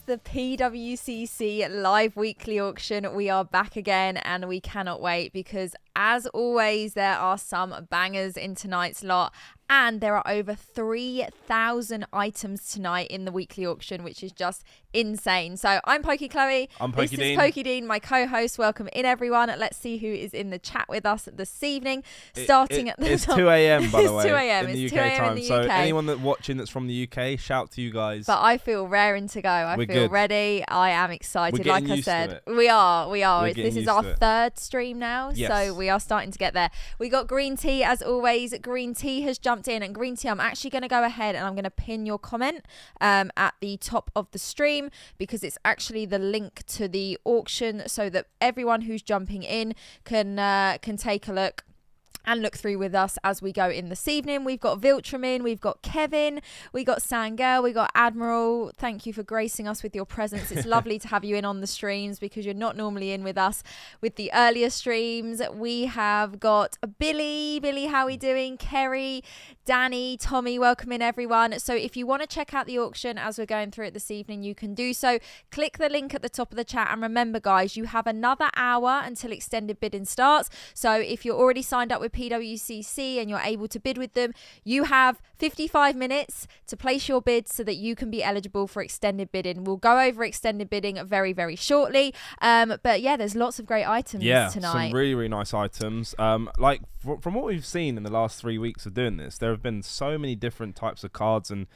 the PWCC live weekly auction. We are back again and we cannot wait because, as always, there are some bangers in tonight's lot. And there are over 3,000 items tonight in the weekly auction, which is just insane. So I'm Pokey Chloe. I'm Pokey Dean. This is Pokey Dean, my co-host. Welcome in, everyone. Let's see who is in the chat with us this evening. Starting at the It's top. 2 a.m. by the way. It's 2 a.m. in the It's UK 2 a.m. time. in the So UK. anyone that's watching that's from the UK, shout to you guys. But I feel raring to go. We're feel good. ready. I am excited. We're Like getting I used to said, it. we are. We're This getting is used our to it. third stream now, Yes. so we are starting to get there. We got Green Tea as always. Green Tea has jumped in, and Green Tea, I'm actually going to go ahead and I'm going to pin your comment at the top of the stream because it's actually the link to the auction, so that everyone who's jumping in can take a look and look through with us as we go in this evening. We've got Viltramin, we've got Kevin, we got Sangel, we got Admiral. Thank you for gracing us with your presence. It's lovely to have you in on the streams because you're not normally in with us with the earlier streams. We have got Billy. Billy, how are we doing? Kerry, Danny, Tommy, welcome in everyone. So if you want to check out the auction as we're going through it this evening, you can do so. Click the link at the top of the chat. And remember, guys, you have another hour until extended bidding starts. So if you're already signed up with PWCC and you're able to bid with them, you have 55 minutes to place your bid so that you can be eligible for extended bidding. We'll go over extended bidding very, very shortly. But yeah, there's lots of great items tonight. Some really, really nice items. Like from what we've seen in the last 3 weeks of doing this, there have been so many different types of cards and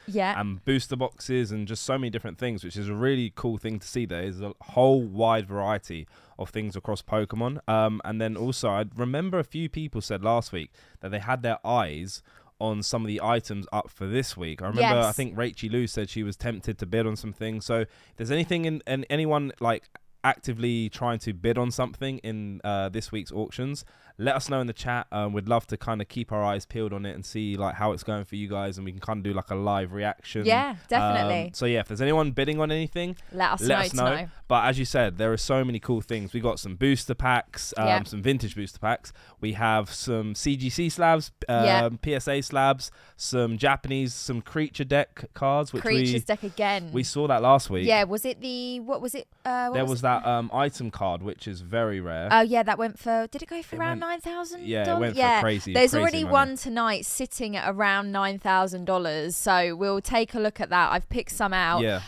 booster boxes and just so many different things, which is a really cool thing to see. There is a whole wide variety of things across Pokemon. And then also, I remember a few people said last week that they had their eyes on some of the items up for this week. I remember, I think Rachie Lou said she was tempted to bid on some things. So if there's anything in anyone like actively trying to bid on something in this week's auctions, let us know in the chat. We'd love to kind of keep our eyes peeled on it and see like how it's going for you guys, and we can kind of do like a live reaction. Yeah, definitely. So yeah, if there's anyone bidding on anything, let us know. But as you said, there are so many cool things. We got some booster packs, some vintage booster packs. We have some CGC slabs, PSA slabs, some Japanese, some creature deck cards. Creatures deck again. We saw that last week. Yeah, was it what was it? There was that item card, which is very rare. Oh yeah, that went for. Did it go for around $9,000? Yeah, it went for crazy. There's crazy already money. one tonight sitting at around $9,000. So we'll take a look at that. I've picked some out. Yeah.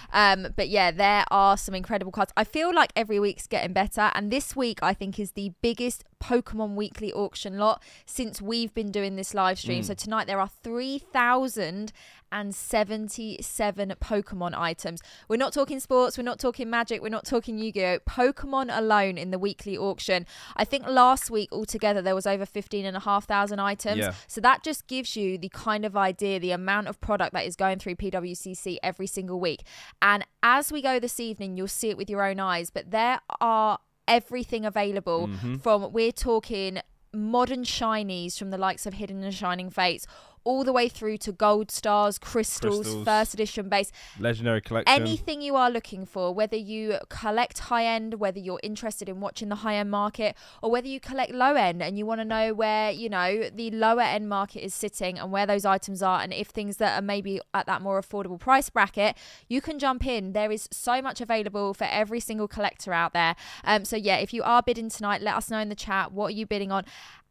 But yeah, there are some incredible cards. I feel like every week's getting better, and this week I think is the biggest Pokemon weekly auction lot since we've been doing this live stream. So tonight there are 3,077 Pokemon items. We're not talking sports, we're not talking Magic, we're not talking Yu-Gi-Oh! Pokemon alone in the weekly auction. I think last week altogether there was over 15,500 items. Yeah. So that just gives you the kind of idea, the amount of product that is going through PWCC every single week. And as we go this evening, you'll see it with your own eyes, but there are everything available from, we're talking modern shinies from the likes of Hidden and Shining Fates, all the way through to gold stars, crystals, first edition base, legendary collection, anything you are looking for, whether you collect high end, whether you're interested in watching the high end market, or whether you collect low end and you want to know where, you know, the lower end market is sitting and where those items are, and if things that are maybe at that more affordable price bracket, you can jump in. There is so much available for every single collector out there. So yeah, if you are bidding tonight, let us know in the chat. What are you bidding on?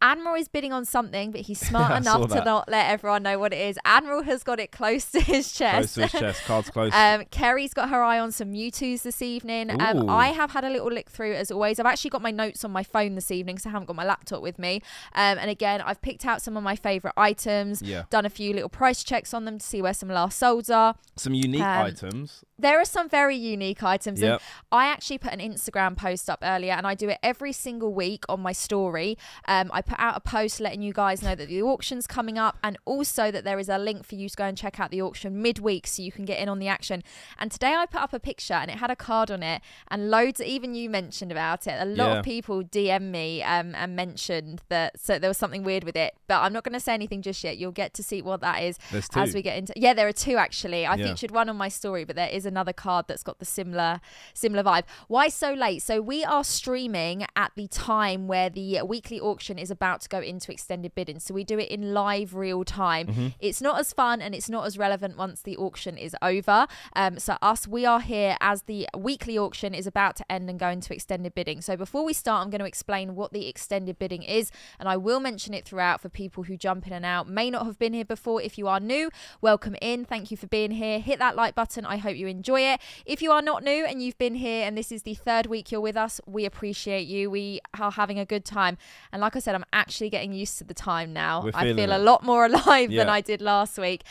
Admiral is bidding on something, but he's smart enough to not let everyone know what it is. Admiral has got it close to his chest. Close to his chest, cards close. Kerry's got her eye on some Mewtwo's this evening. I have had a little look through as always. I've actually got my notes on my phone this evening because I haven't got my laptop with me. And again, I've picked out some of my favourite items, done a few little price checks on them to see where some last solds are. Some unique items. There are some very unique items. And I actually put an Instagram post up earlier, and I do it every single week on my story. I put out a post letting you guys know that the auction's coming up, and also that there is a link for you to go and check out the auction midweek so you can get in on the action. And today I put up a picture and it had a card on it, and loads, even you mentioned about it. A lot of people DM me and mentioned that, so there was something weird with it, but I'm not going to say anything just yet. You'll get to see what that is as we get into. Yeah, there are two actually. I featured one on my story, but there is another card that's got the similar vibe. Why so late? So we are streaming at the time where the weekly auction is about to go into extended bidding. So we do it in live real time. It's not as fun and it's not as relevant once the auction is over. So we are here as the weekly auction is about to end and go into extended bidding. So before we start, I'm going to explain what the extended bidding is, and I will mention it throughout for people who jump in and out, may not have been here before. If you are new, welcome in. Thank you for being here. Hit that like button. I hope you enjoy it. If you are not new and you've been here and this is the third week you're with us, we appreciate you. We are having a good time. And like I said, I'm actually getting used to the time now. I feel a lot more alive than I did last week.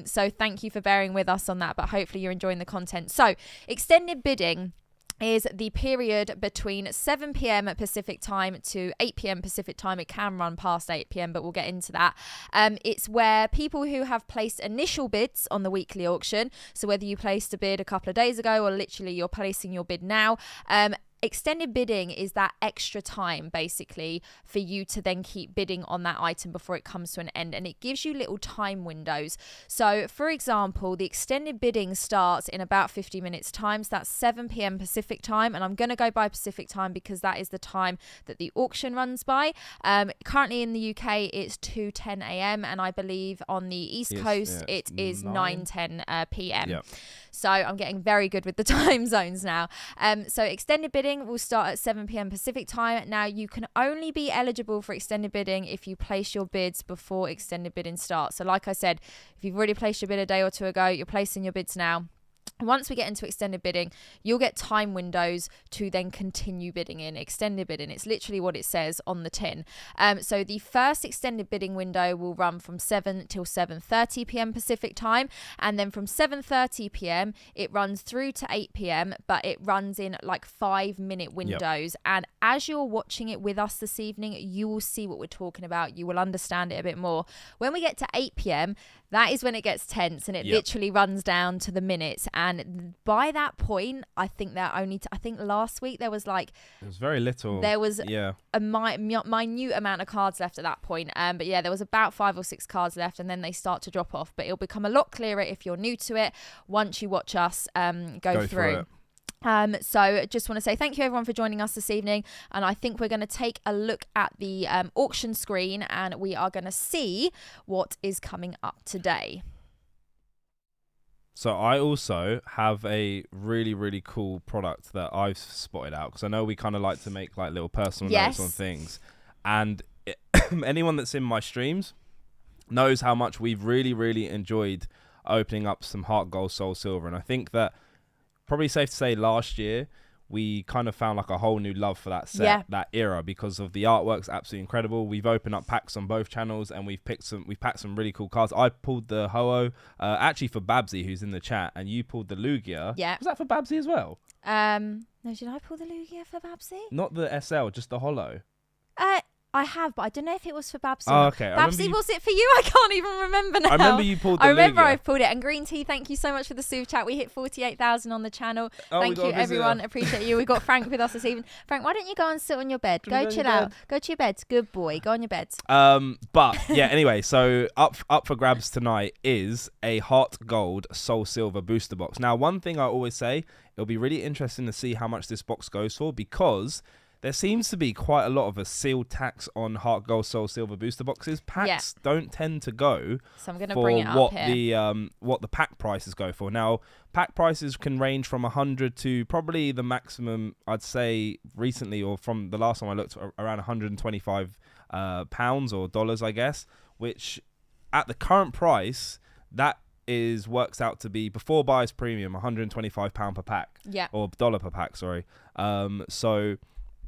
So thank you for bearing with us on that, but hopefully you're enjoying the content. So extended bidding is the period between 7 p.m. Pacific time to 8 p.m. Pacific time. It can run past 8 p.m., but we'll get into that. It's where people who have placed initial bids on the weekly auction, so whether you placed a bid a couple of days ago or literally you're placing your bid now, extended bidding is that extra time basically for you to then keep bidding on that item before it comes to an end, and it gives you little time windows. So for example, the extended bidding starts in about 50 minutes time, so that's 7 p.m. Pacific time, and I'm going to go by Pacific time because that is the time that the auction runs by. Currently in the UK it's 2:10 a.m. and I believe on the East Coast it is 9:10 p.m. Yep. So I'm getting very good with the time zones now. So extended bidding will start at 7 p.m. Pacific time. Now, you can only be eligible for extended bidding if you place your bids before extended bidding starts. So like I said, if you've already placed your bid a day or two ago, you're placing your bids now. Once we get into extended bidding, you'll get time windows to then continue bidding in extended bidding. It's literally what it says on the tin. So the first extended bidding window will run from 7 till 7:30 p.m. Pacific time. And then from 7:30 p.m., it runs through to 8 p.m., but it runs in like 5-minute windows. Yep. And as you're watching it with us this evening, you will see what we're talking about. You will understand it a bit more. When we get to 8 p.m., that is when it gets tense and it literally runs down to the minutes. And by that point, I think I think last week there was like... It was very little. There was a minute amount of cards left at that point. But yeah, there was about 5 or 6 cards left and then they start to drop off. But it'll become a lot clearer if you're new to it once you watch us go through. So just want to say thank you everyone for joining us this evening, and I think we're going to take a look at the auction screen and we are going to see what is coming up today. So I also have a really, really cool product that I've spotted out, because I know we kind of like to make like little personal notes on things, and anyone that's in my streams knows how much we've really, really enjoyed opening up some Heart Gold, Soul Silver, and I think that probably safe to say last year we kind of found like a whole new love for that set, that era, because of the artwork's absolutely incredible. We've opened up packs on both channels and we've packed some really cool cards. I pulled the Ho-Oh actually for Babsy, who's in the chat, and you pulled the Lugia. Yeah. Was that for Babsy as well? No, did I pull the Lugia for Babsy? Not the SL, just the Holo. I have, but I don't know if it was for Babsy. Oh, okay. Babsy, was it for you? I can't even remember now. I remember you pulled the Lugia. I pulled it. And Green Tea, thank you so much for the super chat. We hit 48,000 on the channel. Thank you, everyone. Appreciate you. We got Frank with us this evening. Frank, why don't you go and sit on your bed? Go chill out. Go to your bed. Good boy. Go on your bed. But yeah, anyway, so up for grabs tonight is a Heart Gold, Soul Silver booster box. Now, one thing I always say, it'll be really interesting to see how much this box goes for, because there seems to be quite a lot of a sealed tax on Heart Gold, Soul Silver booster boxes. Packs don't tend to go so I'm gonna bring it up what the pack prices go for. Now, pack prices can range from 100 to probably the maximum, I'd say recently, or from the last time I looked, around 125 pounds or dollars, I guess, which at the current price, that works out to be, before buyer's premium, £125 per pack. Or dollar per pack, sorry. So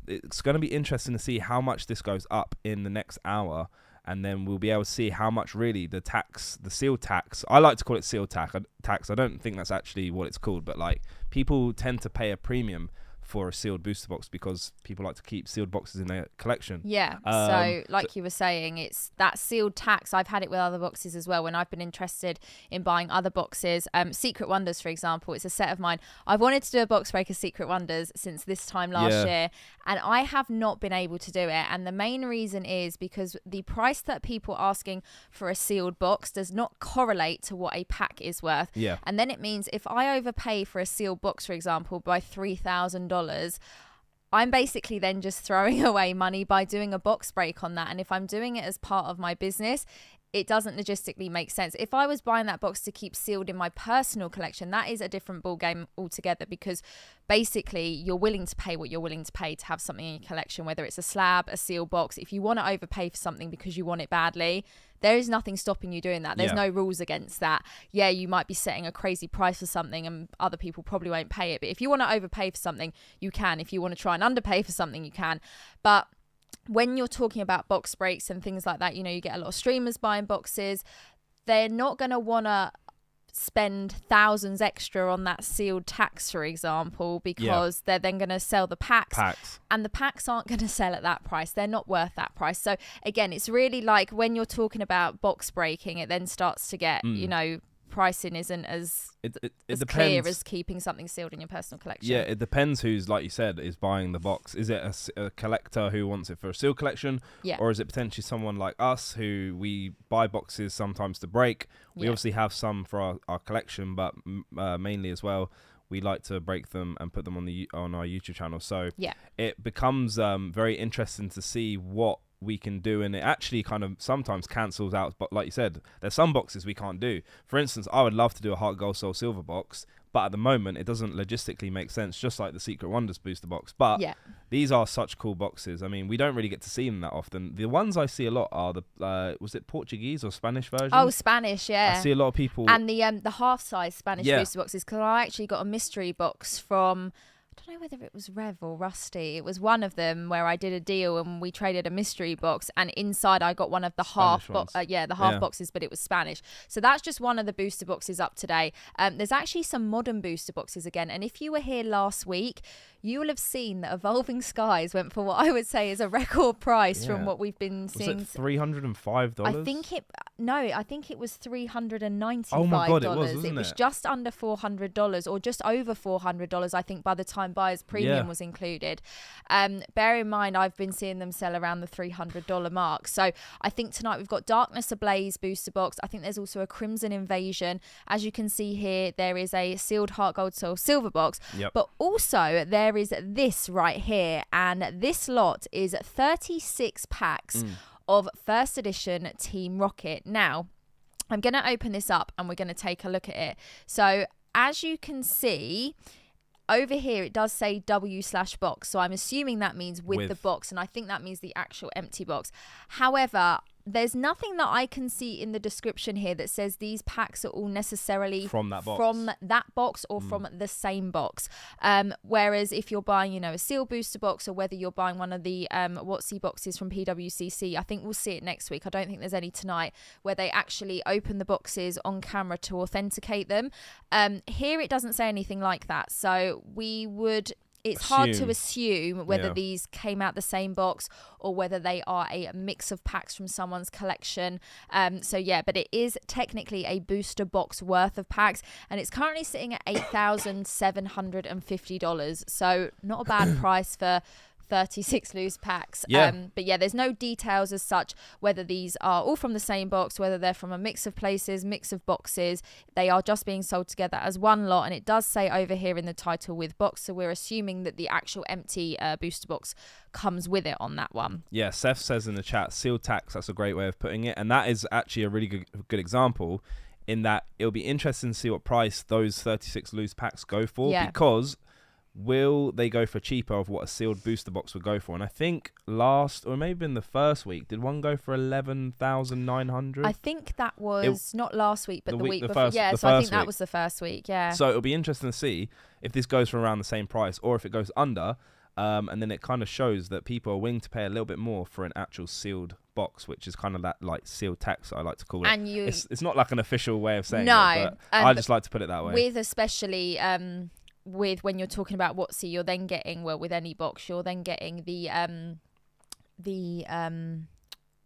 it's going to be interesting to see how much this goes up in the next hour, and then we'll be able to see how much really the sealed tax, I like to call it sealed tax. I don't think that's actually what it's called, but like people tend to pay a premium for a sealed booster box because people like to keep sealed boxes in their collection. So like you were saying, it's that sealed tax. I've had it with other boxes as well when I've been interested in buying other boxes. Secret Wonders, for example, it's a set of mine. I've wanted to do a box breaker Secret Wonders since this time last year, and I have not been able to do it, and the main reason is because the price that people are asking for a sealed box does not correlate to what a pack is worth. And then it means if I overpay for a sealed box, for example, by $3,000, I'm basically then just throwing away money by doing a box break on that. And if I'm doing it as part of my business, it doesn't logistically make sense. If I was buying that box to keep sealed in my personal collection, that is a different ball game altogether, because basically you're willing to pay what you're willing to pay to have something in your collection, whether it's a slab, a sealed box. If you want to overpay for something because you want it badly, there is nothing stopping you doing that. There's no rules against that. Yeah, you might be setting a crazy price for something and other people probably won't pay it. But if you want to overpay for something, you can. If you want to try and underpay for something, you can. But when you're talking about box breaks and things like that, you know, you get a lot of streamers buying boxes. They're not going to want to spend thousands extra on that sealed tax, for example, because they're then going to sell the packs, and the packs aren't going to sell at that price. They're not worth that price. So again, it's really like when you're talking about box breaking, it then starts to get, you know, pricing isn't as clear as keeping something sealed in your personal collection. Yeah, it depends who's, like you said, is buying the box. Is it a collector who wants it for a sealed collection? Yeah. Or is it potentially someone like us who we buy boxes sometimes to break? We obviously have some for our collection, but mainly as well, we like to break them and put them on our YouTube channel. So it becomes very interesting to see what we can do, and it actually kind of sometimes cancels out. But like you said, there's some boxes we can't do. For instance, I would love to do a heart, gold, soul, silver box, but at the moment it doesn't logistically make sense, just like the Secret Wonders booster box. But these are such cool boxes. I mean, we don't really get to see them that often. The ones I see a lot are the was it Portuguese or Spanish version? Oh, Spanish, yeah. I see a lot of people, and the half size Spanish booster boxes, because I actually got a mystery box from, I don't know whether it was Rev or Rusty. It was one of them where I did a deal and we traded a mystery box, and inside I got one of the half boxes, but it was Spanish. So that's just one of the booster boxes up today. There's actually some modern booster boxes again, and if you were here last week, you will have seen that Evolving Skies went for what I would say is a record price from what we've been seeing. Was it $305? I think it was $395. Oh my God, wasn't it? It was just under $400, or just over $400, I think, by the time buyer's premium was included. Bear in mind, I've been seeing them sell around the $300 mark. So I think tonight we've got Darkness Ablaze booster box. I think there's also a Crimson Invasion. As you can see here, there is a sealed Heart, Gold, Soul, Silver box. But also there is this right here, and this lot is 36 packs of first edition Team Rocket. Now, I'm going to open this up and we're going to take a look at it. So as you can see, over here it does say W/box, so I'm assuming that means with the box, and I think that means the actual empty box. However, there's nothing that I can see in the description here that says these packs are all necessarily from that box or from the same box. Whereas if you're buying, you know, a sealed booster box, or whether you're buying one of the WotC boxes from PWCC, I think we'll see it next week. I don't think there's any tonight, where they actually open the boxes on camera to authenticate them. Here it doesn't say anything like that, so it's hard to assume whether these came out the same box or whether they are a mix of packs from someone's collection. But it is technically a booster box worth of packs, and it's currently sitting at $8,750. So not a bad price for 36 loose packs. But there's no details as such whether these are all from the same box, whether they're from a mix of places, mix of boxes. They are just being sold together as one lot, and it does say over here in the title with box, so we're assuming that the actual empty booster box comes with it on that one. Yeah, Seth says in the chat, sealed tax, that's a great way of putting it, and that is actually a really good example, in that it'll be interesting to see what price those 36 loose packs go for, because will they go for cheaper of what a sealed booster box would go for? And I think last, or maybe in the first week, did one go for 11,900? I think that was not last week, but the week before. I think that was the first week. So it'll be interesting to see if this goes for around the same price, or if it goes under. And then it kind of shows that people are willing to pay a little bit more for an actual sealed box, which is kind of that like sealed tax, I like to call it. And it's not like an official way of saying it, but I just like to put it that way. With especially with when you're talking about WotC, you're then getting, well, with any box, you're then getting the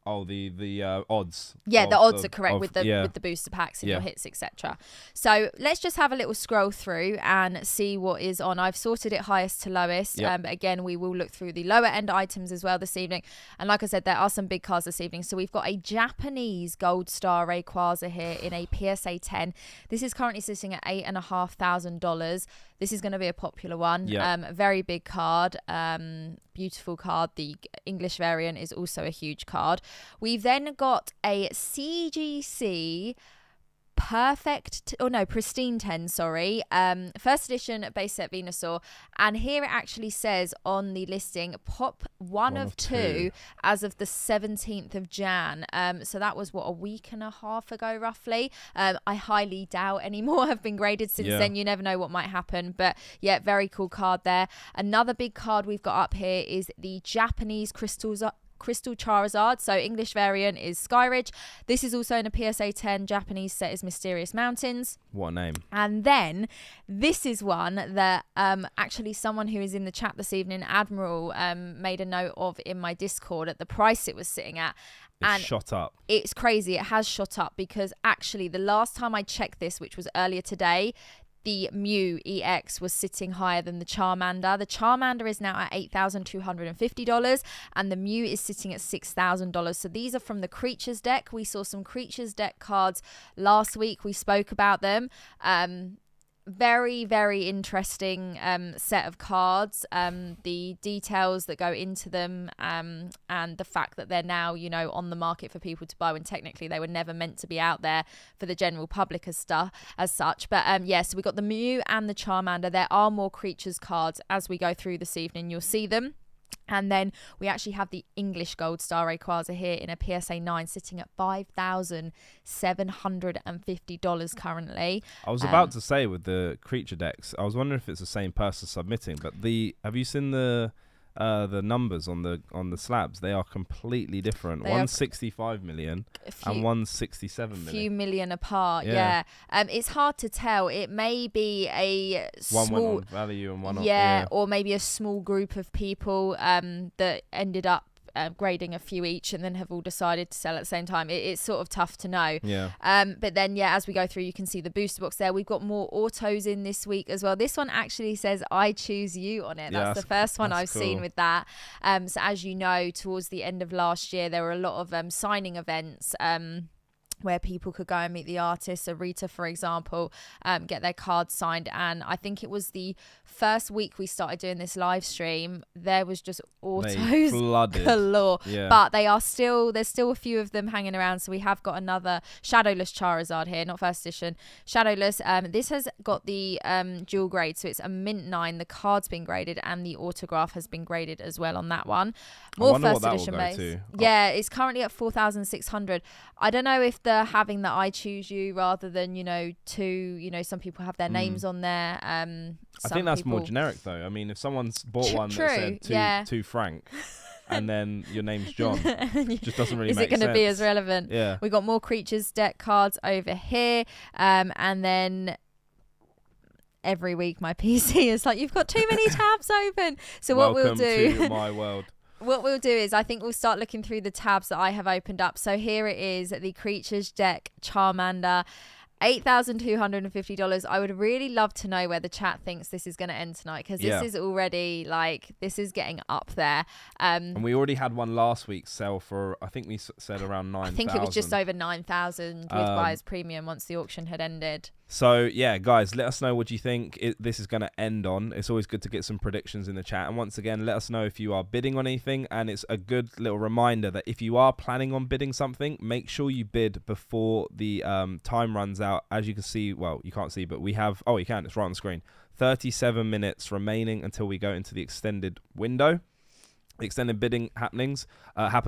the odds. Yeah, the odds are correct with the booster packs and your hits, etc. So let's just have a little scroll through and see what is on. I've sorted it highest to lowest. But again, we will look through the lower end items as well this evening. And like I said, there are some big cards this evening. So we've got a Japanese Gold Star Rayquaza here in a PSA 10. This is currently sitting at $8,500. This is going to be a popular one. Very big card. Beautiful card. The English variant is also a huge card. We've then got a CGC Pristine 10, sorry. First edition base set Venusaur. And here it actually says on the listing, pop one of two as of the 17th of Jan. So that was, a week and a half ago, roughly. I highly doubt any more have been graded since then. You never know what might happen. But yeah, very cool card there. Another big card we've got up here is the Japanese Crystal Charizard. So English variant is Skyridge. This is also in a PSA 10. Japanese set is Mysterious Mountains. What a name. And then this is one that actually someone who is in the chat this evening, Admiral, made a note of in my Discord at the price it was sitting at. It's shot up. It's crazy. It has shot up because actually the last time I checked this, which was earlier today, the Mew EX was sitting higher than the Charmander. The Charmander is now at $8,250 and the Mew is sitting at $6,000. So these are from the Creatures deck. We saw some Creatures deck cards last week. We spoke about them. Very, very interesting set of cards. The details that go into them and the fact that they're now, on the market for people to buy when technically they were never meant to be out there for the general public as such. But so we got the Mew and the Charmander. There are more Creatures cards as we go through this evening. You'll see them. And then we actually have the English Gold Star Rayquaza here in a PSA 9 sitting at $5,750 currently. I was about to say with the creature decks, I was wondering if it's the same person submitting, but have you seen the numbers on the slabs? They are completely different. One's 65 million and one's 67 million. Few million apart. Yeah. It's hard to tell. It may be a one small went on value and one or maybe a small group of people that ended up grading a few each and then have all decided to sell at the same time. It's sort of tough to know. But then as we go through, you can see the booster box there. We've got more autos in this week as well. This one actually says I choose you on it. That's the first one I've seen with that. So as you know, towards the end of last year there were a lot of signing events where people could go and meet the artists. So Rita, for example, get their cards signed. And I think it was the first week we started doing this live stream, there was just autos galore. But there's still a few of them hanging around. So we have got another Shadowless Charizard here, not first edition. Shadowless. This has got the dual grade. So it's a mint 9. The card's been graded and the autograph has been graded as well on that one. More first edition base. Yeah, it's currently at 4,600. I don't know if they're having the I choose you rather than some people have their names on there. I think that's more generic though. I mean, if someone's bought one that said to Frank and then your name's John, just doesn't really make sense. Is it going to be as relevant? Yeah. We got more Creatures deck cards over here, and then every week my PC is like, you've got too many tabs open. So what we'll do? Welcome to my world. What we'll do is I think we'll start looking through the tabs that I have opened up. So here it is, the Creatures deck Charmander, $8,250. I would really love to know where the chat thinks this is going to end tonight, because this is already this is getting up there. And we already had one last week sell for, I think we said around 9,000. I think it was just over 9,000 with buyer's premium once the auction had ended. So yeah, guys, let us know what you think this is going to end on. It's always good to get some predictions in the chat. And once again, let us know if you are bidding on anything. And it's a good little reminder that if you are planning on bidding something, make sure you bid before the time runs out. As you can see, well, you can't see, but we have, you can, it's right on the screen. 37 minutes remaining until we go into the extended window. Extended bidding happen.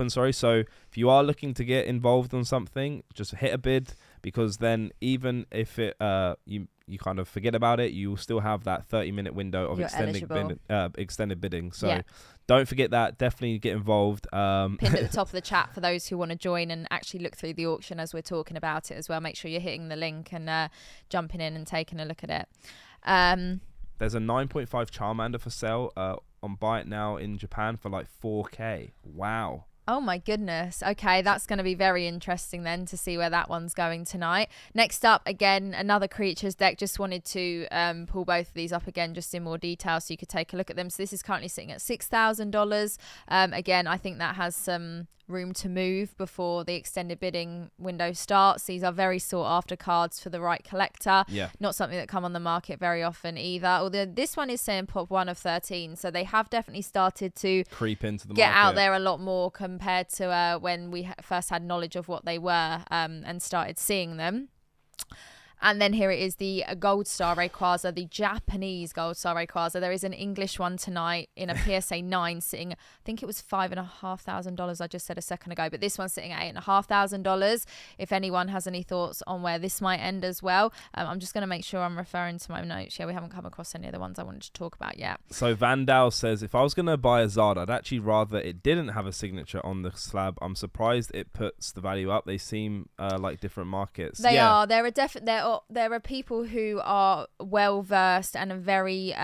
So if you are looking to get involved on something, just hit a bid, because then even if it you kind of forget about it, you will still have that 30-minute window of extended bidding. So don't forget that. Definitely get involved. Pinned at the top of the chat for those who want to join and actually look through the auction as we're talking about it as well. Make sure you're hitting the link and jumping in and taking a look at it. There's a 9.5 Charmander for sale on Buy It Now in Japan for like $4K. Wow. Oh my goodness. Okay, that's going to be very interesting then to see where that one's going tonight. Next up, again, another creatures deck. Just wanted to pull both of these up again just in more detail so you could take a look at them. So this is currently sitting at $6,000. Again, I think that has some room to move before the extended bidding window starts. These are very sought after cards for the right collector. Yeah. Not something that come on the market very often either. Although this one is saying pop 1 of 13, so they have definitely started to creep into the get market. out there a lot more compared to when we first had knowledge of what they were and started seeing them. And then here it is, the Gold Star Rayquaza, the Japanese Gold Star Rayquaza. There is an English one tonight in a PSA 9 sitting, I think it was $5,500, I just said a second ago, but this one's sitting at $8,500. If anyone has any thoughts on where this might end as well, I'm just going to make sure I'm referring to my notes. Yeah, we haven't come across any of the ones I wanted to talk about yet. So Vandal says, if I was going to buy a Zard, I'd actually rather it didn't have a signature on the slab. I'm surprised it puts the value up. They seem like different markets. They are. There are people who are well versed and are very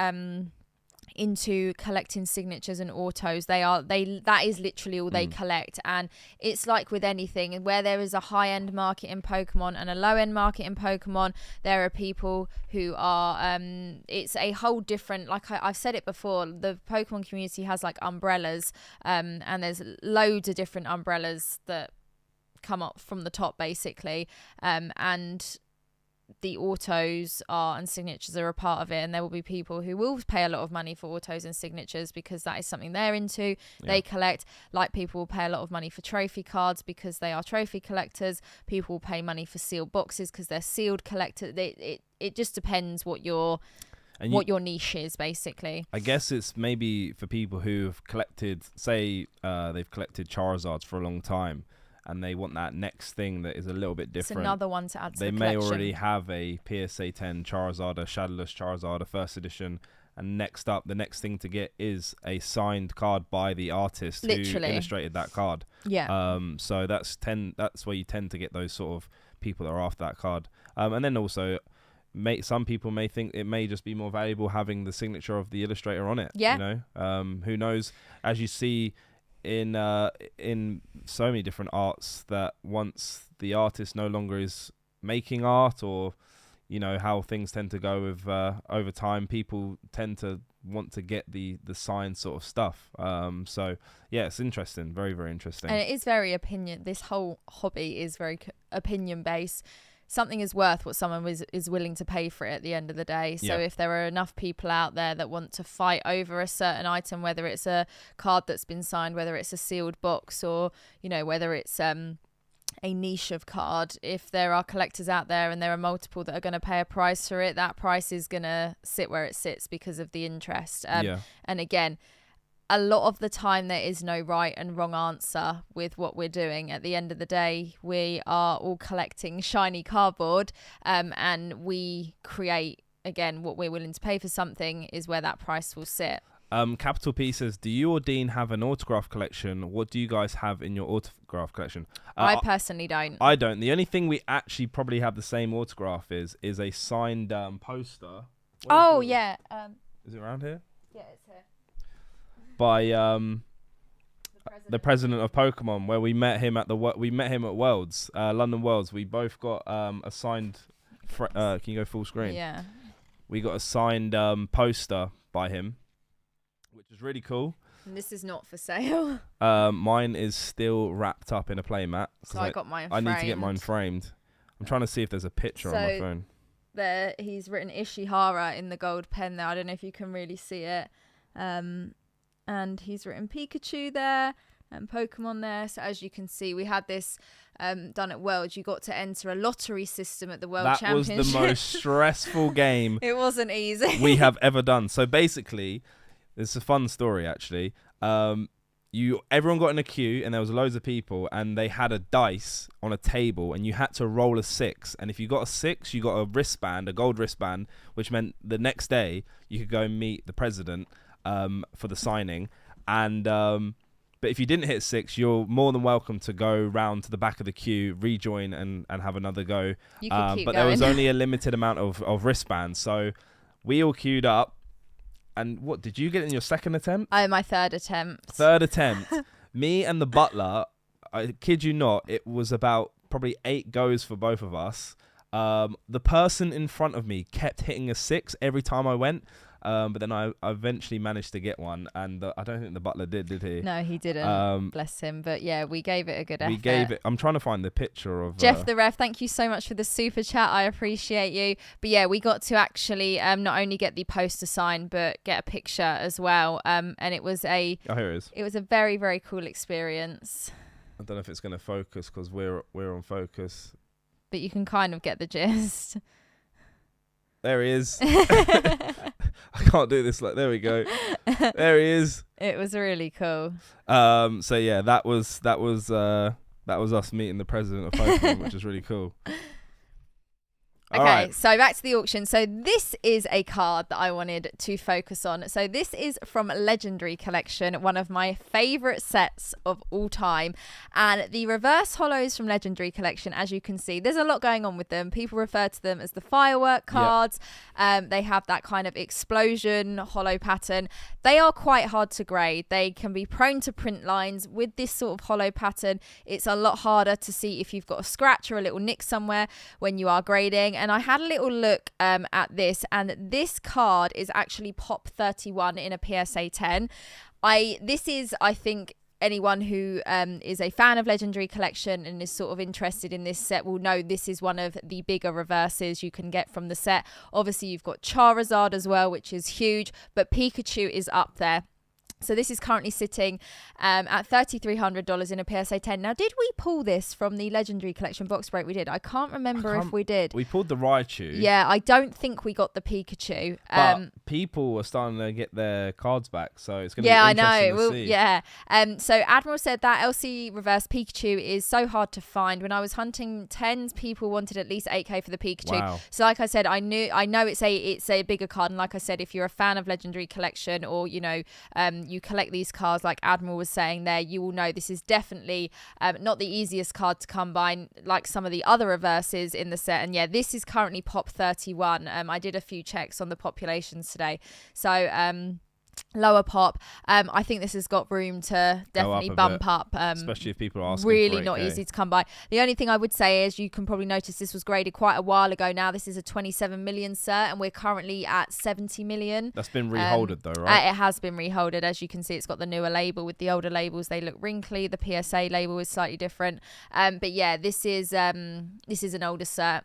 into collecting signatures and autos. That is literally all they collect, and it's like with anything where there is a high-end market in Pokemon and a low-end market in Pokemon. There are people who are it's a whole different, like I've said it before, the Pokemon community has like umbrellas, and there's loads of different umbrellas that come up from the top basically, and the autos and signatures are a part of it, and there will be people who will pay a lot of money for autos and signatures because that is something they're into. They collect, like people will pay a lot of money for trophy cards because they are trophy collectors. People will pay money for sealed boxes because they're sealed collectors. It just depends what your niche is basically. I guess it's maybe for people who've collected, say they've collected Charizards for a long time, and they want that next thing that is a little bit different. It's another one to add to the collection. They may already have a PSA 10 Charizard, a Shadowless Charizard, a first edition, and next up, the next thing to get is a signed card by the artist who illustrated that card. Yeah. So that's where you tend to get those sort of people that are after that card. And then also, some people may think it may just be more valuable having the signature of the illustrator on it. Yeah. You know, who knows? As you see in so many different arts, that once the artist no longer is making art, or you know how things tend to go with over time, people tend to want to get the signed sort of stuff. So yeah, it's interesting, very, very interesting, and it is very this whole hobby is very opinion based. Something is worth what someone is willing to pay for it at the end of the day. So if there are enough people out there that want to fight over a certain item, whether it's a card that's been signed, whether it's a sealed box, or you know whether it's a niche of card, if there are collectors out there and there are multiple that are going to pay a price for it, that price is going to sit where it sits because of the interest. And again, a lot of the time there is no right and wrong answer with what we're doing. At the end of the day, we are all collecting shiny cardboard, and we create, again, what we're willing to pay for something is where that price will sit. Capital P says, do you or Dean have an autograph collection? What do you guys have in your autograph collection? I personally don't. I don't. The only thing we actually probably have the same autograph is a signed poster. Yeah. Is it around here? Yeah, it's here. By the president of Pokemon, where we met him at Worlds, London Worlds. We both got a signed. Can you go full screen? Yeah. We got a signed poster by him, which is really cool. And this is not for sale. Mine is still wrapped up in a playmat. So I got mine framed. I need to get mine framed. I'm trying to see if there's a picture on my phone. There, he's written Ishihara in the gold pen there. I don't know if you can really see it. And he's written Pikachu there and Pokemon there. So as you can see, we had this done at Worlds. You got to enter a lottery system at the World Championship. That was the most stressful game it wasn't easy we have ever done. So basically, it's a fun story actually. Everyone got in a queue, and there was loads of people, and they had a dice on a table, and you had to roll a 6. And if you got a 6, you got a wristband, a gold wristband, which meant the next day you could go and meet the president for the signing. And but if you didn't hit 6, you're more than welcome to go round to the back of the queue, rejoin and have another go. You could keep but going. there was only a limited amount of wristbands, so we all queued up. And what did you get in your second attempt? My third attempt. Me and the butler, I kid you not, it was about probably 8 goes for both of us. The person in front of me kept hitting a 6 every time I went. But then I eventually managed to get one, and I don't think the butler did he? No, he didn't. Bless him. But yeah, we gave it a good effort. We gave it. I'm trying to find the picture of Jeff the Ref. Thank you so much for the super chat. I appreciate you. But yeah, we got to actually not only get the poster signed, but get a picture as well. And it was here it is. It was a very, very cool experience. I don't know if it's going to focus because we're on focus. But you can kind of get the gist. There he is. I can't do this. There we go. There he is. It was really cool. So yeah, that was us meeting the president of Pokemon, which is really cool. Okay, so back to the auction. So this is a card that I wanted to focus on. So this is from Legendary Collection, one of my favorite sets of all time. And the reverse holos from Legendary Collection, as you can see, there's a lot going on with them. People refer to them as the firework cards. Yep. They have that kind of explosion holo pattern. They are quite hard to grade. They can be prone to print lines. With this sort of holo pattern, it's a lot harder to see if you've got a scratch or a little nick somewhere when you are grading. And I had a little look at this, and this card is actually Pop 31 in a PSA 10. I think anyone who is a fan of Legendary Collection and is sort of interested in this set will know this is one of the bigger reverses you can get from the set. Obviously, you've got Charizard as well, which is huge, but Pikachu is up there. So this is currently sitting at $3,300 in a PSA 10. Now, did we pull this from the Legendary Collection box break? We did. I can't remember if we did. We pulled the Raichu. Yeah, I don't think we got the Pikachu. But people are starting to get their cards back, so it's going to be interesting to see. Yeah, so Admiral said that LC Reverse Pikachu is so hard to find. When I was hunting 10s, people wanted at least 8K for the Pikachu. Wow. So like I said, I know it's a bigger card, and like I said, if you're a fan of Legendary Collection or you collect these cards like Admiral was saying there, you will know this is definitely not the easiest card to come by like some of the other reverses in the set. And yeah, this is currently Pop 31. I did a few checks on the populations today, so lower pop. I think this has got room to definitely bump up, especially if people are asking. Really not easy to come by. The only thing I would say is you can probably notice this was graded quite a while ago now. This is a 27 million cert, and we're currently at 70 million. That's been reholded though, right? It has been reholded. As you can see, it's got the newer label. With the older labels, they look wrinkly. The PSA label is slightly different, but yeah, this is an older cert.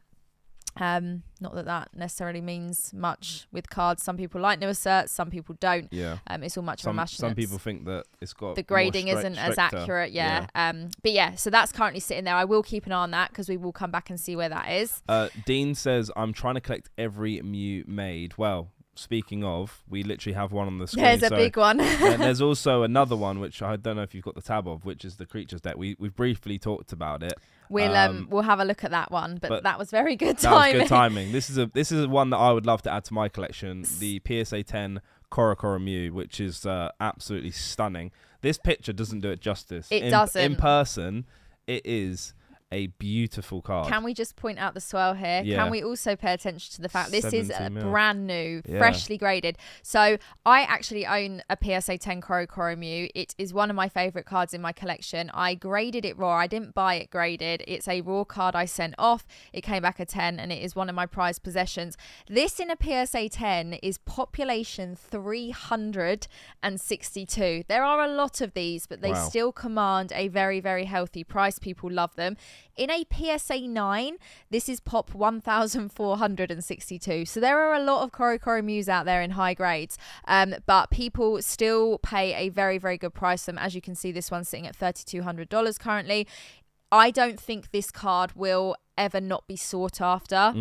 Not that necessarily means much with cards. Some people like newer certs, some people don't. Yeah. It's all much of a muchness. Some people think that it's got the grading isn't as accurate. Yeah. But yeah, so that's currently sitting there. I will keep an eye on that because we will come back and see where that is. Dean says, I'm trying to collect every Mew made. Well, speaking of, we literally have one on the screen. There's a big one. And there's also another one, which I don't know if you've got the tab of, which is the Creatures deck. We've briefly talked about it. We'll have a look at that one, but that was very good timing. That was good timing. This is one that I would love to add to my collection. The PSA 10 Korokoro Mew, which is absolutely stunning. This picture doesn't do it justice. It doesn't. In person, it is a beautiful card. Can we just point out the swell here? Yeah. Can we also pay attention to the fact this is mil. brand new, freshly graded? So I actually own a PSA 10 Korokoro Mew. It is one of my favorite cards in my collection. I graded it raw. I didn't buy it graded. It's a raw card I sent off. It came back a 10, and it is one of my prized possessions. This in a PSA 10 is population 362. There are a lot of these, but they still command a very, very healthy price. People love them. In a PSA 9, this is pop 1,462. So there are a lot of Korokoro Mews out there in high grades, but people still pay a very, very good price for them. As you can see, this one's sitting at $3,200 currently. I don't think this card will ever not be sought after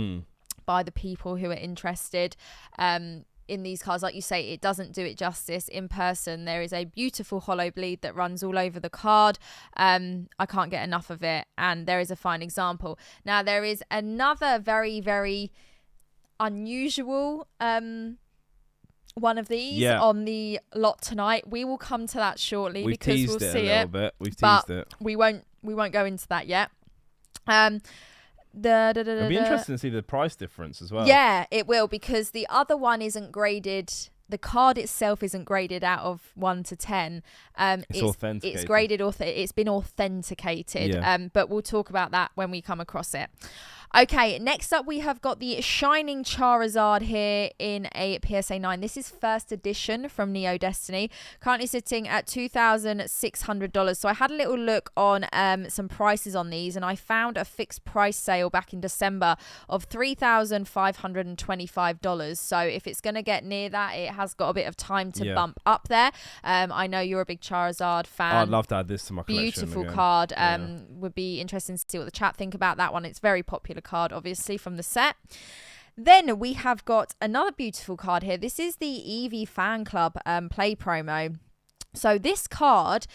by the people who are interested in these cards. Like you say, it doesn't do it justice in person. There is a beautiful hollow bleed that runs all over the card. I can't get enough of it, and there is a fine example. Now there is another very, very unusual one of these on the lot tonight. We will come to that shortly because we'll see it. We've teased it. We won't go into that yet. It'll be interesting to see the price difference as well. Yeah, it will, because the other one isn't graded the card itself isn't graded out of 1 to 10. It's authenticated. It's graded, it's been authenticated. Yeah. But we'll talk about that when we come across it. Okay, next up we have got the Shining Charizard here in a PSA 9. This is first edition from Neo Destiny, currently sitting at $2,600. So I had a little look on some prices on these, and I found a fixed price sale back in December of $3,525. So if it's going to get near that, it has got a bit of time to bump up there. I know you're a big Charizard fan. I'd love to add this to my collection. Beautiful again. card. Would be interesting to see what the chat think about that one. It's very popular card, obviously, from the set. Then we have got another beautiful card here. This is the Eevee Fan Club play promo. So this card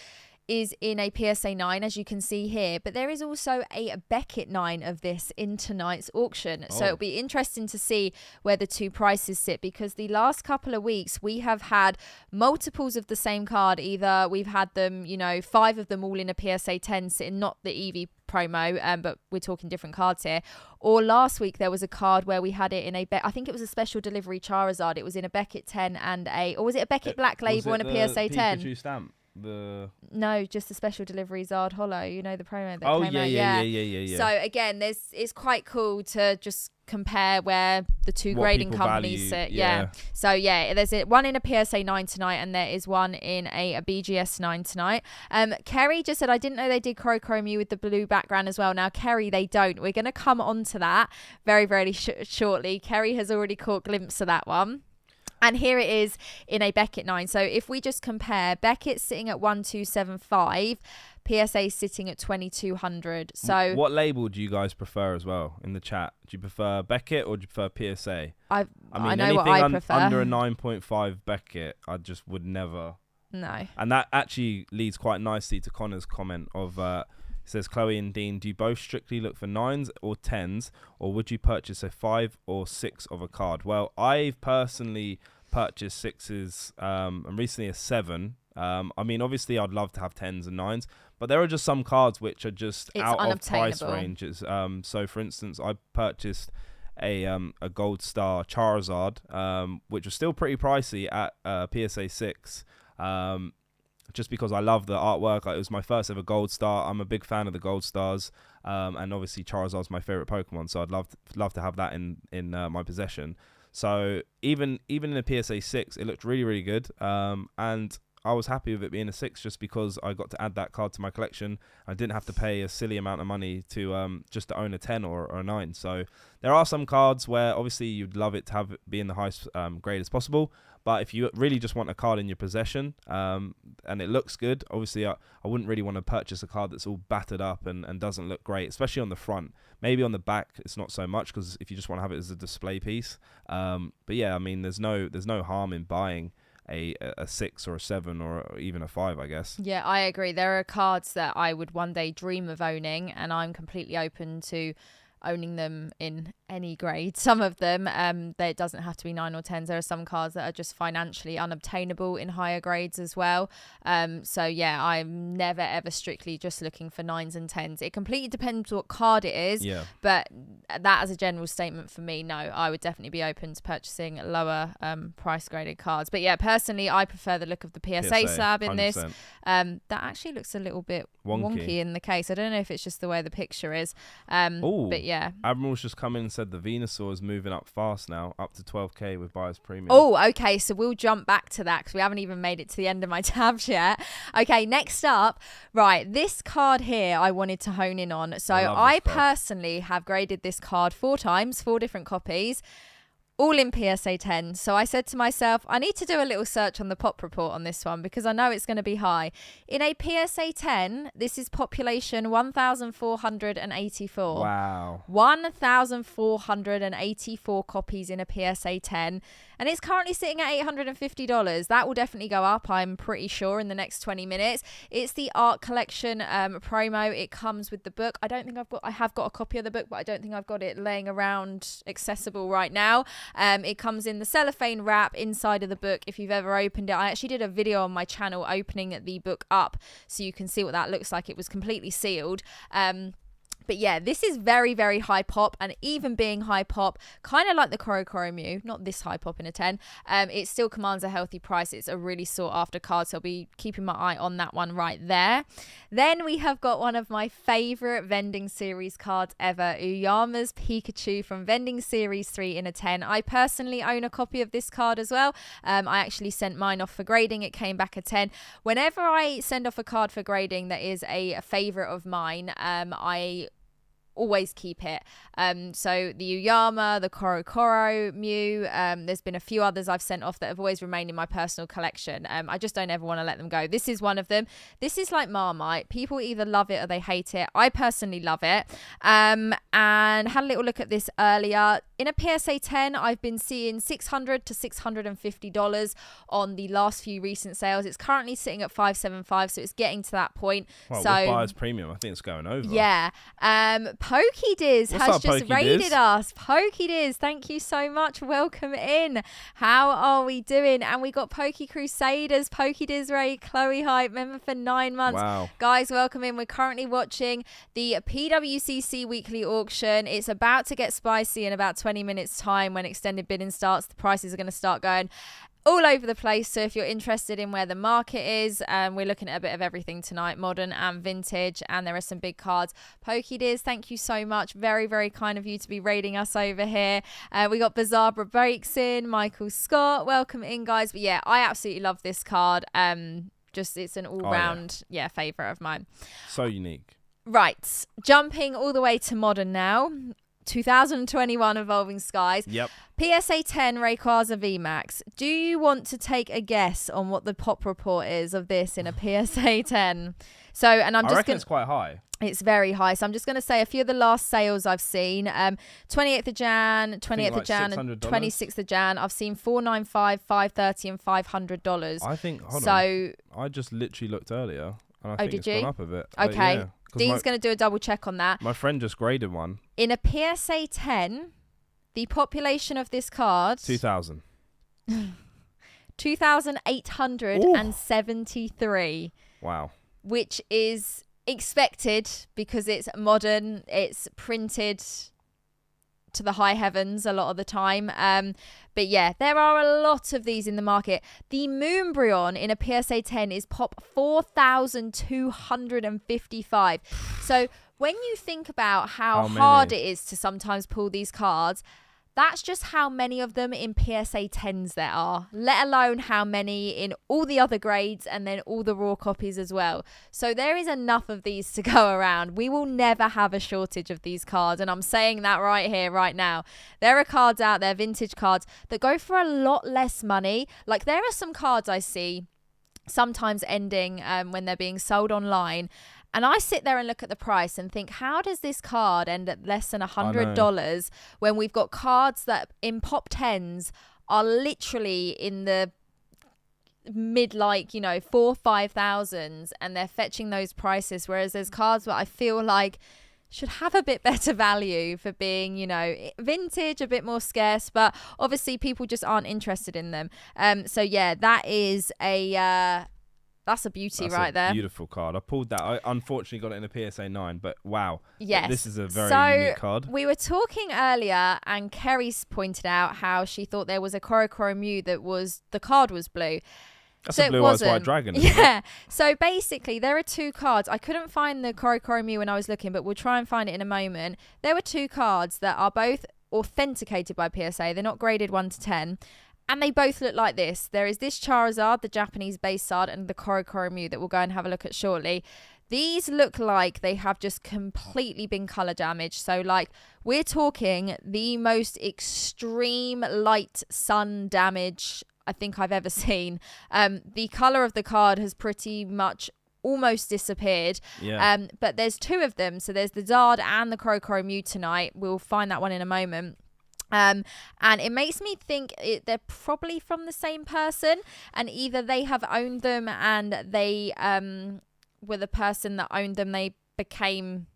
is in a PSA 9, as you can see here, but there is also a Beckett 9 of this in tonight's auction. So it'll be interesting to see where the two prices sit, because the last couple of weeks we have had multiples of the same card. Either we've had them, 5 of them all in a PSA 10 sitting, not the Eevee promo, but we're talking different cards here. Or last week there was a card where we had it in I think it was a special delivery Charizard. It was in a Beckett 10 and or was it a Beckett Black Label and a PSA 10? Pikachu stamp? No, just a special delivery Zard Hollow, the promo that came out. Yeah. So again, it's quite cool to just compare where the two grading companies sit. So there's one in a PSA 9 tonight, and there is one in a BGS 9 tonight. Kerry just said, I didn't know they did Chrome with the blue background as well. Now, Kerry, they don't. We're going to come on to that very, very shortly. Kerry has already caught a glimpse of that one. And here it is in a Beckett 9. So if we just compare, Beckett sitting at 1275, PSA sitting at 2200. So what label do you guys prefer as well in the chat? Do you prefer Beckett or do you prefer PSA? I know anything what I prefer. Under a 9.5 Beckett, I just would never. No. And that actually leads quite nicely to Connor's comment of says, Chloe and Dean, do you both strictly look for 9s or 10s, or would you purchase a 5 or 6 of a card? Well, I've personally purchased 6s and recently a 7. Obviously I'd love to have 10s and 9s, but there are just some cards which are just out of price ranges. So for instance, I purchased a Gold Star Charizard, which was still pretty pricey at PSA 6. Just because I love the artwork. It was my first ever Gold Star. I'm a big fan of the Gold Stars, and obviously Charizard's my favorite Pokemon, so I'd love to have that in my possession. So even in a PSA 6, it looked really, really good, and I was happy with it being a 6 just because I got to add that card to my collection. I didn't have to pay a silly amount of money to just to own a 10 or a 9. So there are some cards where obviously you'd love it to have be in the highest grade as possible. But if you really just want a card in your possession and it looks good, obviously I wouldn't really want to purchase a card that's all battered up and doesn't look great, especially on the front. Maybe on the back it's not so much, because if you just want to have it as a display piece. But yeah, there's no harm in buying a 6 or a 7 or even a 5, I guess. Yeah, I agree. There are cards that I would one day dream of owning, and I'm completely open to owning them in any grade. Some of them, it doesn't have to be 9 or 10s. There are some cards that are just financially unobtainable in higher grades as well. So yeah, I'm never ever strictly just looking for 9s and 10s. It completely depends what card it is. Yeah. But that as a general statement for me, no, I would definitely be open to purchasing lower price graded cards. But yeah, personally, I prefer the look of the PSA slab in 100%. This. That actually looks a little bit wonky in the case. I don't know if it's just the way the picture is. But yeah. Admiral's just come in and said the Venusaur is moving up fast now, up to 12k with buyer's premium. Oh, okay. So we'll jump back to that because we haven't even made it to the end of my tabs yet. Okay, next up, right, this card here I wanted to hone in on. So I personally have graded this card 4 times, 4 different copies, all in PSA 10. So I said to myself, I need to do a little search on the pop report on this one because I know it's going to be high. In a PSA 10, this is population 1,484. Wow. 1,484 copies in a PSA 10. And it's currently sitting at $850. That will definitely go up, I'm pretty sure, in the next 20 minutes. It's the Art Collection promo. It comes with the book. I have got a copy of the book, but I don't think I've got it laying around accessible right now. It comes in the cellophane wrap inside of the book. If you've ever opened it, I actually did a video on my channel opening the book up so you can see what that looks like. It was completely sealed. But yeah, this is very, very high pop, and even being high pop, kind of like the Korokoro Mew, not this high pop in a 10, it still commands a healthy price. It's a really sought after card, so I'll be keeping my eye on that one right there. Then we have got one of my favorite vending series cards ever, Uyama's Pikachu from vending series 3 in a 10. I personally own a copy of this card as well. I actually sent mine off for grading. It came back a 10. Whenever I send off a card for grading that is a favorite of mine, I always keep it. So the Uyama, the Korokoro Mew, there's been a few others I've sent off that have always remained in my personal collection. I just don't ever want to let them go. This is one of them. This is like Marmite. People either love it or they hate it. I personally love it. And had a little look at this earlier. In a PSA 10, I've been seeing $600 to $650 on the last few recent sales. It's currently sitting at $575, so it's getting to that point. Well, so with buyer's premium, I think it's going over. Yeah. PokeDiz has just raided us. PokeDiz, thank you so much. Welcome in. How are we doing? And we got Poke Crusaders, PokeDiz Ray, Chloe Hype, member for 9 months. Wow. Guys, welcome in. We're currently watching the PWCC weekly auction. It's about to get spicy in about 20 minutes time. When extended bidding starts, the prices are going to start going all over the place. So if you're interested in where the market is, we're looking at a bit of everything tonight, modern and vintage, and there are some big cards. PokeDiz, thank you so much. Very, very kind of you to be raiding us over here. We got Bizarre Breaks in, Michael Scott, welcome in, guys. But yeah, I absolutely love this card. Just it's an all-round favorite of mine. So unique. Right, jumping all the way to modern now. 2021 Evolving Skies. Yep. PSA 10 Rayquaza VMAX. Do you want to take a guess on what the pop report is of this in a PSA 10? So, and I reckon it's quite high. It's very high. So I'm just going to say a few of the last sales I've seen. 28th of Jan, 28th of Jan, and 26th of Jan. I've seen $495, $530, and $500. I think. Hold on. I just literally looked earlier, and I think it's gone up a bit. Okay. Yeah, Dean's going to do a double check on that. My friend just graded one. In a PSA 10, the population of this card 2,000. 2,873. Wow. Which is expected because it's modern, it's printed to the high heavens a lot of the time. But yeah, there are a lot of these in the market. The Moonbryon in a PSA 10 is pop 4,255. So when you think about how hard it is to sometimes pull these cards, that's just how many of them in PSA 10s there are, let alone how many in all the other grades and then all the raw copies as well. So there is enough of these to go around. We will never have a shortage of these cards, and I'm saying that right here, right now. There are cards out there, vintage cards, that go for a lot less money. Like there are some cards I see sometimes ending when they're being sold online, and I sit there and look at the price and think, how does this card end at less than $100 when we've got cards that in pop 10s are literally in the mid, like, you know, 4,000-5,000s, and they're fetching those prices, whereas there's cards that I feel like should have a bit better value for being, you know, vintage, a bit more scarce, but obviously people just aren't interested in them. So yeah, that is a that's a beauty right there. Beautiful card. I pulled that. I unfortunately got it in a PSA 9, but wow. Yes. This is a very unique card. We were talking earlier, and Kerry's pointed out how she thought there was a Korokoro Mew that the card was blue. That's a blue eyes white dragon. Yeah. So basically, there are two cards. I couldn't find the Korokoro Mew when I was looking, but we'll try and find it in a moment. There were two cards that are both authenticated by PSA. They're not graded 1 to 10. And they both look like this. There is this Charizard, the Japanese base card, and the Korokoro Mew that we'll go and have a look at shortly. These look like they have just completely been color damaged. So like we're talking the most extreme light sun damage I think I've ever seen. The color of the card has pretty much almost disappeared. Yeah. But there's two of them. So there's the Zard and the Korokoro Mew tonight. We'll find that one in a moment. And it makes me think they're probably from the same person, and either they have owned them and they were the person that owned them, they became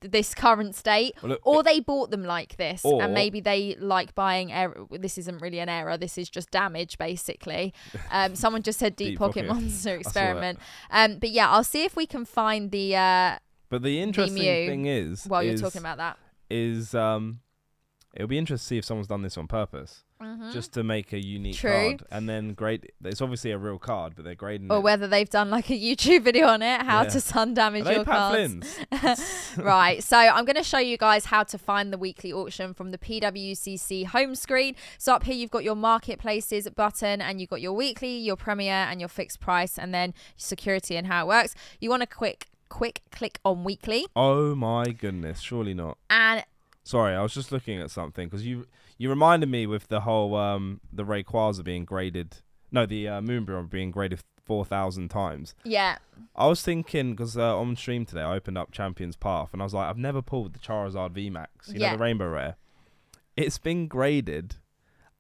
this current state, or they bought them like this, and maybe they like buying error. This isn't really an error, this is just damage basically. Someone just said deep pocket monster experiment. But yeah, I'll see if we can find the But the interesting thing is, while you're talking about that, it'll be interesting to see if someone's done this on purpose, just to make a unique card, and then grade. It's obviously a real card, but they're grading or it. whether they've done like a YouTube video on it, how to sun damage your cards. Right, so I'm going to show you guys how to find the weekly auction from the PWCC home screen. So up here you've got your marketplaces button, and you've got your weekly, your premier, and your fixed price, and then security and how it works. You want to quick click on weekly. Oh my goodness, surely not. And sorry, I was just looking at something because you reminded me with the whole the Rayquaza being graded. No, the Moonbrew being graded 4,000 times. Yeah. I was thinking because on stream today I opened up Champion's Path and I was like, I've never pulled the Charizard VMAX, you know, the Rainbow Rare. It's been graded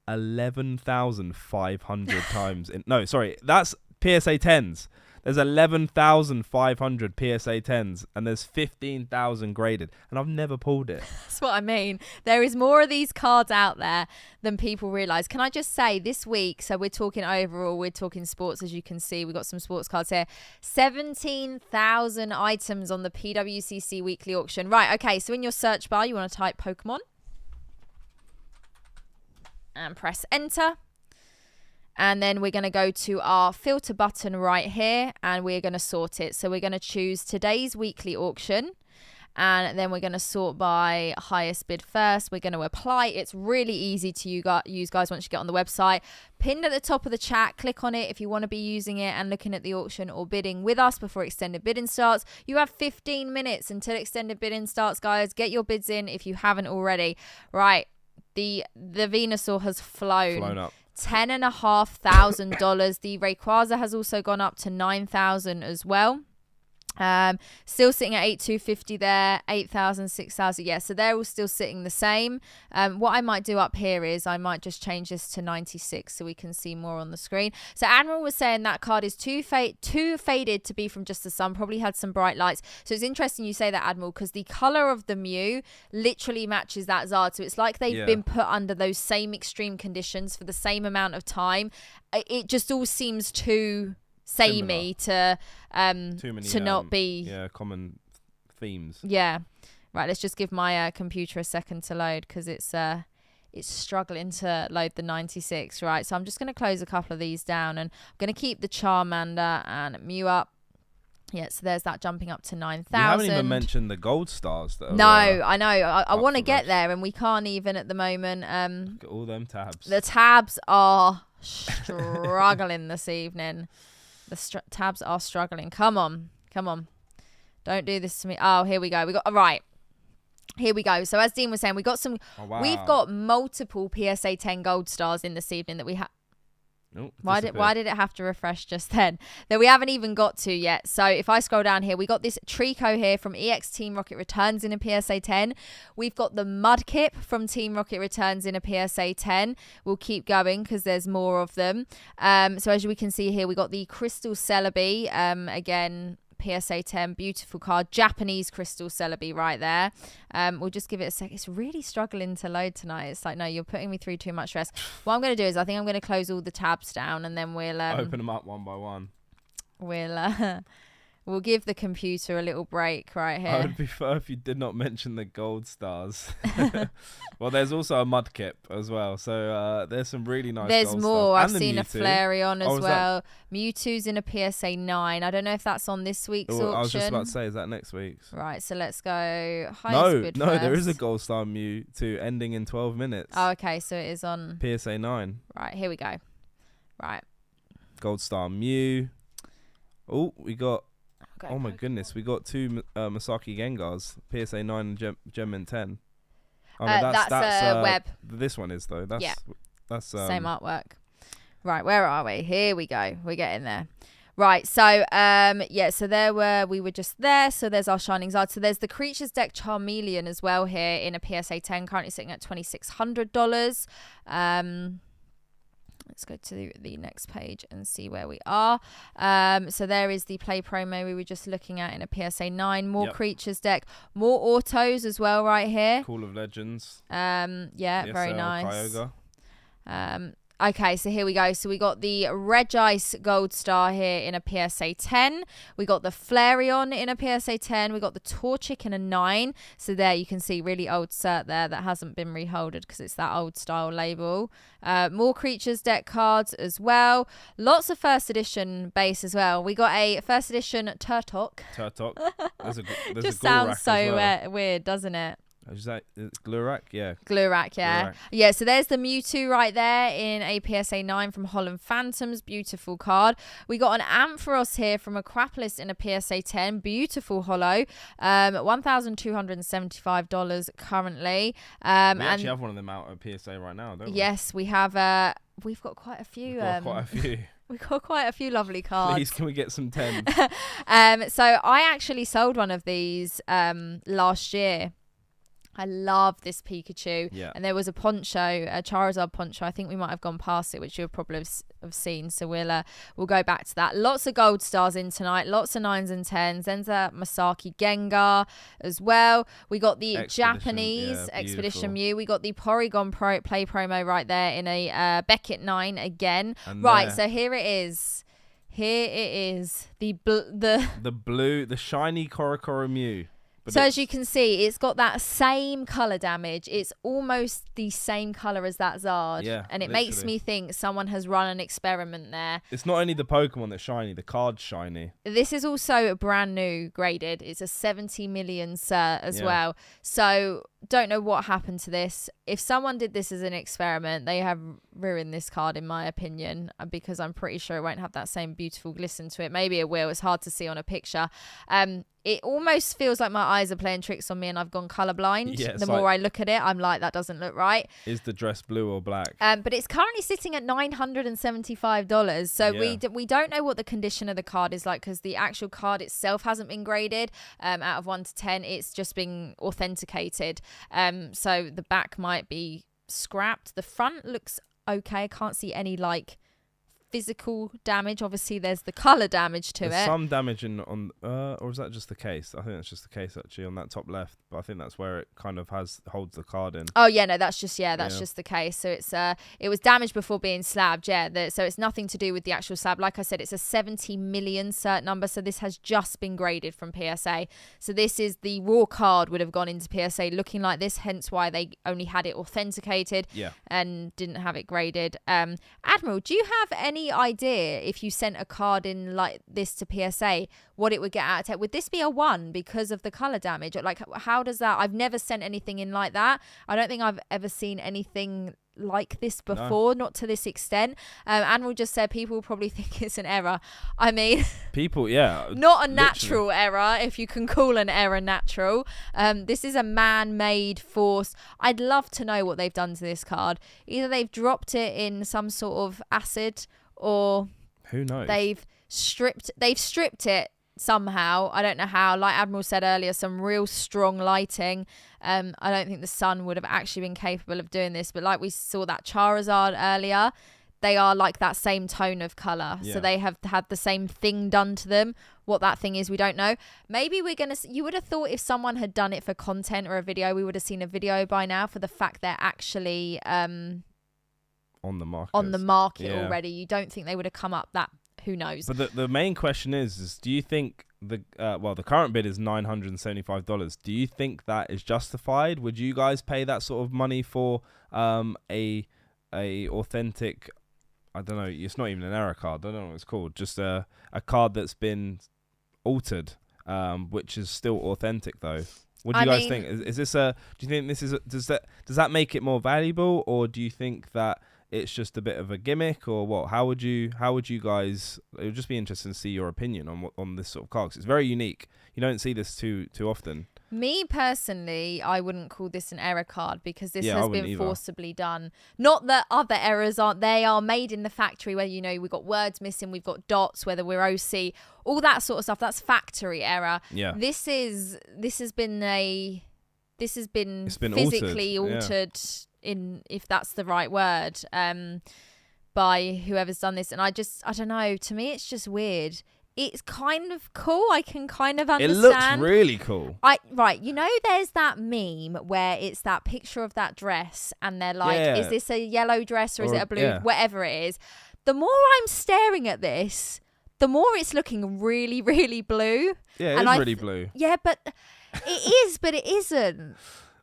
11,500 times. No, sorry, that's PSA 10s. There's 11,500 PSA 10s and there's 15,000 graded, and I've never pulled it. That's what I mean. There is more of these cards out there than people realise. Can I just say this week, so we're talking overall, we're talking sports, as you can see. We've got some sports cards here. 17,000 items on the PWCC weekly auction. Right, okay, so in your search bar, you want to type Pokemon and press enter. And then we're going to go to our filter button right here, and we're going to sort it. So we're going to choose today's weekly auction, and then we're going to sort by highest bid first. We're going to apply. It's really easy to use, guys, once you get on the website. Pinned at the top of the chat, click on it if you want to be using it and looking at the auction or bidding with us before extended bidding starts. You have 15 minutes until extended bidding starts, guys. Get your bids in if you haven't already. Right, the Venusaur has flown up. $10,500. The Rayquaza has also gone up to 9,000 as well. Still sitting at 8,250 there, 8,000, 6,000. Yeah, so they're all still sitting the same. What I might do up here is I might just change this to 96 so we can see more on the screen. So Admiral was saying that card is too faded to be from Just the Sun, probably had some bright lights. So it's interesting you say that, Admiral, because the color of the Mew literally matches that Zard. So it's like they've been put under those same extreme conditions for the same amount of time. It just all seems too samey to not be common themes. Yeah. Right, let's just give my computer a second to load because it's struggling to load the 96. Right, so I'm just going to close a couple of these down, and I'm going to keep the Charmander and Mew up. Yeah, so there's that jumping up to 9,000. You haven't even mentioned the gold stars. That no, I know. I want to get there, and we can't even at the moment. Look at all them tabs. The tabs are struggling this evening. The tabs are struggling. Come on. Don't do this to me. Oh, here we go. Right. Here we go. So as Dean was saying, we got some. Oh, wow. We've got multiple PSA 10 gold stars in this evening that we have. Oh, why did it have to refresh just then? That we haven't even got to yet. So if I scroll down here, we got this Trico here from EX Team Rocket Returns in a PSA 10. We've got the Mudkip from Team Rocket Returns in a PSA 10. We'll keep going because there's more of them. So as we can see here, we got the Crystal Celebi. Again, PSA 10, beautiful card. Japanese Crystal Celebi right there. We'll just give it a sec. It's really struggling to load tonight. It's like, no, you're putting me through too much stress. What I'm going to do is I think I'm going to close all the tabs down, and then we'll open them up one by one. We'll give the computer a little break right here. I would prefer if you did not mention the gold stars. Well, there's also a Mudkip as well. So there's some really nice There's gold more. stars. I've seen a Flareon as well. Mewtwo's in a PSA 9. I don't know if that's on this week's auction. I was just about to say, is that next week's? Right, so let's go highest bid No, first. there is a gold star Mewtwo ending in 12 minutes. Oh, okay, so it is on PSA 9. Right, here we go. Right. Gold star Mew. Oh, we got... Oh my goodness, we got two Masaki Gengars, PSA 9 and Gem 10. Oh, no, that's Web. This one is though. That's same artwork. Right, where are we? Here we go. We're getting there. Right, so so we were just there. So there's our Shining Zard. So there's the Creatures deck Charmeleon as well here in a PSA 10, currently sitting at $2,600. Let's go to the next page and see where we are. So there is the play promo we were just looking at in a PSA 9. More Creatures deck. More autos as well right here. Call of Legends. Very nice. Kyogre. Okay, so here we go. So we got the Regice Gold Star here in a PSA 10. We got the Flareon in a PSA 10. We got the Torchic in a 9. So there you can see really old cert there that hasn't been reholded because it's that old style label. More Creatures deck cards as well. Lots of first edition base as well. We got a first edition Turtok. There's just a sounds so weird, doesn't it? Is that Glurak? Yeah. Glurak, yeah. Glurak. Yeah, so there's the Mewtwo right there in a PSA 9 from Holland Phantoms. Beautiful card. We got an Ampharos here from Aquapolis in a PSA 10. Beautiful holo. $1,275 currently. We actually have one of them out at PSA right now, don't we? Yes, we have. We've got quite a few. We've got quite a few lovely cards. Please, can we get some 10? So I actually sold one of these last year. I love this Pikachu. Yeah. And there was a poncho, a Charizard poncho. I think we might have gone past it, which you'll probably have seen. So we'll go back to that. Lots of gold stars in tonight. Lots of 9s and 10s. Zenza Masaki Gengar as well. We got the Japanese Expedition Mew. We got the Porygon Play promo right there in a Beckett 9 again. And right, so here it is. Here it is. The shiny Korokoro Mew. So as you can see, it's got that same colour damage. It's almost the same colour as that Zard. Yeah, and it makes me think someone has run an experiment there. It's not only the Pokemon that's shiny, the card's shiny. This is also brand new graded. It's a 70 million cert as well. So don't know what happened to this. If someone did this as an experiment, they have ruined this card in my opinion, because I'm pretty sure it won't have that same beautiful glisten to it. Maybe it will. It's hard to see on a picture. It almost feels like my eyes are playing tricks on me and I've gone colorblind. Yeah, the more I look at it, I'm like, that doesn't look right. Is the dress blue or black? But it's currently sitting at $975. So we don't know what the condition of the card is like, because the actual card itself hasn't been graded out of 1 to 10. It's just been authenticated. So the back might be scrapped. The front looks okay. I can't see any physical damage. Obviously there's the color damage to there's it. Some damage or is that just the case? I think that's just the case actually on that top left, but I think that's where it kind of holds the card in. Oh yeah, no, that's just the case. So it's it was damaged before being slabbed. So it's nothing to do with the actual slab. Like I said, it's a 70 million cert number, so this has just been graded from PSA. So this is the raw card would have gone into PSA looking like this, hence why they only had it authenticated and didn't have it graded. Admiral, do you have any idea if you sent a card in like this to PSA what it would get out of 10? Would this be a 1 because of the color damage? Like, how does that? I've never sent anything in like that. I don't think I've ever seen anything like this before, not to this extent. Admiral just said people will probably think it's an error. I mean, people, not a natural error, if you can call an error natural. This is a man-made force. I'd love to know what they've done to this card. Either they've dropped it in some sort of acid, or who knows? They've stripped it somehow. I don't know how. Like Admiral said earlier, some real strong lighting. I don't think the sun would have actually been capable of doing this, but like we saw that Charizard earlier, they are like that same tone of color. So they have had the same thing done to them. What that thing is, we don't know. Maybe you would have thought if someone had done it for content or a video, we would have seen a video by now, for the fact they're actually on the market already. You don't think they would have come up that? Who knows? But the main question is do you think the current bid is $975? Do you think that is justified? Would you guys pay that sort of money for a authentic? I don't know. It's not even an error card. I don't know what it's called. Just a card that's been altered, which is still authentic though. What do you guys think? Is this do you think this is does that make it more valuable, or do you think that it's just a bit of a gimmick, or what? How would you guys? It would just be interesting to see your opinion on this sort of card, 'cause it's very unique. You don't see this too often. Me personally, I wouldn't call this an error card, because this has been forcibly done. Not that other errors aren't. They are made in the factory where, we've got words missing, we've got dots, whether we're OC, all that sort of stuff. That's factory error. Yeah. This has been physically altered in, if that's the right word, by whoever's done this. And I don't know, to me it's just weird. it's kind of cool. I can kind of understand. It looks really cool. Right, there's that meme where it's that picture of that dress and they're like, is this a yellow dress or is it a blue? Whatever it is. The more I'm staring at this, the more it's looking really, really blue. Yeah, it's really blue. Yeah, but it is, but it isn't.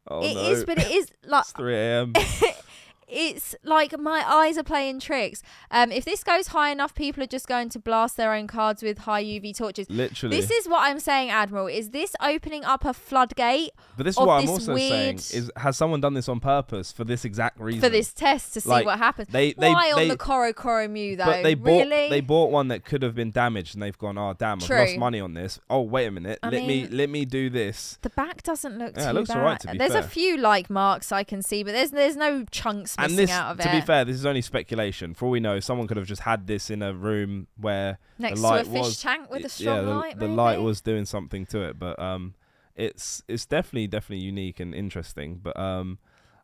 It is, but it is. Like, it's 3 a.m. It's like my eyes are playing tricks. If this goes high enough, people are just going to blast their own cards with high UV torches. Literally. This is what I'm saying, Admiral. Is this opening up a floodgate? But this is what I'm also saying. Has someone done this on purpose for this exact reason? For this test to see what happens. Why on the Koro Mew though? But they bought one that could have been damaged, and they've gone, oh damn, I've lost money on this. Oh wait a minute, let me do this. The back doesn't look too it looks bad. Alright, to be there's fair. A few like marks I can see, but there's no chunks missing out of it. To be fair, this is only speculation. For all we know, someone could have just had this in a room where next the light to a fish tank with a strong light. The light was doing something to it, but it's definitely unique and interesting. But I'm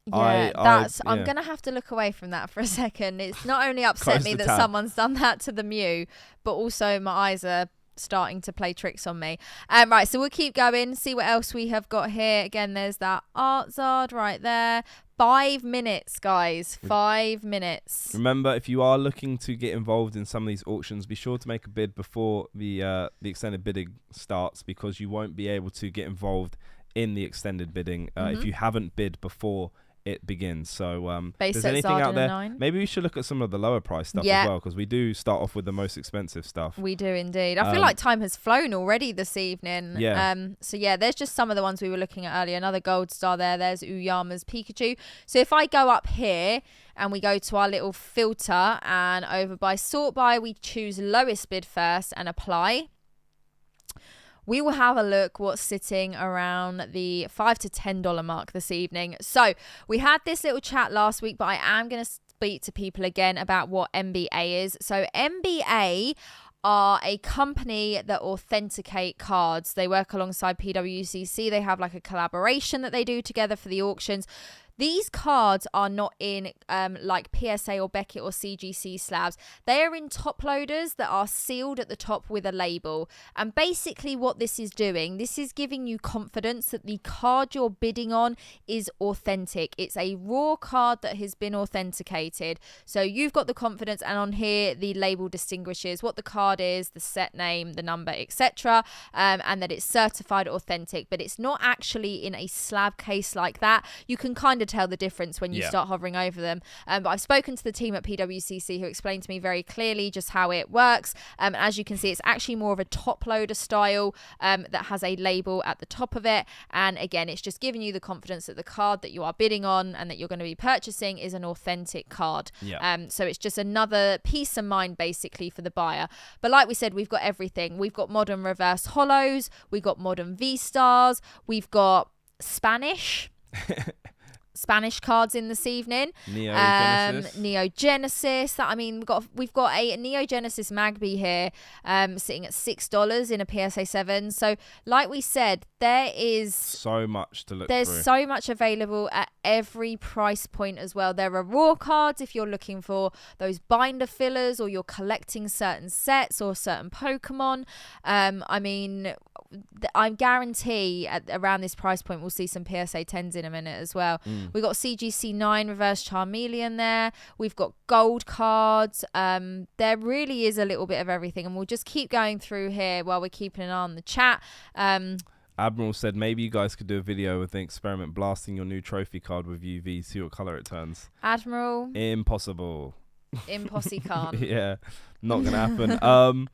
gonna have to look away from that for a second. It's not only upset me that someone's done that to the Mew, but also my eyes are starting to play tricks on me. Right, so we'll keep going, see what else we have got here. Again, there's that art Zard right there. 5 minutes, guys. 5 minutes. Remember, if you are looking to get involved in some of these auctions, be sure to make a bid before the extended bidding starts, because you won't be able to get involved in the extended bidding if you haven't bid before it begins. So if there's anything out there, maybe we should look at some of the lower price stuff as well, because we do start off with the most expensive stuff. We do indeed. I feel like time has flown already this evening. So there's just some of the ones we were looking at earlier. Another gold star there's Uyama's Pikachu. So if I go up here and we go to our little filter, and over by sort by, we choose lowest bid first and apply. We will have a look what's sitting around the $5 to $10 mark this evening. So we had this little chat last week, but I am going to speak to people again about what MBA is. So MBA are a company that authenticate cards. They work alongside PWCC. They have like a collaboration that they do together for the auctions. These cards are not in like PSA or Beckett or CGC slabs. They are in top loaders that are sealed at the top with a label. And basically what this is doing, this is giving you confidence that the card you're bidding on is authentic. It's a raw card that has been authenticated. So you've got the confidence, and on here the label distinguishes what the card is, the set name, the number, etc. And that it's certified authentic. But it's not actually in a slab case like that. You can kind of tell the difference when you start hovering over them. But I've spoken to the team at PWCC who explained to me very clearly just how it works. As you can see, it's actually more of a top loader style that has a label at the top of it. And again, it's just giving you the confidence that the card that you are bidding on and that you're going to be purchasing is an authentic card. So it's just another peace of mind basically for the buyer. But like we said, we've got everything. We've got modern reverse hollows. We've got modern V-stars. We've got Spanish cards in this evening. Neo Genesis. We've got a Neo Genesis Magby here, sitting at $6 in a PSA 7. So, like we said, there is so much to look. There's so much available at every price point as well. There are raw cards if you're looking for those binder fillers or you're collecting certain sets or certain Pokemon. I guarantee around this price point we'll see some PSA 10s in a minute as well. We've got CGC 9 Reverse Charmeleon there. We've got gold cards. There really is a little bit of everything, and we'll just keep going through here while we're keeping an eye on the chat. Admiral said maybe you guys could do a video with the experiment blasting your new trophy card with UV, see what colour it turns. Admiral? Impossible. Impossy can't. Yeah, not gonna happen.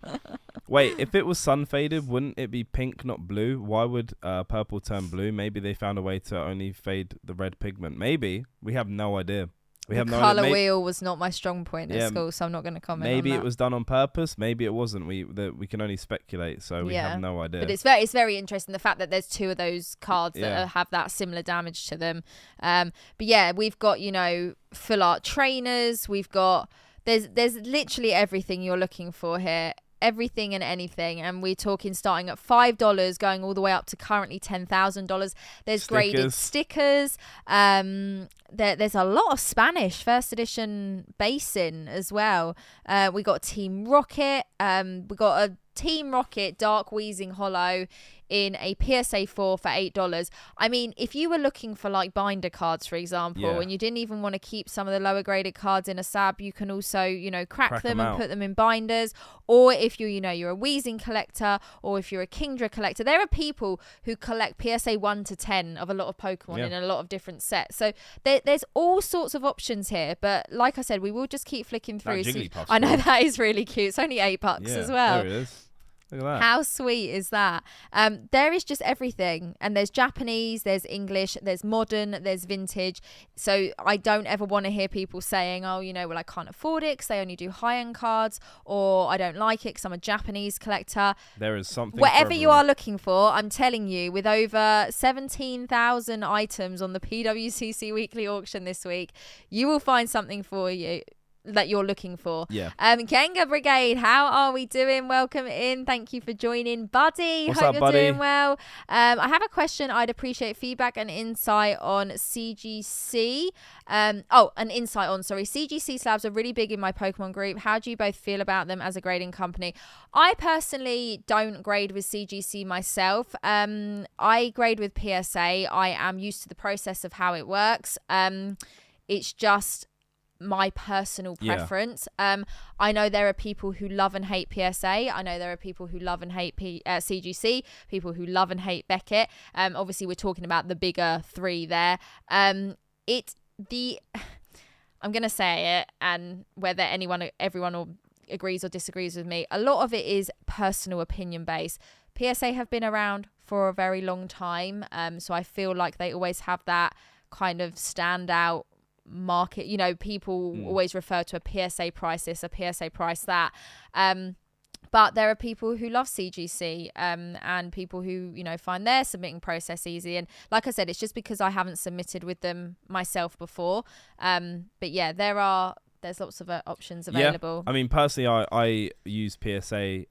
Wait, if it was sun faded, wouldn't it be pink, not blue? Why would purple turn blue? Maybe they found a way to only fade the red pigment. Maybe. We have no idea. The colour wheel was not my strong point at school, so I'm not going to comment on that. Maybe it was done on purpose. Maybe it wasn't. We can only speculate, so we have no idea. But it's very interesting, the fact that there's two of those cards that have that similar damage to them. But yeah, we've got, full art trainers. We've got... There's literally everything you're looking for here. Everything and anything, and we're talking starting at $5 going all the way up to currently $10,000. There's graded stickers. There's a lot of Spanish first edition basing as well. We got Team Rocket. We got a Team Rocket Dark Wheezing Hollow in a PSA 4 for $8. I mean, if you were looking for like binder cards, for example, and you didn't even want to keep some of the lower graded cards in a SAB, you can also, you know, crack them and put them in binders. Or if you, you know, you're a Wheezing collector, or if you're a Kingdra collector, there are people who collect PSA 1 to 10 of a lot of Pokemon in a lot of different sets. So there's all sorts of options here. But like I said, we will just keep flicking through. I know that is really cute. It's only $8 as well. There it is. Look at that. How sweet is that? There is just everything. And there's Japanese, there's English, there's modern, there's vintage. So I don't ever want to hear people saying, oh, you know, well, I can't afford it because they only do high-end cards, or I don't like it because I'm a Japanese collector. There is something. Whatever you are looking for, I'm telling you, with over 17,000 items on the PWCC weekly auction this week, you will find something for you that you're looking for. Kenga Brigade, how are we doing? Welcome in. Thank you for joining, buddy. What's Hope up, you're buddy? doing well. I have a question. I'd appreciate feedback and insight on CGC. CGC slabs are really big in my Pokemon group. How do you both feel about them as a grading company? I personally don't grade with CGC myself. I grade with PSA. I am used to the process of how it works. It's just my personal preference. I know there are people who love and hate PSA. I know there are people who love and hate CGC, people who love and hate Beckett. Obviously we're talking about the bigger three there. I'm gonna say it, and whether everyone agrees or disagrees with me, a lot of it is personal opinion based. PSA have been around for a very long time, so I feel like they always have that kind of standout market. You know, people always refer to a PSA price this, a PSA price that, but there are people who love CGC and people who, you know, find their submitting process easy. And like I said, it's just because I haven't submitted with them myself before, but yeah, there's lots of options available. I mean, personally, I use PSA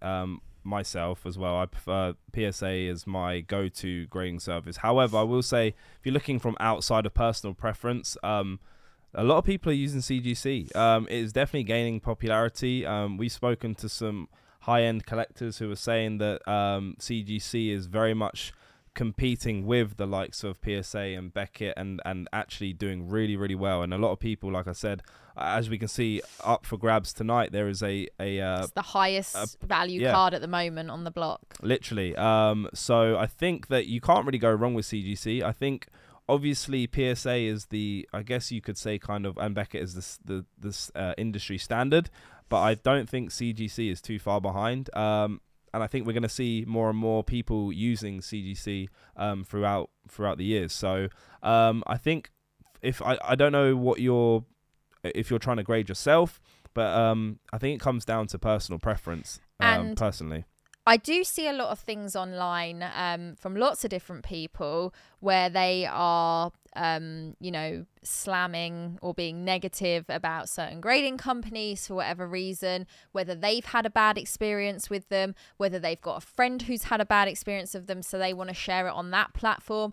myself as well. I prefer PSA as my go-to grading service. However, I will say, if you're looking from outside of personal preference, a lot of people are using CGC. It is definitely gaining popularity. We've spoken to some high-end collectors who are saying that CGC is very much competing with the likes of PSA and Beckett and actually doing really, really well. And a lot of people, like I said, as we can see up for grabs tonight, there is it's the highest value card at the moment on the block. Literally. So I think that you can't really go wrong with CGC. I think obviously PSA is I guess you could say kind of, and Beckett is this industry standard, but I don't think CGC is too far behind. And I think we're going to see more and more people using CGC throughout the years. So I think I don't know if you're trying to grade yourself, but I think it comes down to personal preference. Personally, I do see a lot of things online from lots of different people where they are, slamming or being negative about certain grading companies for whatever reason, whether they've had a bad experience with them, whether they've got a friend who's had a bad experience of them, so they want to share it on that platform.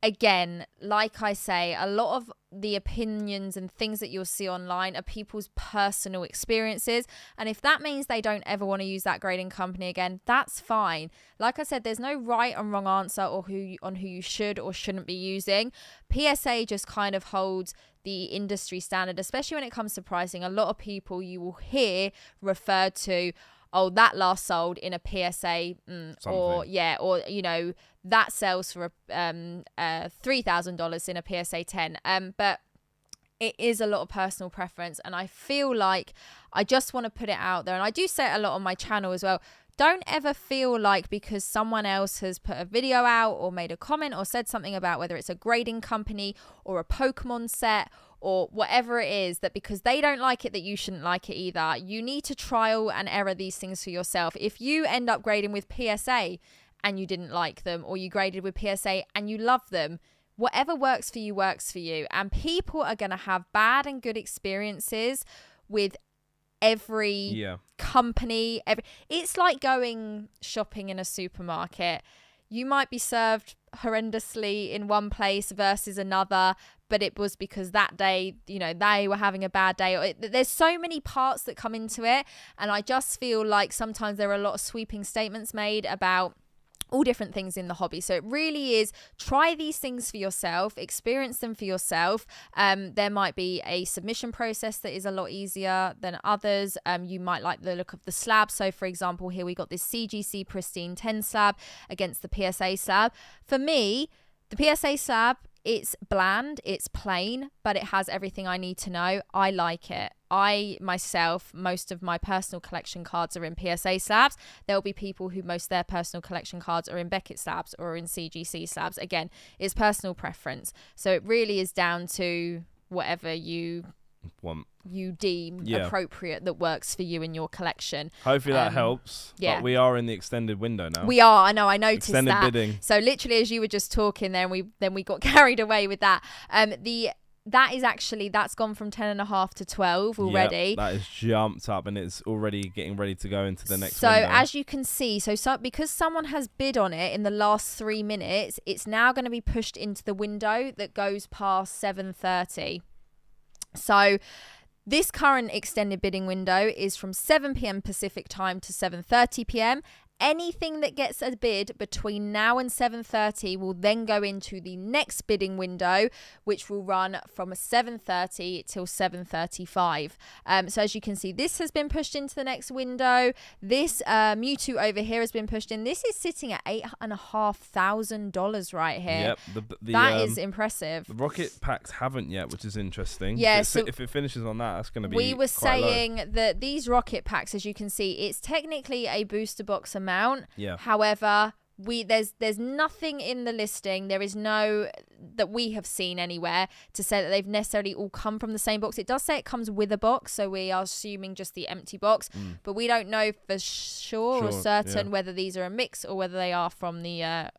Again, like I say, a lot of the opinions and things that you'll see online are people's personal experiences. And if that means they don't ever want to use that grading company again, that's fine. Like I said, there's no right and wrong answer or who you should or shouldn't be using. PSA just kind of holds the industry standard, especially when it comes to pricing. A lot of people you will hear refer to, oh, that last sold in a PSA, or that sells for $3,000 in a PSA 10. But it is a lot of personal preference, and I feel like I just want to put it out there, and I do say it a lot on my channel as well. Don't ever feel like because someone else has put a video out or made a comment or said something about whether it's a grading company or a Pokemon set or whatever it is, that because they don't like it, that you shouldn't like it either. You need to trial and error these things for yourself. If you end up grading with PSA and you didn't like them, or you graded with PSA and you love them, whatever works for you works for you. And people are going to have bad and good experiences with every company. It's like going shopping in a supermarket. you might be served horrendously in one place versus another, but it was because that day, you know, they were having a bad day. There's so many parts that come into it, and I just feel like sometimes there are a lot of sweeping statements made about all different things in the hobby. So it really is, try these things for yourself, experience them for yourself. There might be a submission process that is a lot easier than others. You might like the look of the slab. So for example, here we got this CGC Pristine 10 slab against the PSA slab. For me, the PSA slab, it's bland, it's plain, but it has everything I need to know. I like it. I myself, most of my personal collection cards are in PSA slabs. There'll be people who most of their personal collection cards are in Beckett slabs or in CGC slabs. Again, it's personal preference. So it really is down to whatever you deem appropriate that works for you in your collection. Hopefully that helps. Yeah. But we are in the extended window now. We are. I know. I noticed extended that. Bidding. So literally, as you were just talking there, then we got carried away with that. That's gone from 10.5 to 12 already. That has jumped up and it's already getting ready to go into the next window. So as you can see, because someone has bid on it in the last 3 minutes, it's now going to be pushed into the window that goes past 7:30. So this current extended bidding window is from 7 p.m. Pacific time to 7:30 p.m. Anything that gets a bid between now and 7:30 will then go into the next bidding window, which will run from 7:30 till 7:35. So as you can see, this has been pushed into the next window. This Mewtwo over here has been pushed in. This is sitting at $8,500 right here. Yep, that is impressive. The rocket packs haven't yet, which is interesting. Yeah, if it finishes on that, that's going to be. We were saying low. that these rocket packs, as you can see, it's technically a booster box amount. Yeah. However, there's nothing in the listing. There is no that we have seen anywhere to say that they've necessarily all come from the same box. It does say it comes with a box, so we are assuming just the empty box, but we don't know for sure or certain whether these are a mix or whether they are from the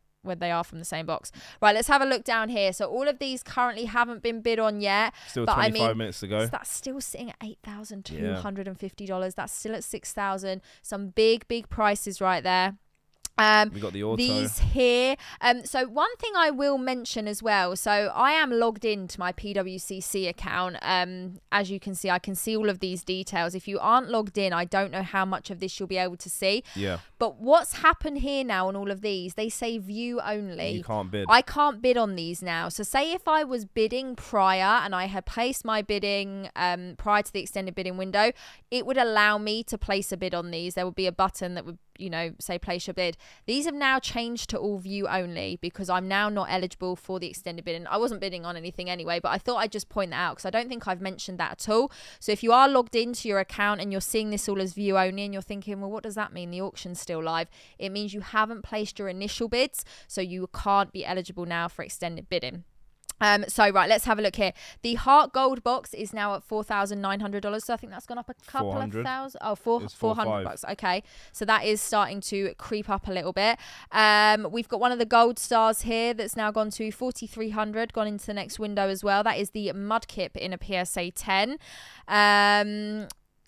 same box. Right, let's have a look down here. So all of these currently haven't been bid on yet. Still 25 minutes to go. So that's still sitting at $8,250. That's still at $6,000. Some big prices right there. We got the auto. These here. So one thing I will mention as well. So I am logged into my PWCC account. As you can see, I can see all of these details. If you aren't logged in, I don't know how much of this you'll be able to see. Yeah. But what's happened here now on all of these, they say view only. You can't bid. I can't bid on these now. So say if I was bidding prior and I had placed my bidding prior to the extended bidding window, it would allow me to place a bid on these. There would be a button that would, say place your bid. These have now changed to all view only because I'm now not eligible for the extended bidding. I wasn't bidding on anything anyway, but I thought I'd just point that out because I don't think I've mentioned that at all. So if you are logged into your account and you're seeing this all as view only and you're thinking, well, what does that mean? The auction's still live. It means you haven't placed your initial bids, so you can't be eligible now for extended bidding. So right, let's have a look here. The Heart Gold box is now at $4,900. So I think that's gone up a couple 400. Of thousand. Oh, $400. Okay, so that is starting to creep up a little bit. We've got one of the gold stars here that's now gone to $4,300, gone into the next window as well. That is the Mudkip in a PSA 10.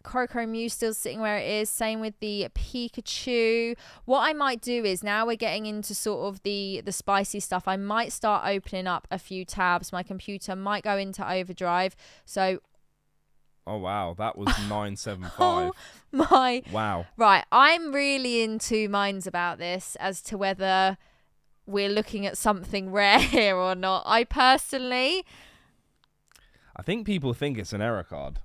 Korokoro Mew still sitting where it is. Same with the Pikachu. What I might do is, now we're getting into sort of the spicy stuff, I might start opening up a few tabs. My computer might go into overdrive. So oh wow, that was 975. Oh my. Wow. Right, I'm really in two minds about this as to whether we're looking at something rare here or not. I think people think it's an error card.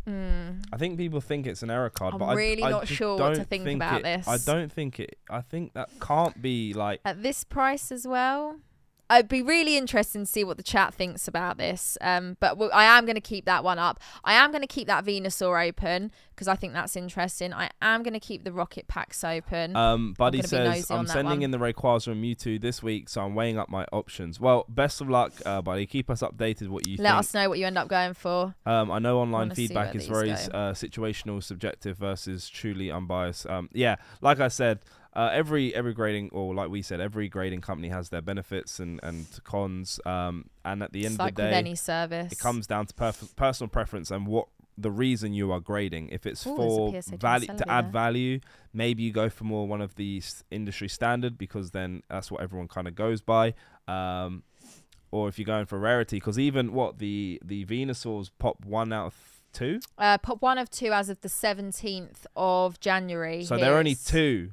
I think people think it's an error card, I'm but really not sure what to think about this. I don't think it. I think that can't be like at this price as well. I'd be really interested to see what the chat thinks about this. But I am going to keep that one up. I am going to keep that Venusaur open because I think that's interesting. I am going to keep the rocket packs open. Buddy says, I'm sending in the Rayquaza and Mewtwo this week, so I'm weighing up my options. Well, best of luck, buddy. Keep us updated what you think. Let us know what you end up going for. I know online feedback is very situational, subjective versus truly unbiased. Yeah, like I said, every grading, or like we said, every grading company has their benefits and cons. And at the end of the day, with any service, it comes down to personal preference and what the reason you are grading. If it's Ooh, for there's a PSA 10 value, to add there. value, maybe you go for more one of the industry standard, because then that's what everyone kind of goes by. Or if you're going for rarity, because even the Venusaurs pop 1 out of 2. Pop 1 of 2 as of the 17th of January. So there are only 2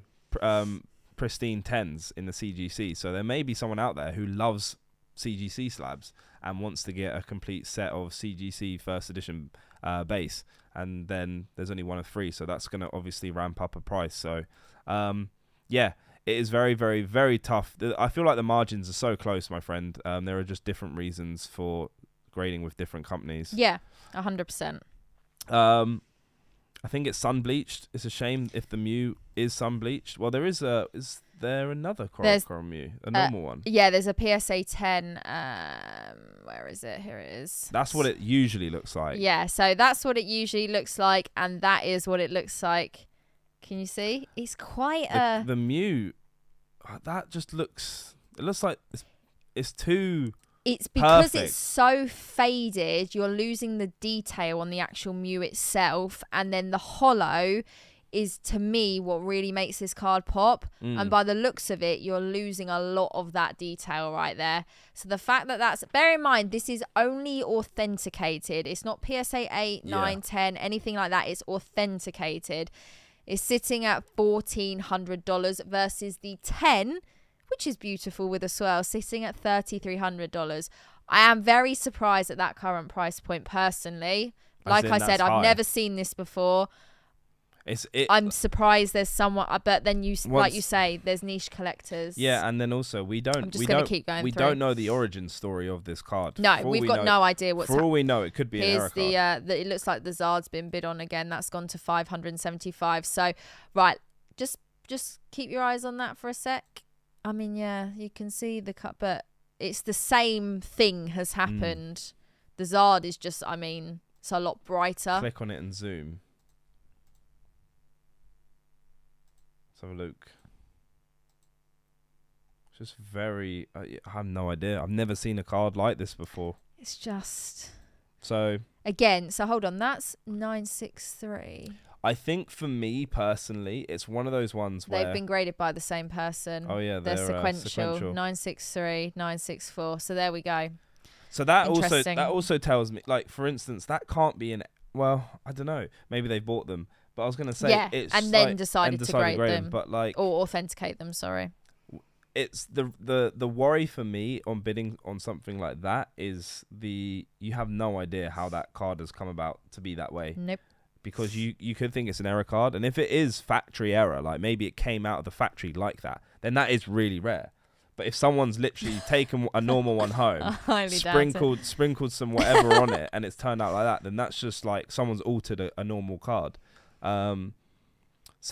pristine 10s in the CGC. So there may be someone out there who loves CGC slabs and wants to get a complete set of CGC first edition base, and then there's only 1 of 3, so that's going to obviously ramp up a price. So yeah, it is very, very, very tough. I feel like the margins are so close, my friend. There are just different reasons for grading with different companies. Yeah, 100%. I think it's sun bleached. It's a shame if the Mew is sun bleached. Well, is there another Coral Mew, a normal one? Yeah, there's a PSA 10. Where is it? Here it is. That's what it usually looks like. Yeah, so that's what it usually looks like, and that is what it looks like. Can you see? It's quite the Mew. That just looks. It looks like it's too. It's because perfect. It's so faded, you're losing the detail on the actual Mew itself, and then the hollow is, to me, what really makes this card pop. And by the looks of it, you're losing a lot of that detail right there. So the fact that bear in mind, this is only authenticated. It's not PSA 8, 9, 10, anything like that. It's authenticated. It's sitting at $1,400 versus the 10, which is beautiful with a swirl, sitting at $3,300. I am very surprised at that current price point personally. Like I said, I've never seen this before. I'm surprised there's someone, but then like you say, there's niche collectors. Yeah, and then also we don't know the origin story of this card. No, we've got no idea what's. For all we know, it could be an error card. It looks like the Zard's been bid on again. That's gone to 575. So right, just keep your eyes on that for a sec. I mean, yeah, you can see the cut, but it's the same thing has happened. The Zard is just, I mean, it's a lot brighter. Click on it and zoom. Let's have a look. It's just very. I have no idea. I've never seen a card like this before. It's just. So. Again, so hold on. That's 963. I think for me personally, it's one of those ones where they've been graded by the same person. Oh yeah, they're sequential. 963, 964. So there we go. So that also tells me, like, for instance, that can't be well, I don't know. Maybe they bought them, but I was gonna say it's and then decided to grade them, but like, or authenticate them. Sorry. It's the worry for me on bidding on something like that is you have no idea how that card has come about to be that way. Nope. Because you could think it's an error card, and if it is factory error, like maybe it came out of the factory like that, then that is really rare. But if someone's literally taken a normal one home, sprinkled some whatever on it, and it's turned out like that, then that's just like someone's altered a normal card. So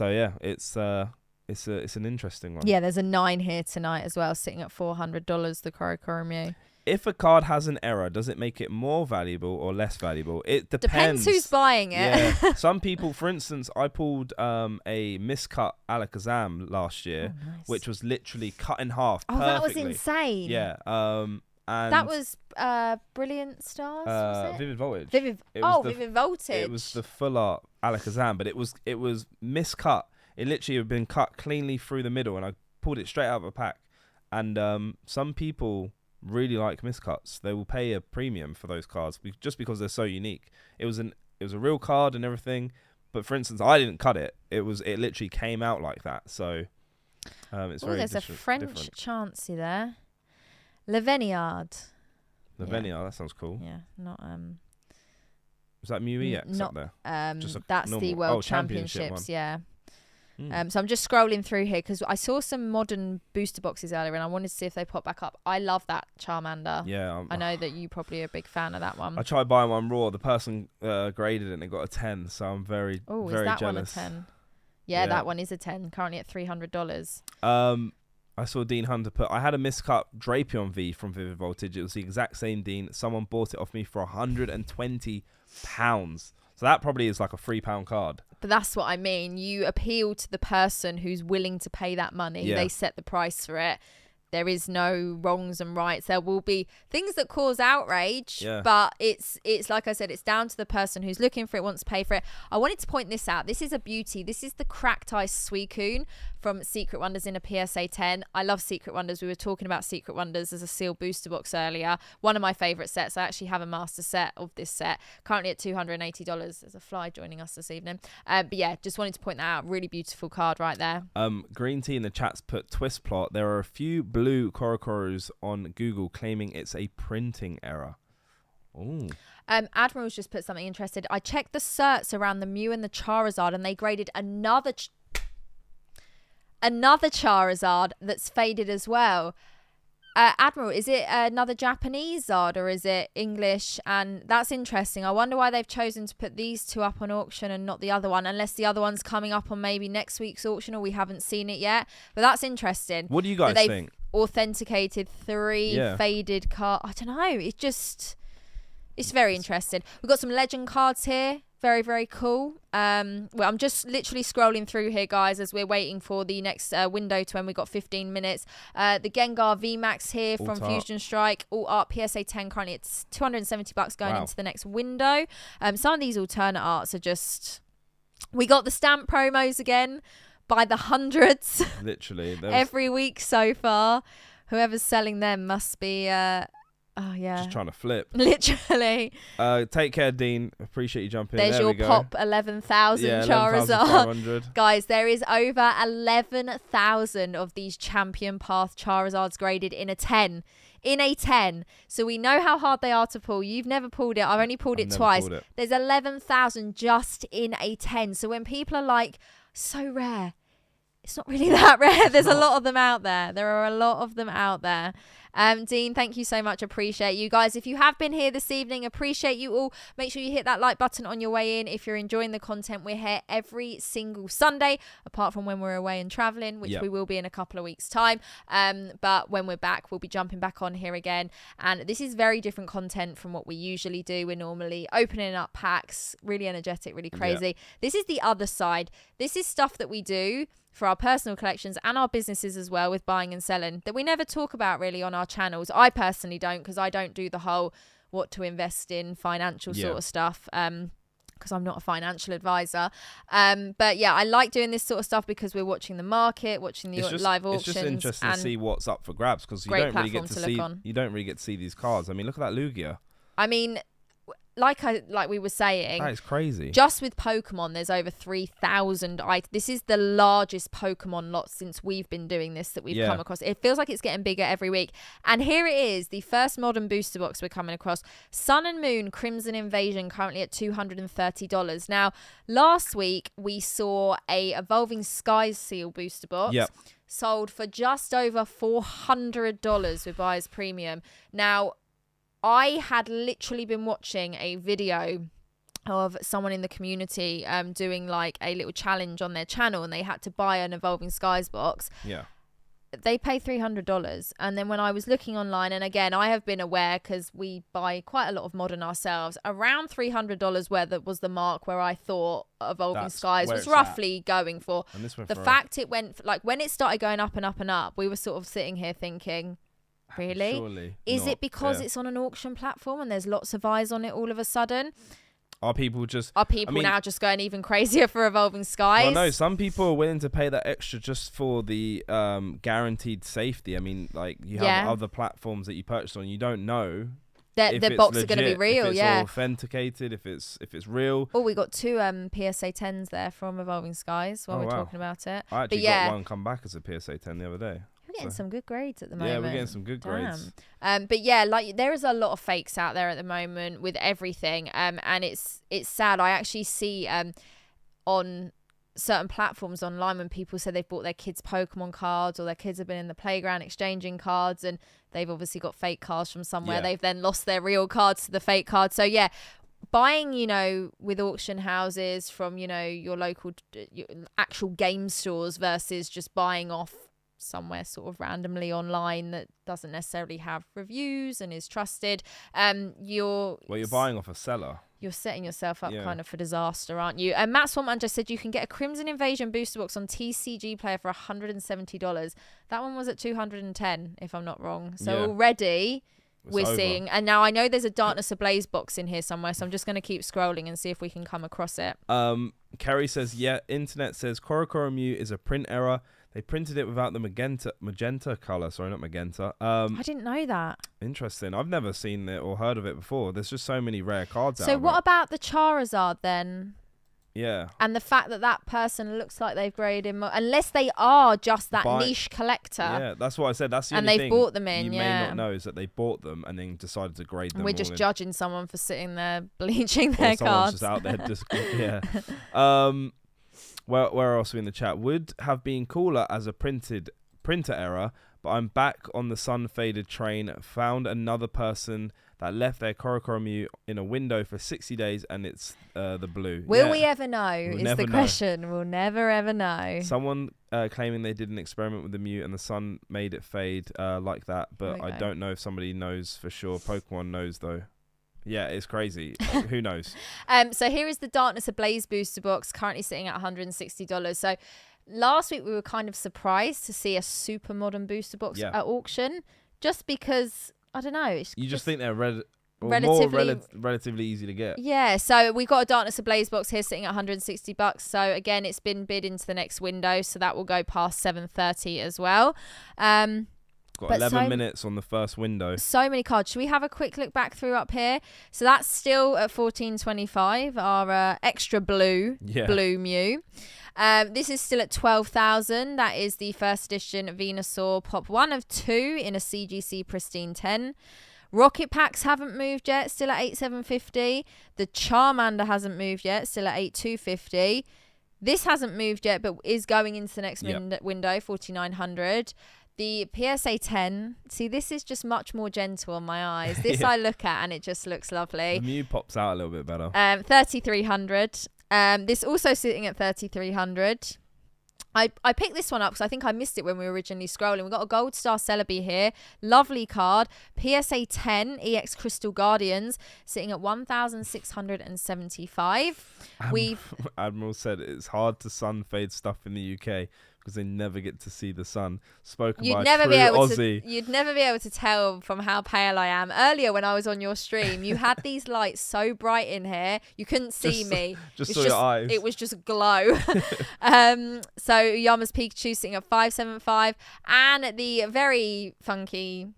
yeah, it's an interesting one. Yeah, there's a 9 here tonight as well, sitting at $400. The Coral Mew. If a card has an error, does it make it more valuable or less valuable? It depends. Depends who's buying it. Yeah. Some people, for instance, I pulled a miscut Alakazam last year, which was literally cut in half perfectly. That was insane. Yeah. And that was Brilliant Stars, was it? Vivid Voltage. Vivid Voltage. It was the full art Alakazam, but it was miscut. It literally had been cut cleanly through the middle, and I pulled it straight out of a pack. And some people really like miscuts. They will pay a premium for those cards just because they're so unique. It was a real card and everything, but for instance, I didn't cut it. It literally came out like that. So it's very there's a French Chansey there. Laveniard. That sounds cool. Yeah, not Was that Mew EX up there? That's the World Championships. Yeah. So I'm just scrolling through here because I saw some modern booster boxes earlier and I wanted to see if they pop back up. I love that Charmander. Yeah. I know that you probably are a big fan of that one. I tried buying one raw. The person graded it and it got a 10, so I'm very jealous. Is that one a 10? Yeah, that one is a 10, currently at $300. I saw Dean Hunter I had a miscut Drapion V from Vivid Voltage. It was the exact same Dean. Someone bought it off me for £120. So that probably is like a £3 card. But that's what I mean. You appeal to the person who's willing to pay that money. Yeah. They set the price for it. there is no wrongs and rights. There will be things that cause outrage, but it's like I said, it's down to the person who's looking for it, wants to pay for it. I wanted to point this out. This is a beauty. This is the cracked ice Suicune from Secret Wonders in a PSA 10. I love Secret Wonders. We were talking about Secret Wonders as a sealed booster box earlier. One of my favorite sets. I actually have a master set of this set, currently at $280. There's a fly joining us this evening. But yeah, just wanted to point that out. Really beautiful card right there. Green Tea in the chat's put twist plot. There are a few blue Korokorus on Google claiming it's a printing error. Ooh. Admiral's just put something interesting. I checked the certs around the Mew and the Charizard, and they graded another Charizard that's faded as well. Admiral, is it another Japanese Zard or is it English? And that's interesting. I wonder why they've chosen to put these two up on auction and not the other one, unless the other one's coming up on maybe next week's auction or we haven't seen it yet. But that's interesting. What do you guys think? Authenticated 3 faded cards. I don't know. It's very interesting. We've got some legend cards here. Very, very cool. Well, I'm just literally scrolling through here, guys, as we're waiting for the next window to end. We've got 15 minutes. The Gengar VMAX here from Fusion Strike. All art PSA 10 currently. It's $270 going into the next window. Some of these alternate arts are just... We got the stamp promos again by the hundreds. Literally. Every week so far. Whoever's selling them must be... Oh, yeah. Just trying to flip. Literally. Take care, Dean. Appreciate you jumping in. There's your pop 11,000 Charizard. Guys, there is over 11,000 of these Champion Path Charizards graded in a 10. So we know how hard they are to pull. You've never pulled it. I've only pulled it twice. There's 11,000 just in a 10. So when people are like, so rare, it's not really that rare. There's a lot of them out there. There are a lot of them out there. Dean, thank you so much. Appreciate you guys. If you have been here this evening, appreciate you all. Make sure you hit that like button on your way in. If you're enjoying the content, we're here every single Sunday, apart from when we're away and traveling, which we will be in a couple of weeks' time. But when we're back, we'll be jumping back on here again. And this is very different content from what we usually do. We're normally opening up packs, really energetic, really crazy. This is the other side. This is stuff that we do for our personal collections and our businesses as well, with buying and selling, that we never talk about really on our channels. I personally don't, because I don't do the whole what to invest in financial sort of stuff, because I'm not a financial advisor. But yeah, I like doing this sort of stuff because we're watching the market, watching the live auctions. It's just interesting to see what's up for grabs, because you don't really get to see these cards. I mean, look at that Lugia. I mean, like we were saying, that is crazy. Just with Pokemon, there's over 3,000. This is the largest Pokemon lot since we've been doing this that we've come across. It feels like it's getting bigger every week. And here it is, the first modern booster box we're coming across. Sun and Moon Crimson Invasion, currently at $230. Now, last week we saw a Evolving Skies seal booster box. Sold for just over $400 with buyer's premium. Now, I had literally been watching a video of someone in the community doing like a little challenge on their channel, and they had to buy an Evolving Skies box. They pay $300. And then when I was looking online, and again, I have been aware because we buy quite a lot of modern ourselves, around $300 where that was the mark where I thought Evolving Skies was roughly going for. And this went the fact it went, like when it started going up and up and up, we were sort of sitting here thinking, really? Surely is not. It because it's on an auction platform and there's lots of eyes on it all of a sudden? Are people now just going even crazier for Evolving Skies? Well, no, some people are willing to pay that extra just for the guaranteed safety. I mean, like you have other platforms that you purchase on, you don't know that the box is going to be real, if it's authenticated, if it's real. Oh, we got 2 PSA 10s there from Evolving Skies while we're talking about it. I actually got one come back as a PSA 10 the other day. We're getting some good grades at the moment. Yeah, we're getting some good grades. But yeah, like there is a lot of fakes out there at the moment with everything. And it's sad. I actually see on certain platforms online when people say they've bought their kids Pokemon cards, or their kids have been in the playground exchanging cards, and they've obviously got fake cards from somewhere. They've then lost their real cards to the fake cards. So yeah, buying, with auction houses from, your local your actual game stores versus just buying off somewhere sort of randomly online that doesn't necessarily have reviews and is trusted, you're buying off a seller. You're setting yourself up kind of for disaster, aren't you? And Matt Swanman just said you can get a Crimson Invasion booster box on TCG Player for $170. That one was at $210, if I'm not wrong. So already we're seeing, and now I know there's a Darkness Ablaze box in here somewhere, so I'm just going to keep scrolling and see if we can come across it. Kerry says, internet says Korokoro Mew is a print error. They printed it without the magenta color. Sorry, not magenta. I didn't know that. Interesting. I've never seen it or heard of it before. There's just so many rare cards out of it. So what about the Charizard then? Yeah. And the fact that person looks like they've graded unless they are just that niche collector. Yeah, that's what I said. That's the only thing. And they've bought them in, you may not know is that they bought them and then decided to grade them. We're just judging someone for sitting there bleaching their cards. Just out there just where else are we in the chat? Would have been cooler as a printer error, but I'm back on the sun faded train. Found another person that left their Korokoro Mew in a window for 60 days, and it's the blue. Will we ever know? Is the question. We'll never ever know. Someone claiming they did an experiment with the Mew and the sun made it fade like that, but I don't know if somebody knows for sure. Pokemon knows though. Yeah, it's crazy. Who knows? So here is the Darkness Ablaze booster box, currently sitting at $160. So last week we were kind of surprised to see a super modern booster box at auction, just because I don't know. You just think they're relatively easy to get. Yeah, so we got a Darkness Ablaze box here sitting at $160. So again, it's been bid into the next window, so that will go past 7:30 as well. Got 11 minutes on the first window. So many cards. Should we have a quick look back through up here? So that's still at $14.25. Our extra blue Mew. This is still at $12,000. That is the first edition Venusaur Pop 1 of 2 in a CGC Pristine 10. Rocket Packs haven't moved yet, still at $8,750. The Charmander hasn't moved yet, still at $8,250. This hasn't moved yet, but is going into the next window, $4,900. The PSA 10, see, this is just much more gentle on my eyes. This I look at and it just looks lovely. The Mew pops out a little bit better. $3,300. This also sitting at $3,300. I picked this one up because I think I missed it when we were originally scrolling. We've got a Gold Star Celebi here. Lovely card. PSA 10 EX Crystal Guardians sitting at $1,675. Admiral said it's hard to sun fade stuff in the UK because they never get to see the sun. You'd never be able to tell from how pale I am. Earlier when I was on your stream, you had these lights so bright in here, you couldn't see me. Just your eyes. It was just glow. So Yama's Pikachu sitting at $575, and the very funky.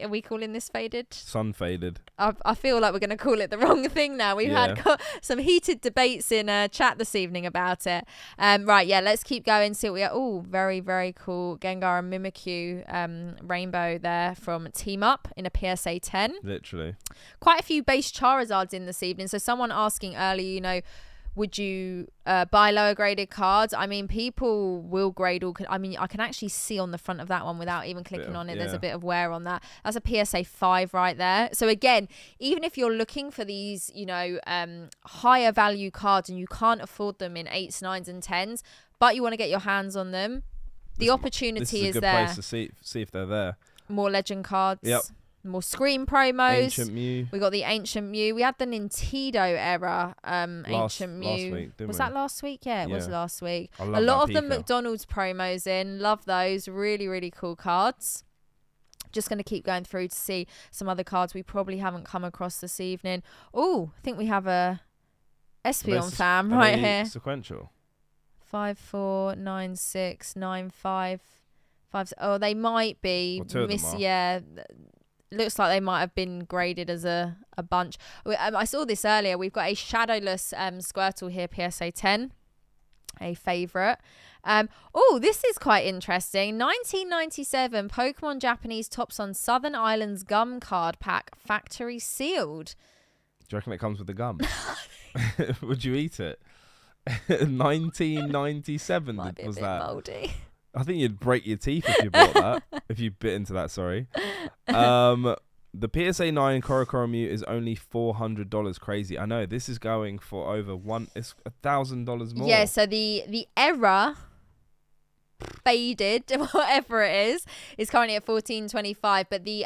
Are we calling this faded? Sun faded. I feel like we're going to call it the wrong thing now. We've got some heated debates in chat this evening about it. Let's keep going. See what we got. Oh, very, very cool Gengar and Mimikyu rainbow there from Team Up in a PSA 10. Literally. Quite a few base Charizards in this evening. So someone asking earlier, would you buy lower graded cards? I mean, people will grade all. I mean, I can actually see on the front of that one without even clicking on it. There's a bit of wear on that. That's a PSA 5 right there. So again, even if you're looking for these, higher value cards and you can't afford them in 8s, 9s, and 10s, but you want to get your hands on them, the opportunity is there. This is a good place to see if they're there. More legend cards. Yep. More Scream promos. Ancient Mew. We got the Ancient Mew. We had the Nintendo era Ancient Mew. Last week, was that last week? Yeah, it was last week. A lot of the McDonald's promos in. Love those. Really, really cool cards. Just going to keep going through to see some other cards we probably haven't come across this evening. Oh, I think we have a Espeon fam right here. Sequential. 5, 4, 9, 6, 9, 5, 5. Oh, they might be. Looks like they might have been graded as a bunch. I saw this earlier. We've got a Shadowless Squirtle here, PSA 10. A favourite. This is quite interesting. 1997 Pokemon Japanese Tops on Southern Islands gum card pack, factory sealed. Do you reckon it comes with the gum? Would you eat it? 1997 might be a was bit that? Moldy. I think you'd break your teeth if you bought that. If you bit into that, sorry. The PSA 9 Korokoro Mew is only $400. Crazy. I know. This is going for over it's $1,000 more. Yeah, so the error faded, whatever it is currently at 14.25. But the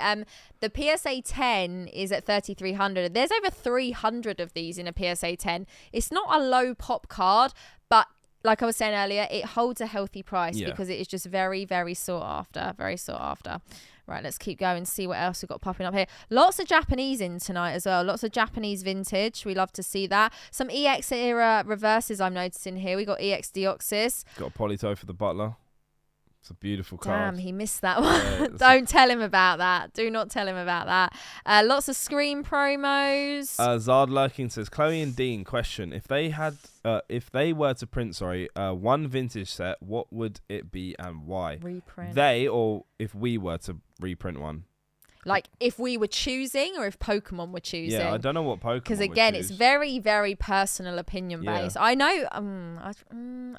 PSA 10 is at 3,300. There's over 300 of these in a PSA 10. It's not a low pop card, but like I was saying earlier, it holds a healthy price because it is just very, very sought after. Very sought after. Right, let's keep going, see what else we've got popping up here. Lots of Japanese in tonight as well. Lots of Japanese vintage. We love to see that. Some EX era reverses I'm noticing here. We got EX Deoxys. Got a Polytoe for the Butler. It's a beautiful card. Damn, he missed that one. Don't tell him about that. Do not tell him about that. Lots of Scream promos. Zard Lurking says, Chloe and Dean, question. If they were to print, one vintage set, what would it be and why? Reprint. They, or if we were to reprint one? Like if we were choosing or if Pokemon were choosing? Yeah, I don't know what Pokemon because again, it's very, very personal opinion based. I know, I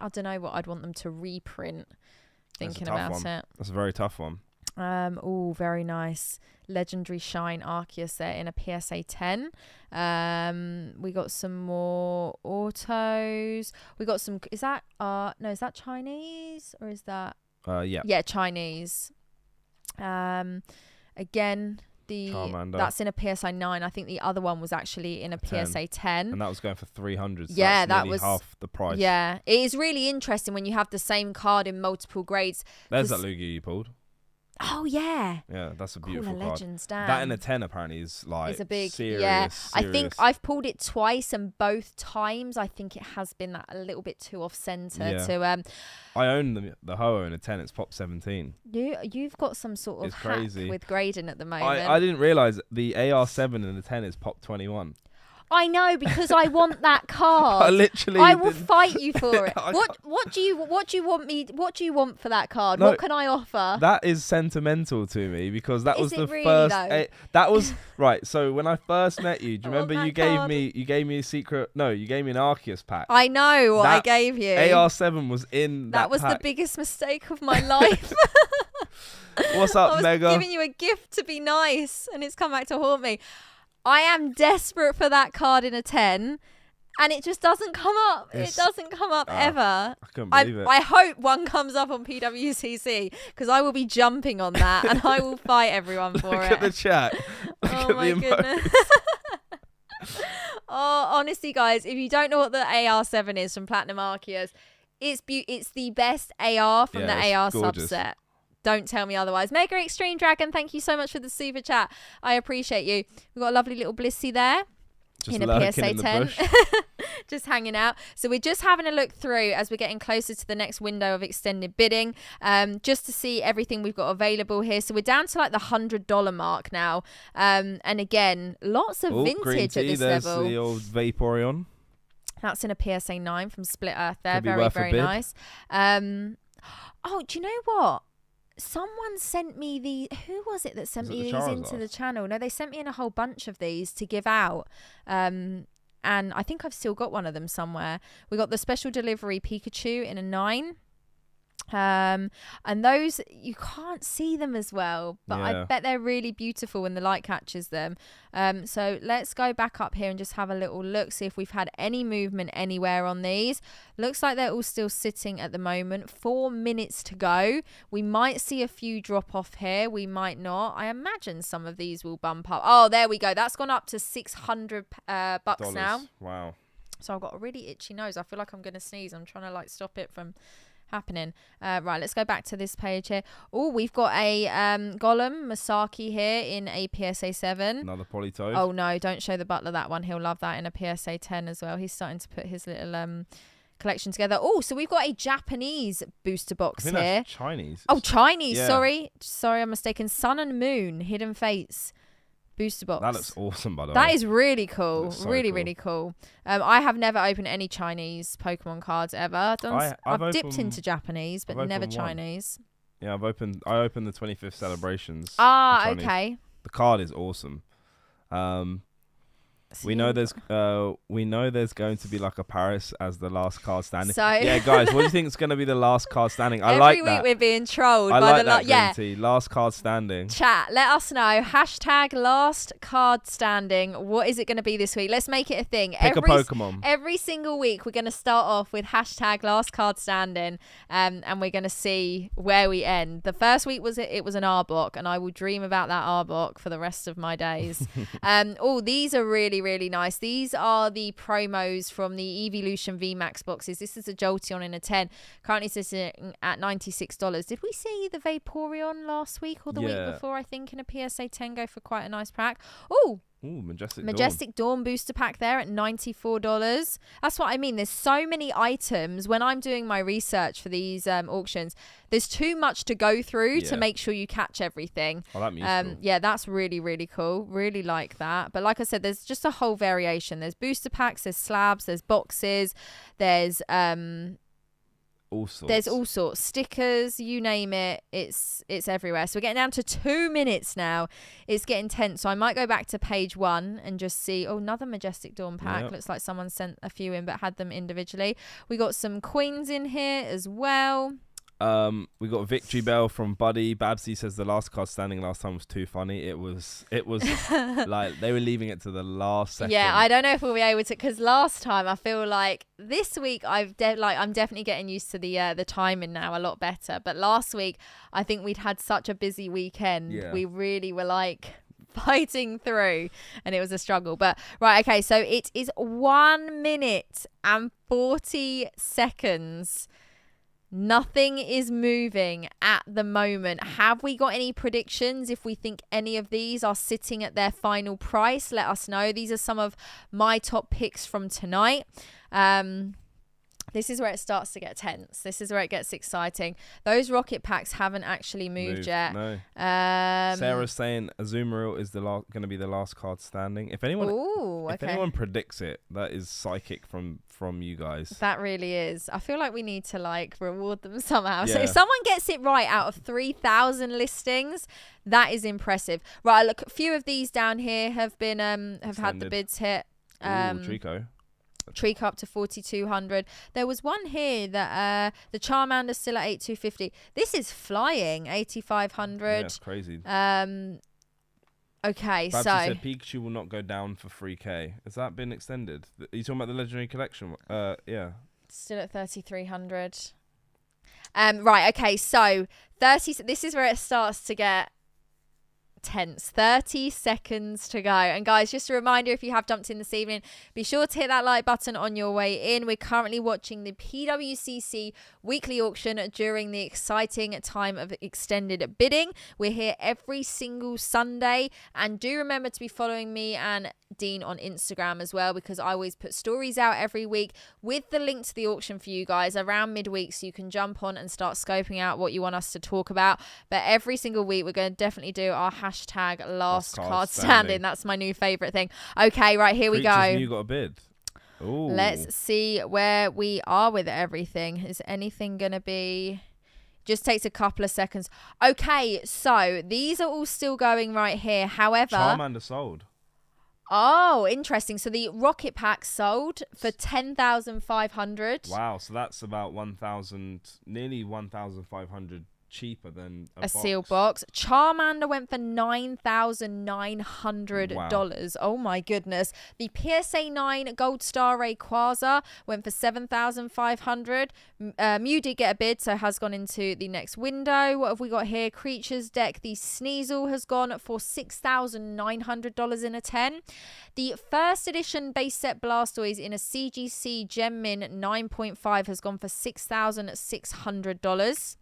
don't know what I'd want them to reprint. Thinking about it. That's a very tough one. Oh, very nice. Legendary Shine Arceus there in a PSA 10. We got some more autos. We got some, is that Chinese or is that? Yeah, Chinese. Again, that's in a PSA 9. I think the other one was actually in a PSA 10. And that was going for 300. So yeah, that was half the price. Yeah, it is really interesting when you have the same card in multiple grades. There's that Lugia you pulled. Oh yeah. Yeah, that's a beautiful card. Legends, damn. That in a 10 apparently is like it's a big serious. Yeah, serious. I think I've pulled it twice, and both times I think it has been that a little bit too off center. Yeah. I own the Ho-Oh in a 10. It's pop 17. You've got some sort of hack with grading at the moment. I didn't realize the AR7 in the 10 is pop 21. I know, because I want that card. I will fight you for it. What do you want for that card? No, what can I offer? That is sentimental to me because that was the first. That was right. So when I first met you, do you remember you gave me a secret? No, you gave me an Arceus pack. I know what I gave you. AR7 was in that. That was pack. The biggest mistake of my life. What's up, I was Mega? Giving you a gift to be nice, and it's come back to haunt me. I am desperate for that card in a 10, and it just doesn't come up. It doesn't come up ever. I couldn't believe it. I hope one comes up on PWCC because I will be jumping on that and I will fight everyone for it. Look at the chat. Look at my goodness. Oh, honestly, guys, if you don't know what the AR7 is from Platinum Arceus, it's the best AR from the AR gorgeous. subset. Don't tell me otherwise. Mega Extreme Dragon, thank you so much for the super chat. I appreciate you. We've got a lovely little Blissey there. Just in a PSA 10. Just hanging out. So we're just having a look through as we're getting closer to the next window of extended bidding, just to see everything we've got available here. So we're down to like the $100 mark now. And again, lots of vintage at this level. The old Vaporeon. That's in a PSA 9 from Split Earth there. Very, very nice. Oh, do you know what? Someone sent me who was it that sent me these into the channel? No, they sent me in a whole bunch of these to give out. And I think I've still got one of them somewhere. We got the special delivery Pikachu in a 9. And those, you can't see them as well, but I bet they're really beautiful when the light catches them. So let's go back up here and just have a little look, see if we've had any movement anywhere on these. Looks like they're all still sitting at the moment. 4 minutes to go. We might see a few drop off here. We might not. I imagine some of these will bump up. Oh, there we go. That's gone up to $600 bucks now. Wow. So I've got a really itchy nose. I feel like I'm going to sneeze. I'm trying to like stop it from happening. Right, let's go back to this page here. Oh, we've got a Golem Masaki here in a PSA 7. Another Polytoad. Oh no, don't show the butler that one. He'll love that in a PSA 10 as well. He's starting to put his little collection together. Oh, so we've got a Japanese booster box here. That's Chinese. Oh, Chinese. Yeah. Sorry, I'm mistaken. Sun and Moon Hidden Fates booster box. That looks awesome, by the way. That is really cool. So really cool. I have never opened any Chinese Pokemon cards ever. I've dipped into Japanese, but never Chinese. Yeah, I opened the 25th celebrations. Ah, okay. The card is awesome. We know there's going to be like a Paris as the last card standing. So yeah, guys, what do you think is going to be the last card standing? I like that. Every week we're being trolled I by like the that, Green Tea. Last card standing. Chat, let us know. Hashtag last card standing. What is it going to be this week? Let's make it a thing. Pick a Pokemon. Every single week we're going to start off with hashtag last card standing, and we're going to see where we end. The first week was an Arbok, and I will dream about that Arbok for the rest of my days. These are really, really nice. These are the promos from the Evolution VMAX boxes. This is a Jolteon in a 10. Currently sitting at $96. Did we see the Vaporeon last week or the week before? I think in a PSA 10 go for quite a nice pack. Majestic Dawn booster pack there at $94. That's what I mean. There's so many items. When I'm doing my research for these auctions, there's too much to go through to make sure you catch everything. Oh, that'd be useful. Yeah, that's really, really cool. Really like that. But like I said, there's just a whole variation. There's booster packs, there's slabs, there's boxes, there's all sorts. There's all sorts. Stickers, you name it. It's everywhere. So we're getting down to 2 minutes now. It's getting tense. So I might go back to page 1 and just see. Oh, another Majestic Dawn pack. Looks like someone sent a few in but had them individually. We got some coins in here as well. We got a Victory Bell from Buddy. Babsy says the last card standing last time was too funny. It was like they were leaving it to the last second. Yeah, I don't know if we'll be able to, because last time I feel like this week I'm definitely getting used to the timing now a lot better. But last week I think we'd had such a busy weekend. Yeah. We really were like fighting through and it was a struggle. But right, okay, so it is 1 minute and 40 seconds. Nothing is moving at the moment. Have we got any predictions? If we think any of these are sitting at their final price, let us know. These are some of my top picks from tonight. This is where it starts to get tense. This is where it gets exciting. Those rocket packs haven't actually moved yet. No. Sarah's saying Azumarill is going to be the last card standing. If anyone predicts it, that is psychic from you guys. That really is. I feel like we need to like reward them somehow. Yeah. So if someone gets it right out of 3,000 listings, that is impressive. Right, look, a few of these down here have been have had the bids hit. Trico up to 4,200. There was one here that the Charmander's still at 8,250. This is flying 8,500. Yeah, that's crazy. Okay, Babsy so said Pikachu will not go down for 3K. Has that been extended? Are you talking about the Legendary Collection? Yeah. Still at 3,300. Right. Okay. So 30. This is where it starts to get tense. 30 seconds to go. And guys, just a reminder, if you have jumped in this evening, be sure to hit that like button on your way in. We're currently watching the PWCC weekly auction during the exciting time of extended bidding. We're here every single Sunday, and do remember to be following me and Dean on Instagram as well, because I always put stories out every week with the link to the auction for you guys around midweek, so you can jump on and start scoping out what you want us to talk about. But every single week we're going to definitely do our hashtag last card standing. That's my new favorite thing. Okay, right, here we go. You got a bid. Ooh. Let's see where we are with everything. Is anything going to be... Just takes a couple of seconds. Okay, so these are all still going right here. However... Charmander sold. Oh, interesting. So the rocket pack sold for 10,500. Wow, so that's about 1,000, nearly 1,500 cheaper than a box. Sealed box. Charmander went for $9,900. Wow. Oh my goodness. The PSA 9 Gold Star Ray Quasar went for $7,500. Mew did get a bid, so has gone into the next window. What have we got here? Creatures deck. The Sneasel has gone for $6,900 in a 10. The first edition base set Blastoise in a CGC Gem Min 9.5 has gone for $6,600.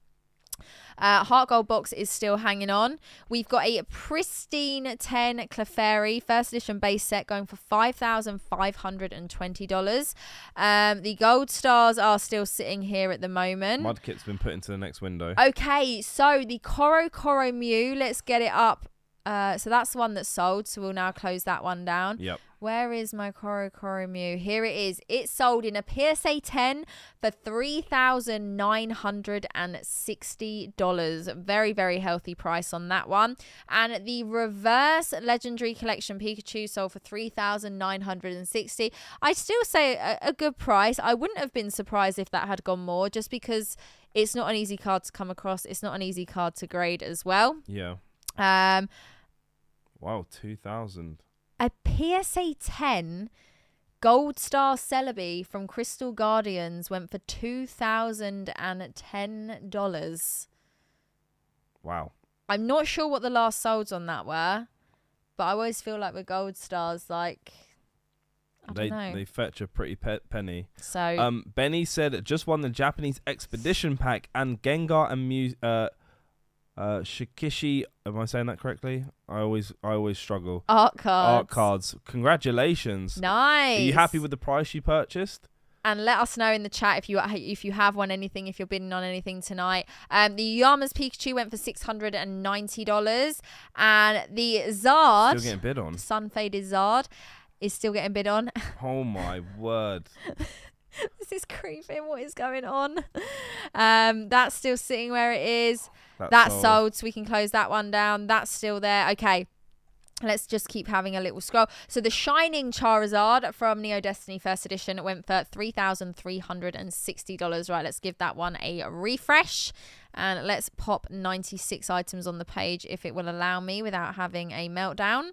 Heart Gold box is still hanging on. We've got a pristine 10 Clefairy first edition base set going for $5,520. The gold stars are still sitting here at the moment. Mudkip's been put into the next window. Okay, so the Coro Mew, let's get it up So that's the one that's sold. So we'll now close that one down. Yep. Where is my Koro Mew? Here it is. It's sold in a PSA 10 for $3,960. Very, very healthy price on that one. And the reverse legendary collection Pikachu sold for $3,960. I'd still say a good price. I wouldn't have been surprised if that had gone more, just because it's not an easy card to come across. It's not an easy card to grade as well. Yeah. Wow, 2,000. A PSA 10 Gold Star Celebi from Crystal Guardians went for $2,010. Wow. I'm not sure what the last solds on that were, but I always feel like with Gold Stars, like, I don't know. They fetch a pretty penny. So, Benny said, just won the Japanese Expedition Pack and Gengar and Mew. Shikishi, am I saying that correctly? I always struggle. Art cards. Congratulations. Nice. Are you happy with the price you purchased? And let us know in the chat if you have won anything, if you're bidding on anything tonight. The Yama's Pikachu went for $690, and the Zard, still getting bid on. Sun-faded Zard, is still getting bid on. Oh my word. This is creepy. What is going on? That's still sitting where it is. That's sold, so we can close that one down. That's still there. Okay. Let's just keep having a little scroll. So the Shining Charizard from Neo Destiny First Edition went for $3,360. Right, let's give that one a refresh. And let's pop 96 items on the page if it will allow me without having a meltdown.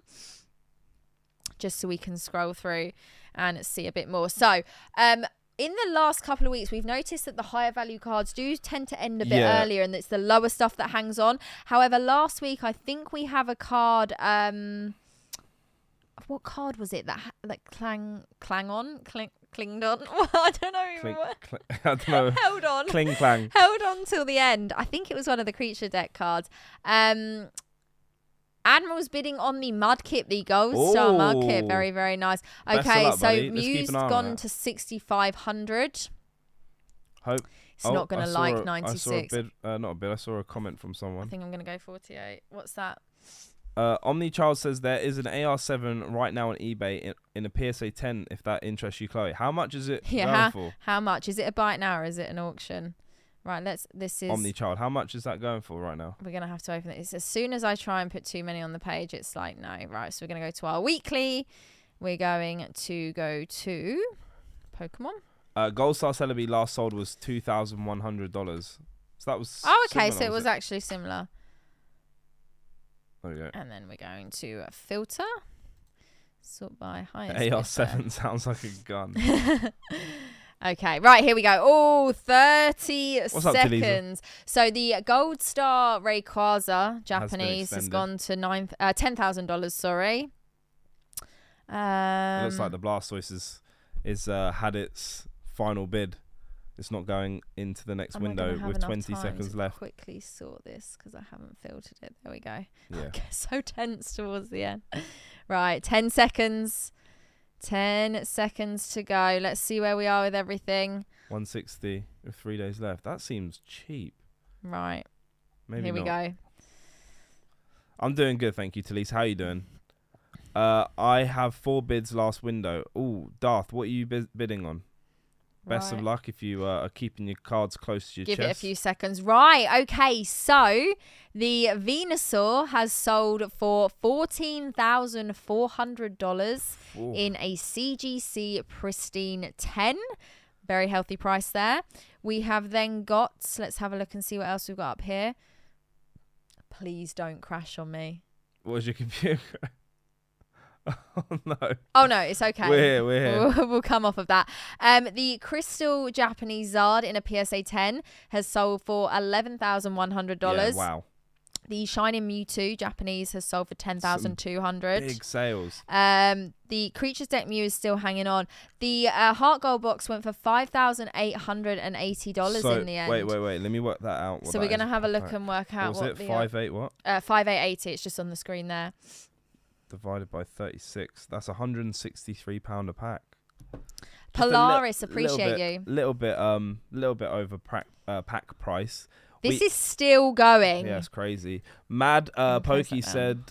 Just so we can scroll through and see a bit more. So, in the last couple of weeks, we've noticed that the higher value cards do tend to end a bit earlier, and it's the lower stuff that hangs on. However, last week, I think we have a card. What card was it that clinged on? I don't know. I don't know. Held on. Cling clang. Held on till the end. I think it was one of the creature deck cards. Admiral's bidding on the Mudkip, the Gold Star Mudkip. Very, very nice. Okay, so Mew's gone to 6,500. Hope. It's not going to like 96. I saw a bid, not a bid, I saw a comment from someone. I think I'm going to go 48. What's that? OmniChild says there is an AR7 right now on eBay in a PSA 10 if that interests you, Chloe. How much is it going for? How much? Is it a buy now or is it an auction? Right, this is OmniChild. How much is that going for right now? We're going to have to open it. As soon as I try and put too many on the page, it's like, no. Right, so we're going to go to our weekly. We're going to go to Pokemon. Gold Star Celebi last sold was $2,100. So that was okay, so it was actually similar. There we go. And then we're going to filter. Sort by highest. AR7 sounds like a gun. Okay, right, here we go. Oh, 30 What's seconds. So the Gold Star Rayquaza Japanese has gone to $10,000, sorry. It looks like the Blastoise is had its final bid. It's not going into the next window with 20 seconds left. Quickly sort this because I haven't filtered it. There we go. Yeah. I get so tense towards the end. Right, 10 seconds. 10 seconds to go. Let's see where we are with everything. 160 with 3 days left. That seems cheap. Right. Maybe Here we go. I'm doing good, thank you, Talise. How are you doing? I have 4 bids last window. Ooh, Darth, what are you bidding on? Best of luck if you are keeping your cards close to your chest. Give it a few seconds. Right, okay, so the Venusaur has sold for $14,400 in a CGC Pristine 10. Very healthy price there. We have then got, let's have a look and see what else we've got up here. Please don't crash on me. What was your computer? Oh no. Oh no, it's okay. We're here. We'll come off of that. The Crystal Japanese Zard in a PSA 10 has sold for $11,100. Yeah, wow. The Shining Mewtwo Japanese has sold for $10,200. Big sales. The Creatures Deck Mew is still hanging on. The Heart Gold box went for $5,880 in the end. Wait. Let me work that out. So we're going to have a look and work out what was it? 5.8 what? 5,880. It's just on the screen there. Divided by 36. That's £163 a pack. Polaris, appreciate you. Little bit over pack price. This is still going. Yeah, it's crazy. Mad Pokey said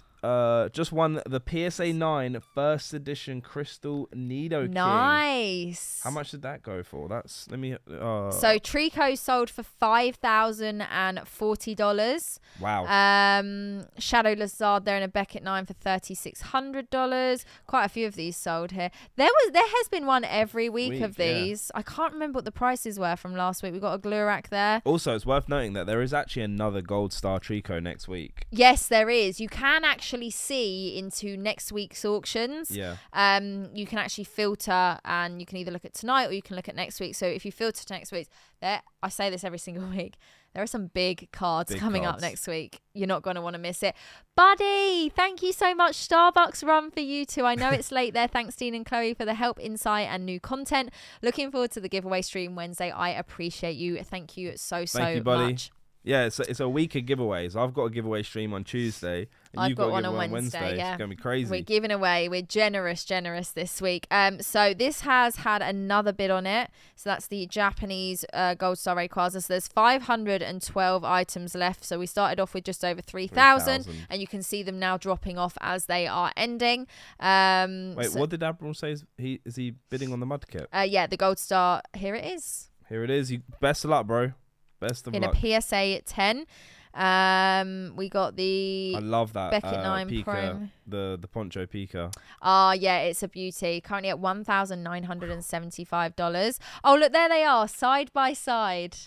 just won the PSA 9 first edition Crystal Nido King. Nice. How much did that go for? That's So Trico sold for $5,040. Wow. Shadow Lazard there in a Beckett 9 for $3,600. Quite a few of these sold here. There has been one every week of these. I can't remember what the prices were from last week. We got a Glurak there. Also, it's worth noting that there is actually another Gold Star Trico next week. Yes, there is. You can actually see into next week's auctions. Yeah. You can actually filter, and you can either look at tonight or you can look at next week. So if you filter to next week, I say this every single week. There are some big cards coming up next week. You're not going to want to miss it. Buddy, thank you so much. Starbucks run for you too. I know it's late there. Thanks, Dean and Chloe, for the help, insight, and new content. Looking forward to the giveaway stream Wednesday. I appreciate you. Thank you so much. Yeah, it's a week of giveaways. I've got a giveaway stream on Tuesday. And I've you've got got one a on giveaway Wednesday. Yeah. It's going to be crazy. We're giving away. We're generous this week. So this has had another bid on it. So that's the Japanese Gold Star Rayquaza. So there's 512 items left. So we started off with just over 3,000. And you can see them now dropping off as they are ending. Wait, what did Admiral say? Is he bidding on the mud kit? Yeah, the Gold Star. Here it is. Here it is. Best of luck, bro. Best of luck. In a PSA 10. We got the I love that Beckett 9 Pika, Prime. the Poncho Pika. Yeah, it's a beauty. Currently at $1,975. Oh, look, there they are, side by side.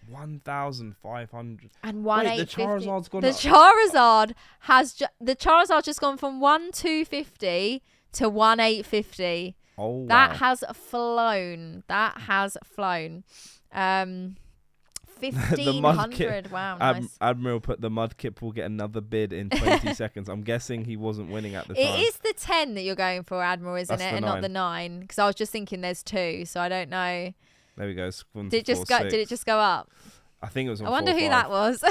1,500 and Wait, the Charizard's gone the up. The Charizard's just gone from 1,250 to 1,850. Oh, wow. That has flown. 1,500. Wow, nice. Admiral put the mud kit will get another bid in 20 seconds. I'm guessing he wasn't winning at the time. It is the 10 that you're going for, Admiral, isn't That's it? And 9. not the 9. Because I was just thinking there's 2, so I don't know. There we go. Did it just go up? I think it was on I wonder who that was.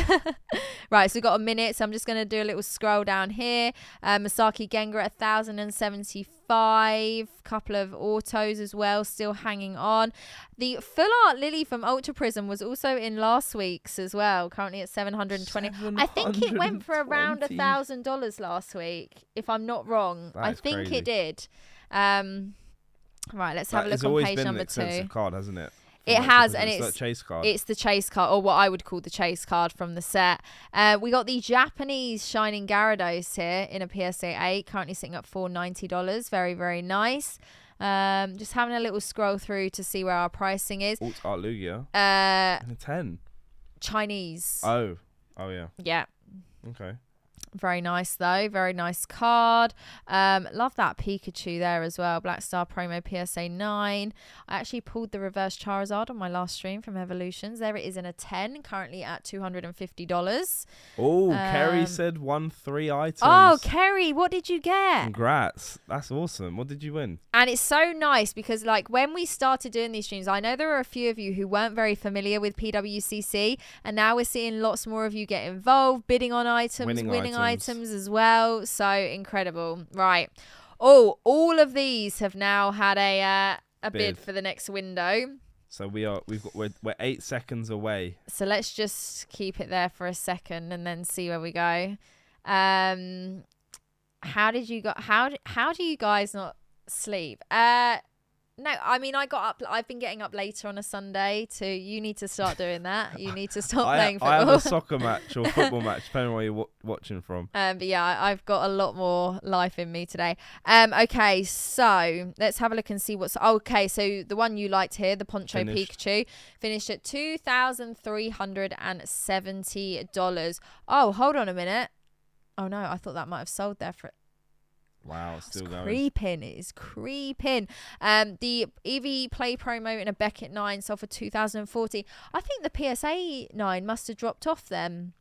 Right, so we've got a minute, so I'm just going to do a little scroll down here. Masaki Gengar at 1,075. Couple of autos as well, still hanging on. The Full Art Lily from Ultra Prism was also in last week's as well, currently at 720. I think it went for around $1,000 last week, if I'm not wrong. I think crazy. It did. Right, let's have a look on page number 2. It's always been an expensive card, hasn't it? It has, and it's that chase card. It's the chase card, or what I would call the chase card from the set. We got the Japanese Shining Gyarados here in a PSA 8, currently sitting at $490. Very, very nice. Just having a little scroll through to see where our pricing is. Alt Art Lugia. And a 10. Chinese. Oh, yeah. Yeah. Okay. Very nice though. Very nice card. Love that Pikachu there as well. Black Star Promo PSA 9. I actually pulled the reverse Charizard on my last stream from Evolutions. There it is in a 10, currently at $250. Oh, Kerry said 3 items. Oh, Kerry, what did you get? Congrats. That's awesome. What did you win? And it's so nice because like when we started doing these streams, I know there were a few of you who weren't very familiar with PWCC, and now we're seeing lots more of you get involved, bidding on items, winning items as well. So incredible. Right. Oh, all of these have now had a bid for the next window. So we're 8 seconds away. So let's just keep it there for a second and then see where we go. How do you guys not sleep? No, I mean, I got up. I've been getting up later on a Sunday too. You need to start doing that. You need to stop playing football. I have a soccer match or football match, depending on where you're watching from. But yeah, I've got a lot more life in me today. Okay, so let's have a look and see what's. Okay, so the one you liked here, the Poncho Pikachu, finished at $2,370. Oh, hold on a minute. Oh no, I thought that might have sold there for. Wow, it's still going. Creeping. It is creeping. The EV Play promo in a Beckett 9 sold for $2,040. I think the PSA 9 must have dropped off them.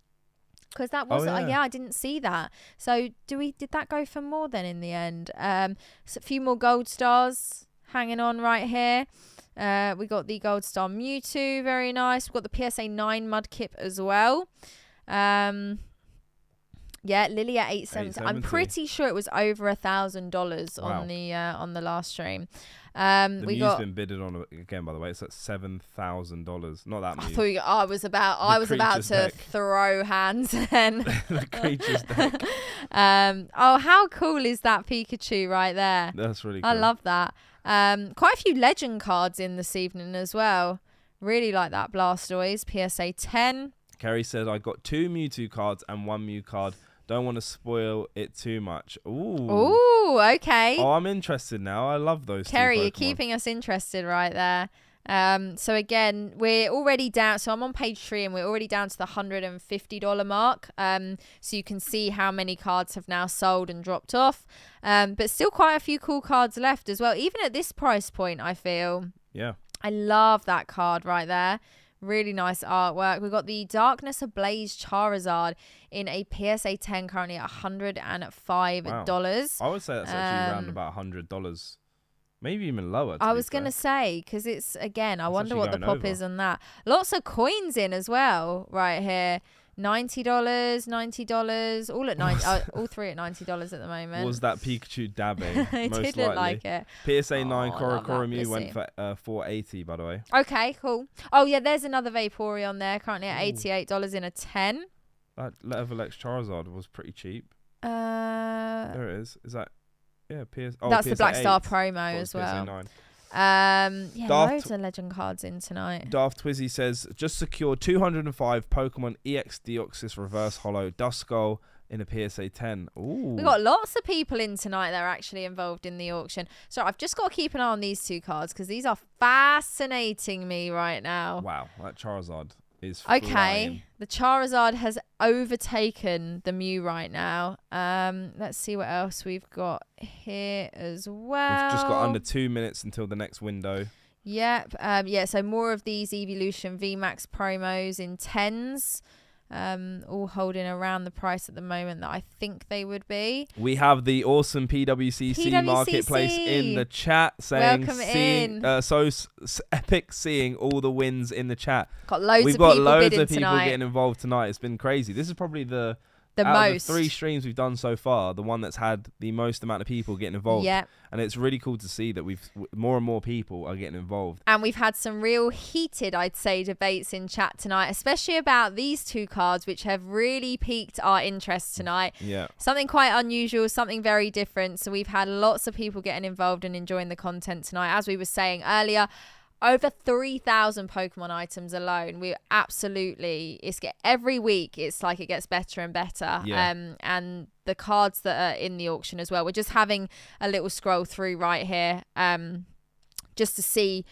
Because that was, I didn't see that. So did that go for more then in the end? So a few more gold stars hanging on right here. We got the gold star Mewtwo, very nice. We've got the PSA 9 Mudkip as well. Yeah, Lily at 870. I'm pretty sure it was over $1,000 on the last stream. The Mew's been bidded on again, by the way. It's at $7,000. Not that Mew. I was about to throw hands then. The creature's deck. How cool is that Pikachu right there? That's really cool. I love that. Quite a few legend cards in this evening as well. Really like that Blastoise PSA 10. Kerry said, I got 2 Mewtwo cards and 1 Mew card. Don't want to spoil it too much. Ooh, okay. Oh, I'm interested now. I love those Kerry, two Pokemon. You're keeping us interested right there. So again, we're already down. So I'm on page 3 and we're already down to the $150 mark. So you can see how many cards have now sold and dropped off. But still quite a few cool cards left as well. Even at this price point, I feel. Yeah. I love that card right there. Really nice artwork. We've got the Darkness Ablaze Charizard in a PSA 10 currently at $105. Wow. I would say that's actually around about $100. Maybe even lower. I was going to say, because it's, again, I wonder what the pop is on that. Lots of coins in as well right here. $90, $90, all at all three at $90 at the moment. Was that Pikachu dabbing? It most did likely. look like it. PSA 9 Korokoro went for $480, by the way. Okay, cool. Oh yeah, there's another Vaporeon there, currently at $88 in a 10. That Level X Charizard was pretty cheap. There it is. Is that? Yeah, that's PSA the Black 8. Star promo as well. PSA 9. Loads of legend cards in tonight. Daft Twizzy says, just secured 205 Pokemon EX Deoxys Reverse Holo Duskull in a PSA 10. Ooh. We got lots of people in tonight that are actually involved in the auction. So I've just got to keep an eye on these 2 cards because these are fascinating me right now. Wow, that Charizard is okay. flying. The Charizard has overtaken the Mew right now. Let's see what else we've got here as well. We've just got under 2 minutes until the next window. Yep. So more of these Evolution VMAX promos in 10s. All holding around the price at the moment that I think they would be. We have the awesome PWCC marketplace in the chat saying, so epic seeing all the wins in the chat. Got loads We've of got people loads bidding of people tonight. getting involved tonight. It's been crazy. This is probably the most. Of the 3 streams we've done so far, the one that's had the most amount of people getting involved. Yeah. And it's really cool to see that more and more people are getting involved. And we've had some real heated, I'd say, debates in chat tonight, especially about these 2 cards, which have really piqued our interest tonight. Yeah. Something quite unusual, something very different. So we've had lots of people getting involved and enjoying the content tonight. As we were saying earlier, over 3,000 Pokemon items alone. We absolutely, every week it's like it gets better and better. Yeah. And the cards that are in the auction as well. We're just having a little scroll through right here, just to see.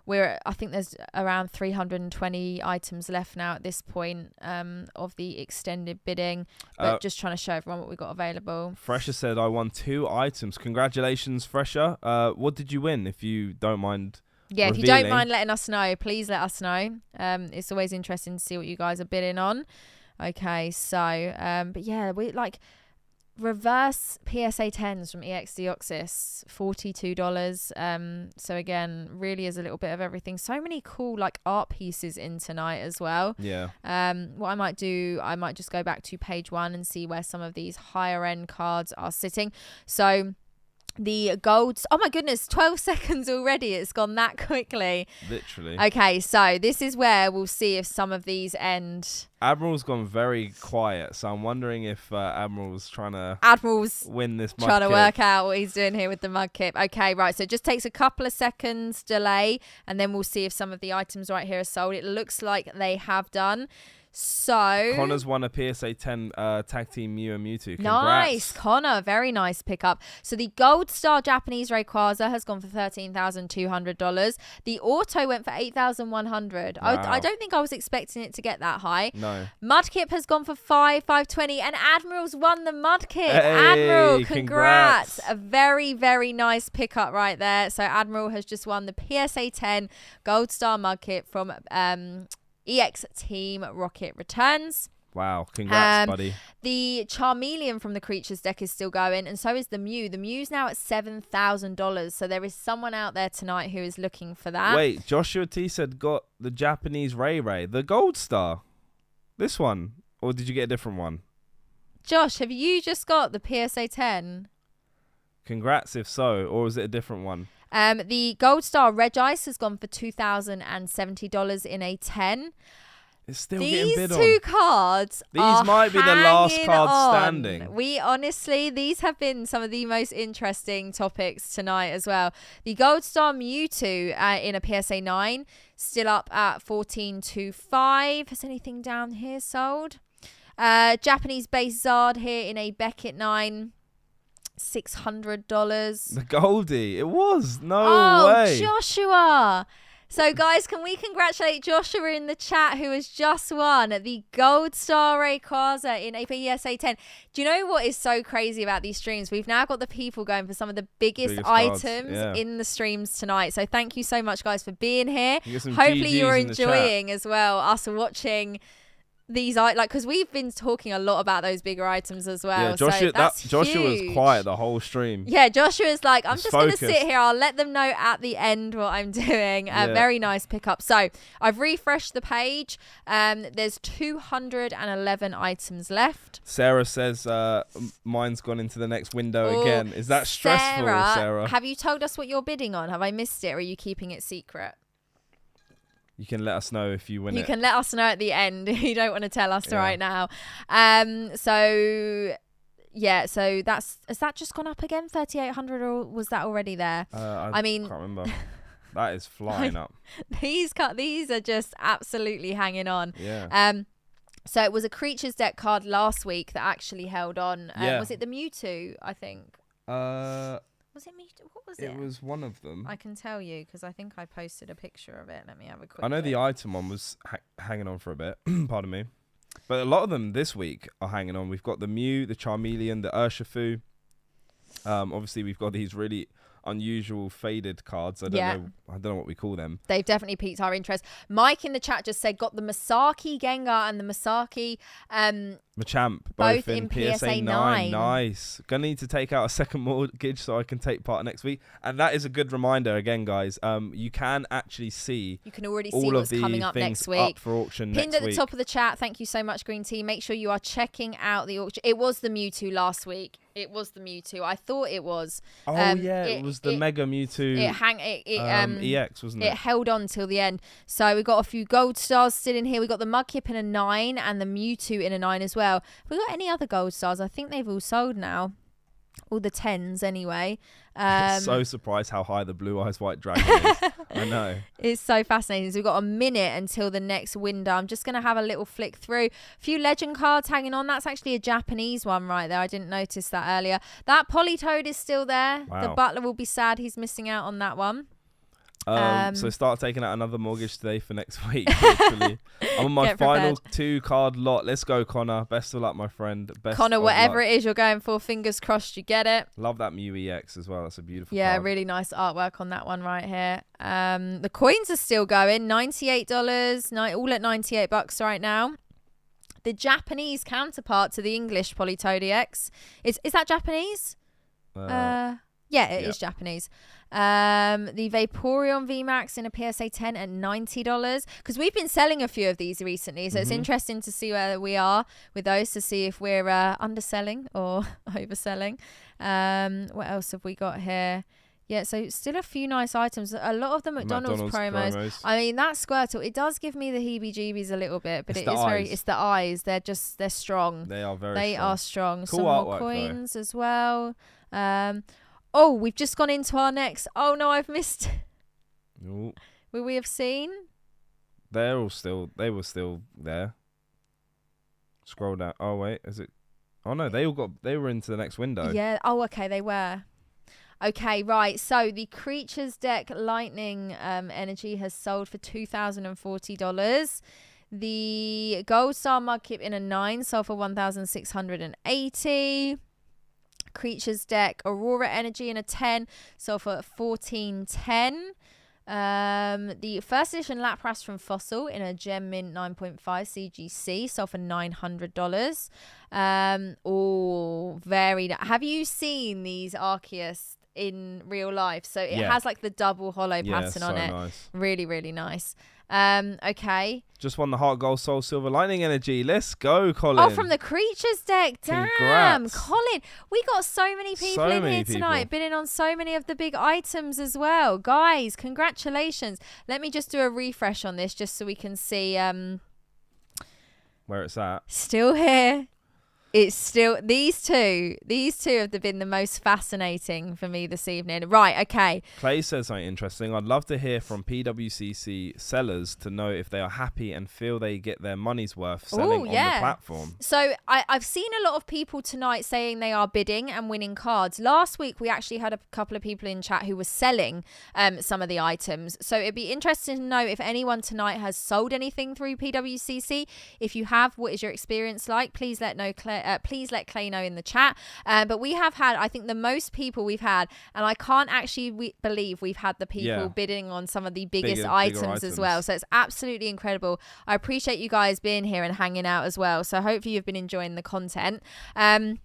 I think there's around 320 items left now at this point of the extended bidding. But just trying to show everyone what we've got available. Fresher said, I won 2 items. Congratulations, Fresher. What did you win, if you don't mind? Yeah, revealing. If you don't mind letting us know, please let us know. It's always interesting to see what you guys are bidding on. Okay, so, but yeah, we like reverse PSA 10s from EX Deoxys, $42. So again, really is a little bit of everything. So many cool like art pieces in tonight as well. Yeah. What I might do, I might just go back to page 1 and see where some of these higher end cards are sitting. So the golds, oh my goodness, 12 seconds already. It's gone that quickly. Literally. Okay, so this is where we'll see if some of these end. Admiral's gone very quiet, so I'm wondering if Admiral's trying to win this mud trying to kit. work out what he's doing here with the mud kip. Okay, right, so it just takes a couple of seconds delay, and then we'll see if some of the items right here are sold. It looks like they have done. So Connor's won a PSA 10 tag team Mew and Mewtwo. Congrats. Nice, Connor. Very nice pickup. So the Gold Star Japanese Rayquaza has gone for $13,200. The Auto went for $8,100. Wow. I don't think I was expecting it to get that high. No. Mudkip has gone for $5,520, and Admiral's won the Mudkip. Hey, Admiral, congrats. A very, very nice pickup right there. So Admiral has just won the PSA 10 Gold Star Mudkip from EX Team Rocket Returns. Wow, congrats, buddy. The Charmeleon from the Creatures deck is still going, and so is the Mew. The Mew's now at $7,000, so there is someone out there tonight who is looking for that. Wait, Joshua T said got the Japanese Ray, the Gold Star. This one, or did you get a different one? Josh, have you just got the PSA 10? Congrats if so, or is it a different one? The Gold Star Reg Ice has gone for $2,070 in a 10. It's still getting bid on. These two cards might be the last card on. standing. We honestly, these have been some of the most interesting topics tonight as well. The Gold Star Mewtwo in a PSA 9, still up at 14.25. Has anything down here sold? Japanese base Zard here in a Beckett 9. $600. The Goldie. It was. No way. Joshua. So, guys, can we congratulate Joshua in the chat who has just won the Gold Star Rayquaza in a PSA 10? Do you know what is so crazy about these streams? We've now got the people going for some of the biggest items in the streams tonight. So thank you so much, guys, for being here. Hopefully you're enjoying as well us watching these, because we've been talking a lot about those bigger items as well. Yeah, Joshua, so Joshua was quiet the whole stream. Yeah, Joshua's like, I'm just going to sit here. I'll let them know at the end what I'm doing. Very nice pickup. So I've refreshed the page. There's 211 items left. Sarah says mine's gone into the next window again. Is that stressful, Sarah? Have you told us what you're bidding on? Have I missed it, or are you keeping it secret? You can let us know if you win it. You can let us know at the end. You don't want to tell us right now. So is that just gone up again, 3,800, or was that already there? I can't remember. That is flying up. These are just absolutely hanging on. Yeah. So it was a Creatures deck card last week that actually held on. Was it the Mewtwo, I think? Was it Mewtwo? What was it? It was one of them. I can tell you because I think I posted a picture of it. Let me have a quick I know look. the item one was hanging on for a bit. Pardon me. But a lot of them this week are hanging on. We've got the Mew, the Charmeleon, the Urshifu. Obviously, we've got these really unusual faded cards. I don't know what we call them. They've definitely piqued our interest. Mike in the chat just said got the Masaki Gengar and the Masaki Machamp both in PSA 9. Nice. Gonna need to take out a second mortgage so I can take part next week. And that is a good reminder again, guys. You can actually see. You can already see what's coming up next week. Up for auction Pinned next at the week. top of the chat. Thank you so much, Green Tea. Make sure you are checking out the auction. It was the Mewtwo last week. It was the Mewtwo. I thought it was. Oh it was the Mega Mewtwo. EX, wasn't it? It held on till the end. So we got a few gold stars still in here. We got the Mudkip in a 9 and the Mewtwo in a 9 as well. Have we got any other gold stars? I think they've all sold now. All the 10s anyway. So surprised how high the Blue Eyes White Dragon is. I know. It's so fascinating. So we've got a minute until the next window. I'm just going to have a little flick through. A few legend cards hanging on. That's actually a Japanese one right there. I didn't notice that earlier. That Politoed is still there. Wow. The Butler will be sad he's missing out on that one. So start taking out another mortgage today for next week. Hopefully. I'm on my final 2-card lot. Let's go, Connor. Best of luck, my friend. Connor, whatever it is you're going for, fingers crossed you get it. Love that Mew EX as well. That's a beautiful card. Yeah, really nice artwork on that one right here. The coins are still going. $98. All at $98 right now. The Japanese counterpart to the English Politoed EX. Is that Japanese? Yeah, it is Japanese. The Vaporeon VMAX in a PSA 10 at $90 because we've been selling a few of these recently, so it's interesting to see where we are with those to see if we're underselling or overselling. What else have we got here? Yeah, so still a few nice items. A lot of the McDonald's promos. I mean, that Squirtle, it does give me the heebie-jeebies a little bit, but it's the eyes. They're strong. They are strong. Cool Some more coins as well. Oh, we've just gone into our next. Oh no, I've missed. Ooh. Will we have seen? They were still there. Scroll down. Oh wait, is it? Oh no, they were into the next window. Yeah. Oh, okay, they were. Okay, right. So the Creatures deck Lightning Energy has sold for $2,040. The Gold Star Mudkip in a 9 sold for $1,680. Creatures deck Aurora Energy in a 10 sold for $1,410. The first edition Lapras from Fossil in a Gem Mint 9.5 CGC sold for $900. Very. Have you seen these Arceus in real life. So it has like the double hollow pattern on it. Nice. Really, really nice. Okay. Just won the Heart Gold Soul Silver Lightning Energy. Let's go, Colin. Oh, from the Creatures deck. Damn, Congrats. Colin. We got so many people in here tonight, bidding on so many of the big items as well. Guys, congratulations. Let me just do a refresh on this just so we can see where it's at. Still here. It's still these two have been the most fascinating for me this evening. Right, okay. Clay says something interesting. I'd love to hear from PWCC sellers to know if they are happy and feel they get their money's worth selling on the platform. So I've seen a lot of people tonight saying they are bidding and winning cards. Last week we actually had a couple of people in chat who were selling some of the items. So it'd be interesting to know if anyone tonight has sold anything through PWCC. If you have, what is your experience like? Please let Clay know in the chat. But we have had, I think, the most people we've had, and I can't actually believe we've had the people bidding on some of the biggest items as well. So it's absolutely incredible. I appreciate you guys being here and hanging out as well. So hopefully you've been enjoying the content. So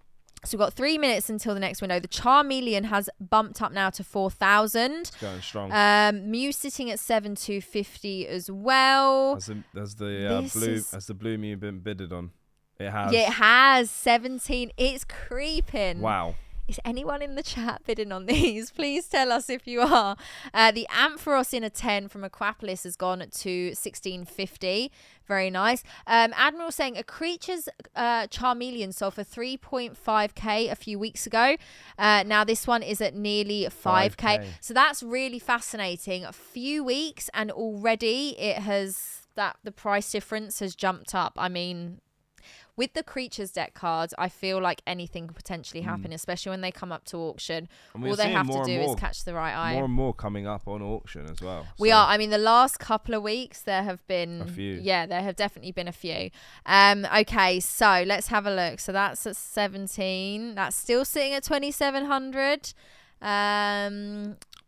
we've got 3 minutes until the next window. The Charmeleon has bumped up now to 4,000. It's going strong. Mew sitting at 7,250 as well. Has the blue Mew been bidded on? It has. Yeah, it has. 17. It's creeping. Wow. Is anyone in the chat bidding on these? Please tell us if you are. The Ampharos in a 10 from Aquapolis has gone to 1,650. Very nice. Admiral saying a Creature's Charmeleon sold for 3.5k a few weeks ago. Now this one is at nearly 5k. So that's really fascinating. A few weeks and already the price difference has jumped up. I mean, with the Creatures deck cards, I feel like anything could potentially happen, especially when they come up to auction. All they have to do is catch the right eye. More and more coming up on auction as well. We are. I mean, the last couple of weeks, there have been a few. Yeah, there have definitely been a few. Okay, so let's have a look. So that's at 17. That's still sitting at 2,700.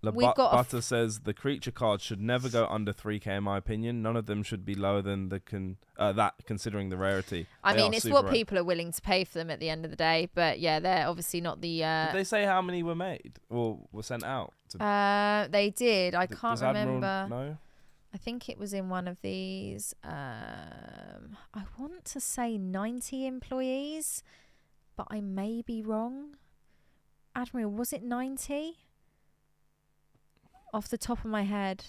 Butter says the creature card should never go under 3k in my opinion. None of them should be lower than that considering the rarity. I mean, it's what people are willing to pay for them at the end of the day. But yeah, they're obviously not the... Did they say how many were made or were sent out? They did. I can't remember. Admiral know? I think it was in one of these. I want to say 90 employees, but I may be wrong. Admiral, was it 90? Off the top of my head,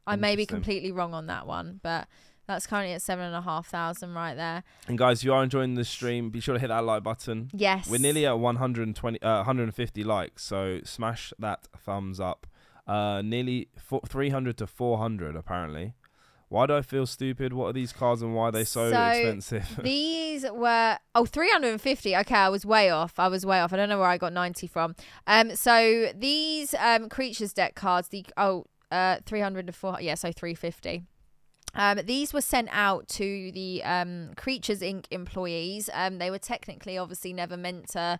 I may be completely wrong on that one, but that's currently at 7,500 right there. And guys, if you are enjoying the stream, be sure to hit that like button. Yes, we're nearly at 150 likes, so smash that thumbs up. Nearly 300 to 400 apparently. Why do I feel stupid? What are these cards and why are they so expensive? These were 350. Okay, I was way off. I don't know where I got 90 from. So these Creatures deck cards, 300 to 400. Yeah, so 350. These were sent out to the Creatures Inc. employees. They were technically obviously never meant to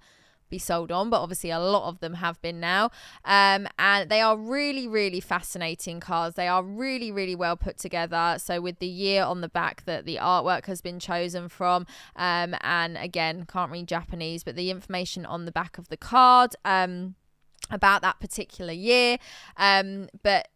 be sold on, but obviously a lot of them have been now, and they are really, really fascinating cards. They are really, really well put together. So with the year on the back that the artwork has been chosen from, and again, can't read Japanese, but the information on the back of the card about that particular year, but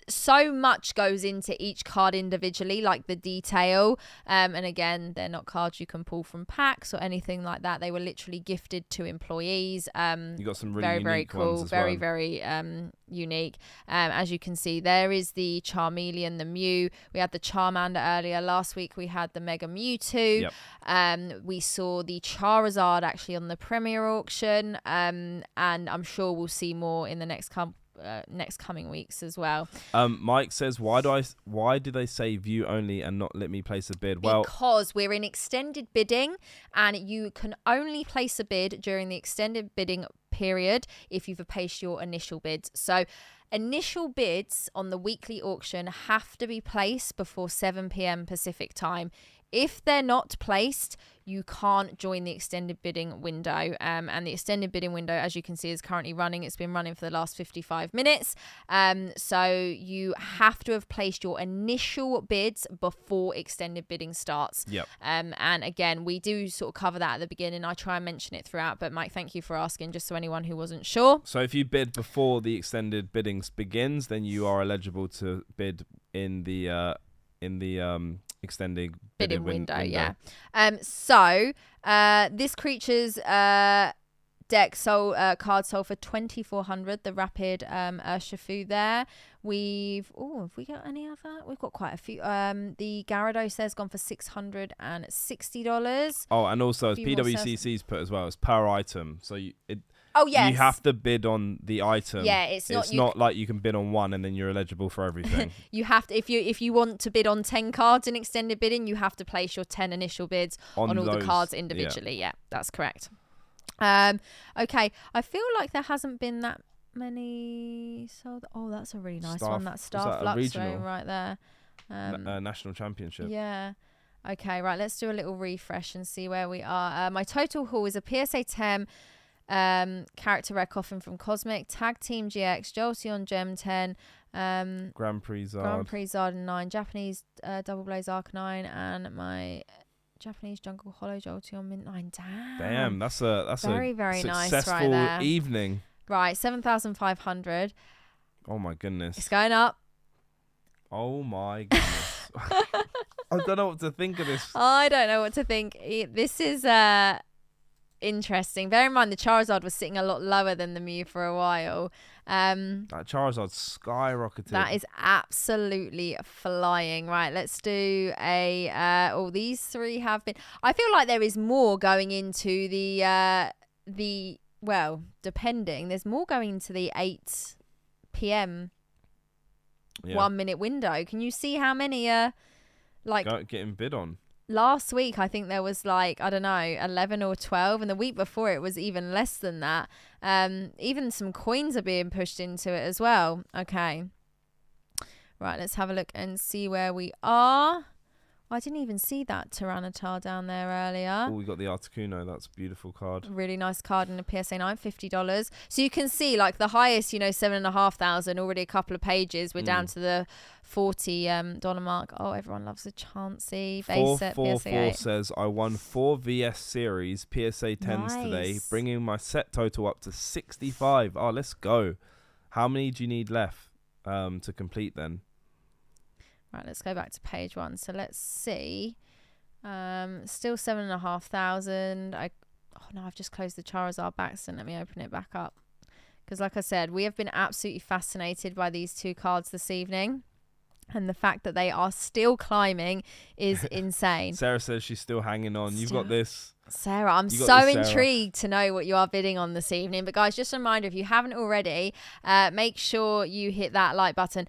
so much goes into each card individually, like the detail, and again, they're not cards you can pull from packs or anything like that. They were literally gifted to employees. You got some really very, unique very cool, ones as very, well. very unique. As you can see, there is the Charmeleon, the Mew. We had the Charmander earlier. Last week we had the Mega Mewtwo. Yep. We saw the Charizard actually on the Premier auction, and I'm sure we'll see more in the next coming weeks as well. Mike says, why do they say view only and not let me place a bid? Well, because we're in extended bidding and you can only place a bid during the extended bidding period if you've placed your initial bids. So initial bids on the weekly auction have to be placed before 7 p.m. Pacific time. If they're not placed, you can't join the extended bidding window. And the extended bidding window, as you can see, is currently running. It's been running for the last 55 minutes. So you have to have placed your initial bids before extended bidding starts. Yep. And again, we do sort of cover that at the beginning. I try and mention it throughout, but Mike, thank you for asking, just so anyone who wasn't sure. So if you bid before the extended bidding begins, then you are eligible to bid in the extended bidding window. Yeah. So this creature's deck card sold for 2,400. The rapid Urshifu there. Have we got any other? We've got quite a few. The Gyarados has gone for $660. Oh, and also as PWCC's put as well, it's per item. So you have to bid on the item. Yeah, it's not like you can bid on one and then you're eligible for everything. You have to, if you want to bid on 10 cards in extended bidding, you have to place your 10 initial bids on all the cards individually. Yeah, that's correct. Okay, I feel like there hasn't been that many sold. Oh, that's a really nice one. That Star Flux right there. National Championship. Yeah. Okay, right. Let's do a little refresh and see where we are. My total haul is a PSA 10 character rare coffin from Cosmic, Tag Team GX, Jolteon Gem 10, Grand Prix Zard 9, Japanese Double Blaze Arcanine, and my Japanese Jungle Hollow Jolteon Mint 9. Damn, that's a very nice successful right there. evening. Right, 7,500. Oh my goodness. It's going up. Oh my goodness. I don't know what to think of this. I don't know what to think. This is interesting. Bear in mind the Charizard was sitting a lot lower than the Mew for a while. That Charizard skyrocketed. That is absolutely flying. Right, let's do these three have been. I feel like there is more going into the well, depending. There's more going into the 8 p.m. 1 minute window. Can you see how many getting bid on? Last week, I think there was 11 or 12. And the week before, it was even less than that. Even some coins are being pushed into it as well. Okay. Right, let's have a look and see where we are. I didn't even see that Tyranitar down there earlier. Oh, we got the Articuno. That's a beautiful card. Really nice card in a PSA 9, $50. So you can see the highest, 7,500, already a couple of pages. We're down to the $40 mark. Oh, everyone loves a Chansey base set PSA 8. Says, I won 4 VS Series PSA 10s today, bringing my set total up to 65. Oh, let's go. How many do you need left to complete then? Right, let's go back to page 1. So let's see. Still 7,500. I've just closed the Charizard back, so let me open it back up. Because like I said, we have been absolutely fascinated by these two cards this evening. And the fact that they are still climbing is insane. Sarah says she's still hanging on. You've got this. Sarah, I'm so intrigued to know what you are bidding on this evening. But guys, just a reminder, if you haven't already, make sure you hit that like button.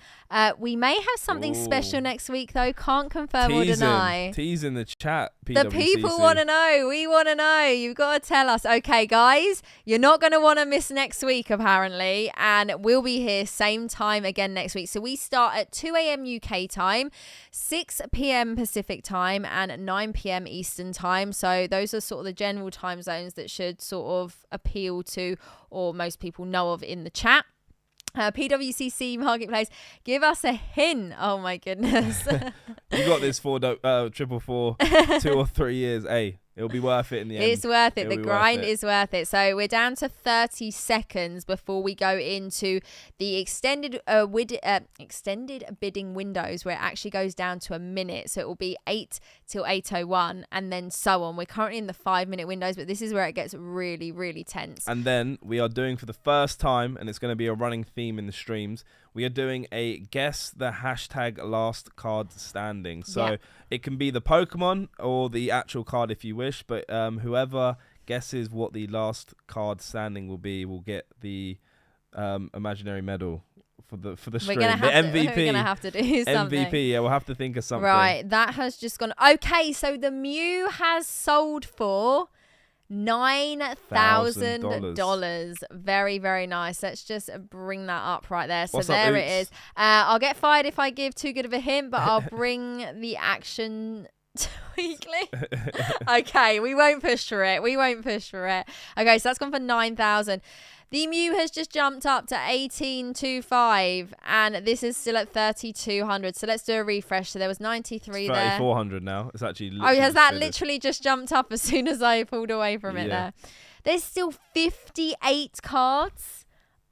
We may have something special next week, though. Can't confirm or deny. Tease in the chat, PWCC. The people want to know. We want to know. You've got to tell us. Okay, guys, you're not going to want to miss next week, apparently. And we'll be here same time again next week. So we start at 2 a.m. UK time, 6 p.m. Pacific time, and 9 p.m. Eastern time. So those are sort of the general time zones that should sort of appeal to, or most people know of in the chat. PWCC Marketplace, give us a hint. Oh my goodness. You got this for 444 2 or 3 years. Hey, it'll be worth it in the end. It's worth it. The grind is worth it. So we're down to 30 seconds before we go into the extended bidding windows, where it actually goes down to a minute. So it will be 8 till 8:01 and then so on. We're currently in the 5-minute windows, but this is where it gets really, really tense. And then we are doing for the first time, and it's going to be a running theme in the streams, we are doing a guess the hashtag last card standing. So it can be the Pokemon or the actual card if you wish, but whoever guesses what the last card standing will be will get the imaginary medal for the stream. The MVP. We're gonna have to do something. MVP. Yeah, we'll have to think of something. Right, that has just gone. Okay, so the Mew has sold for $9,000. Very, very nice. Let's just bring that up right there. So there it is. I'll get fired if I give too good of a hint, but I'll bring the action Weekly. Okay, we won't push for it. Okay, so that's gone for 9,000. The Mew has just jumped up to 1825, and this is still at 3,200. So let's do a refresh. So there was 93 there. 3,400 now. It's actually. Has that literally just jumped up as soon as I pulled away from it there? There's still 58 cards.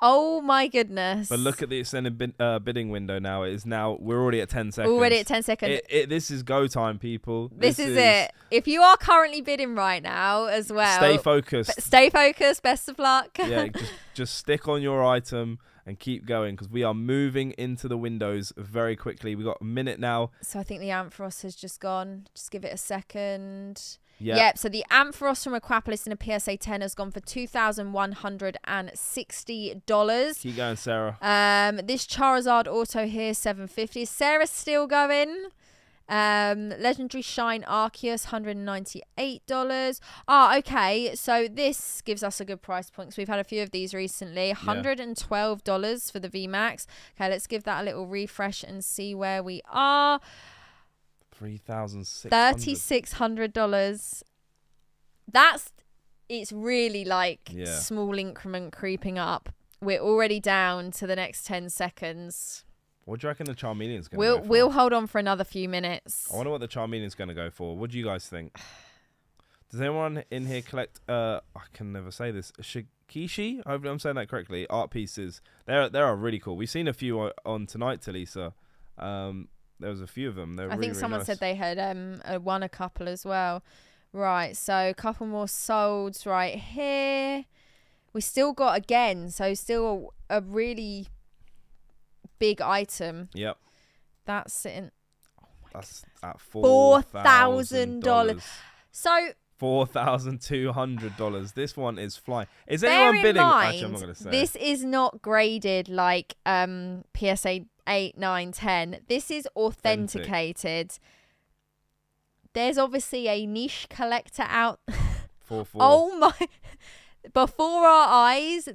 Oh my goodness. But look at the extended bidding window now. It is now, we're already at 10 seconds. Already at 10 seconds. This is go time, people. This is it. If you are currently bidding right now as well. Stay focused. Stay focused. Best of luck. Yeah, just stick on your item and keep going because we are moving into the windows very quickly. We got a minute now. So I think the Ampharos has just gone. Just give it a second. Yep. So the Ampharos from Aquapolis in a PSA 10 has gone for $2,160. Keep going, Sarah. This Charizard Auto here, $750. Is Sarah still going? Legendary Shine Arceus, $198. Okay. So this gives us a good price point because we've had a few of these recently. $112 for the VMAX. Okay, let's give that a little refresh and see where we are. $3,600. It's really like small increment creeping up. We're already down to the next 10 seconds. What do you reckon the Charmeleon's going to go for? We'll hold on for another few minutes. I wonder what the Charmeleon's going to go for. What do you guys think? Does anyone in here collect, I can never say this, Shikishi? Hopefully I'm saying that correctly. Art pieces. They are really cool. We've seen a few on tonight, Talisa. There was a few of them. I think someone said they had won a couple as well. Right, so a couple more solds right here. We still got still a really big item. Yep. That's sitting. That's at $4,000. So $4,200. This one is flying. Is anyone bidding? Actually, I'm not going to say. This is not graded like PSA 8, 9, 10. This is authenticated. There's obviously a niche collector out. 4-4. Oh my! Before our eyes,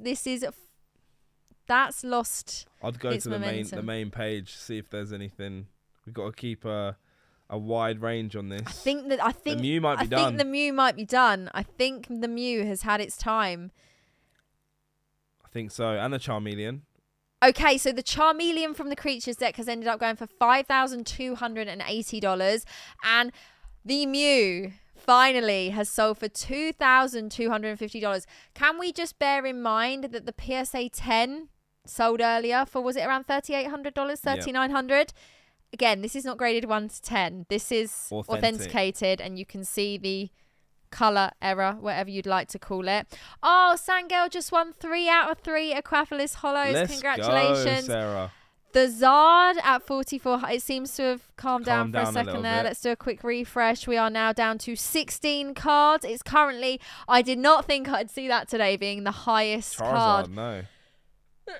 that's lost. I'd go to the main page, see if there's anything. We've got to keep a wide range on this. I think the Mew might be done. I think the Mew might be done. I think the Mew has had its time. I think so, and the Charmeleon. Okay, so the Charmeleon from the Creatures deck has ended up going for $5,280, and the Mew finally has sold for $2,250. Can we just bear in mind that the PSA 10 sold earlier for, was it around $3,800, $3,900? Yep. Again, this is not graded 1 to 10. This is authenticated, and you can see the color error, whatever you'd like to call it. Oh, Sangirl just won 3 out of 3 Aquapolis Hollows. Let's Congratulations. go, Sarah. The Zard at 44. It seems to have calmed down for a second there. Let's do a quick refresh. We are now down to 16 cards. It's currently, I did not think I'd see that today being the highest card. No.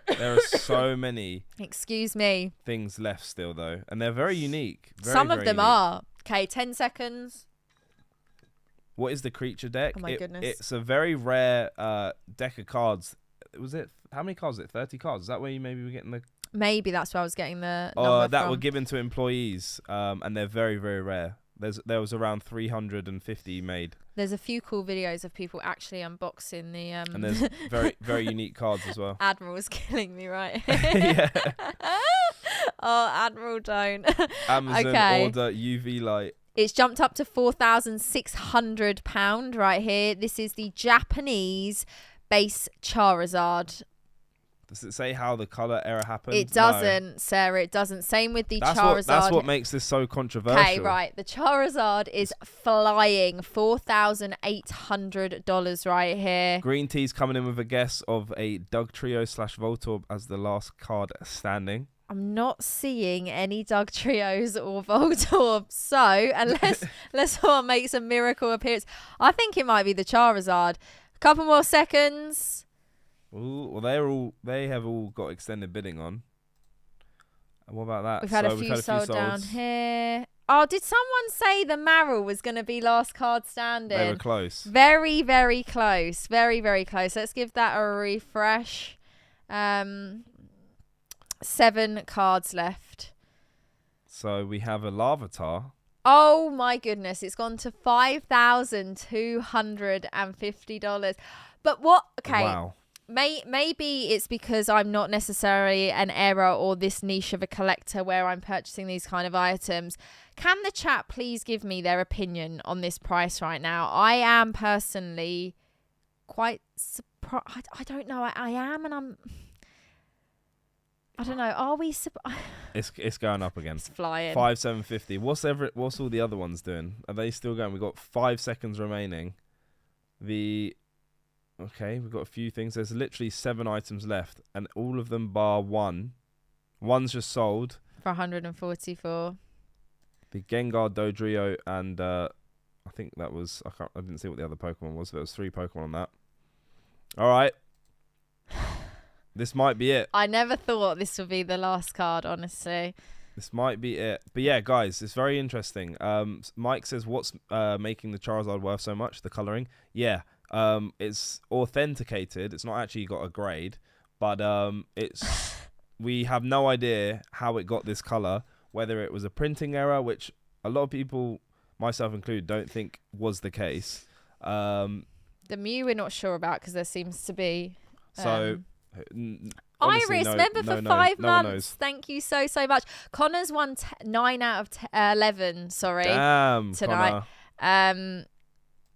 There are so many things left still, though. And they're very unique. Some of them are. Okay, 10 seconds. What is the creature deck? Oh, my goodness. It's a very rare deck of cards. How many cards is it? 30 cards? Is that where you maybe were getting the... Maybe that's where I was getting the number that from. were given to employees, and they're very, very rare. There was around 350 made. There's a few cool videos of people actually unboxing the... And there's very, very unique cards as well. Admiral's killing me, right? Yeah. Oh, Admiral, don't. Amazon order UV light. It's jumped up to £4,600 right here. This is the Japanese base Charizard. Does it say how the color error happened? It doesn't, Sarah. It doesn't. Same with the Charizard. That's what makes this so controversial. Okay, right. The Charizard is flying. $4,800 right here. Green Tea's coming in with a guess of a Dugtrio / Voltorb as the last card standing. I'm not seeing any Doug Trios or Voltorb. So, unless someone makes a miracle appearance, I think it might be the Charizard. A couple more seconds. Ooh, well, they have all got extended bidding on. And what about that? We've had a few sold down here. Oh, did someone say the Marill was going to be last card standing? They were close. Very, very close. Very, very close. Let's give that a refresh. 7 cards left. So we have a Larvitar. Oh my goodness, it's gone to $5,250. But what? Okay. Wow. Maybe it's because I'm not necessarily an era or this niche of a collector where I'm purchasing these kind of items. Can the chat please give me their opinion on this price right now? I am personally quite surprised. I don't know. I am, and I don't know. Are we? It's going up again. It's flying. 5,750. What's all the other ones doing? Are they still going? We've got 5 seconds remaining. Okay, we've got a few things. There's literally 7 items left, and all of them bar one. One's just sold for 144. The Gengar Dodrio, and I think that was I didn't see what the other Pokemon was. There was 3 Pokemon on that. All right, this might be it. I never thought this would be the last card, honestly. This might be it. But yeah, guys, it's very interesting. Mike says, "What's making the Charizard worth so much? The coloring." Yeah. It's authenticated. It's not actually got a grade, but it's we have no idea how it got this color, whether it was a printing error, which a lot of people, myself included, don't think was the case. The Mew we're not sure about because there seems to be honestly, Iris, member for 5 months. Thank you so much. Connor's won 9 out of 11. Sorry, damn, tonight. Connor.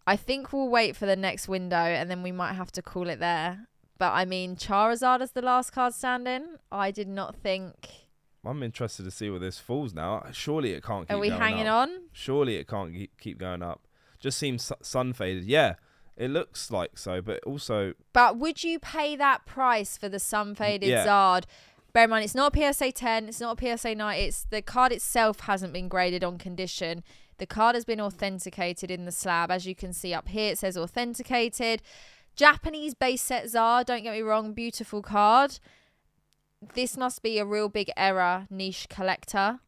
I think we'll wait for the next window and then we might have to call it there. But I mean, Charizard is the last card standing. I did not think. I'm interested to see where this falls now. Surely it can't keep going up. Are we hanging on? Surely it can't keep going up. Just seems sun faded. Yeah, it looks like so, but also. But would you pay that price for the sun faded Yeah. Zard? Bear in mind, it's not a PSA 10. It's not a PSA 9. It's the card itself hasn't been graded on condition. The card has been authenticated in the slab. As you can see up here, it says authenticated. Japanese base set Zard, don't get me wrong, beautiful card. This must be a real big error, niche collector.